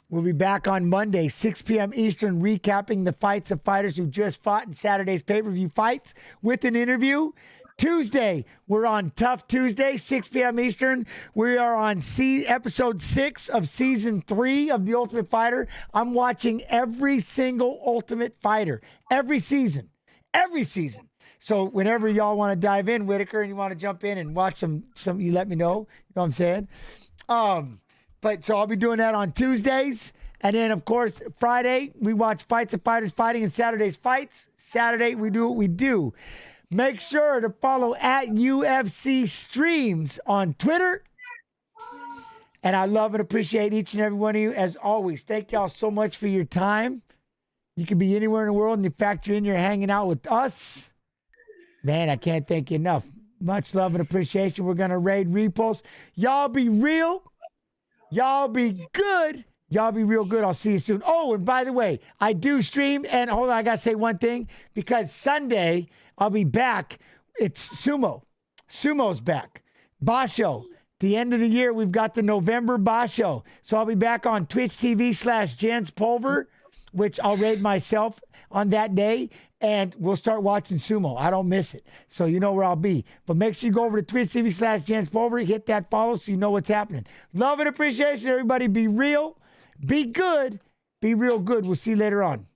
We'll be back on Monday, 6 p.m. Eastern, recapping the fights of fighters who just fought in Saturday's pay-per-view fights with an interview. Tuesday, we're on Tough Tuesday, 6 p.m. Eastern. We are on episode 6 of season 3 of The Ultimate Fighter. I'm watching every single Ultimate Fighter, every season. So whenever y'all want to dive in, Whittaker, and you want to jump in and watch some, you let me know. You know what I'm saying? But so I'll be doing that on Tuesdays. And then, of course, Friday, we watch Fights of Fighters Fighting, and Saturday's Fights. Saturday, we do what we do. Make sure to follow at UFC Streams on Twitter. And I love and appreciate each and every one of you. As always, thank y'all so much for your time. You could be anywhere in the world, and you factor in you're hanging out with us. Man, I can't thank you enough. Much love and appreciation. We're going to raid repost. Y'all be real. Y'all be good. Y'all be real good. I'll see you soon. Oh, and by the way, I do stream. And hold on, I got to say one thing. Because Sunday, I'll be back. It's Sumo. Sumo's back. Basho. The end of the year, we've got the November Basho. So I'll be back on Twitch TV/Jens Pulver, which I'll raid myself on that day. And we'll start watching Sumo. I don't miss it. So you know where I'll be. But make sure you go over to Twitch TV/Jens Pulver. Hit that follow so you know what's happening. Love and appreciation, everybody. Be real. Be good. Be real good. We'll see you later on.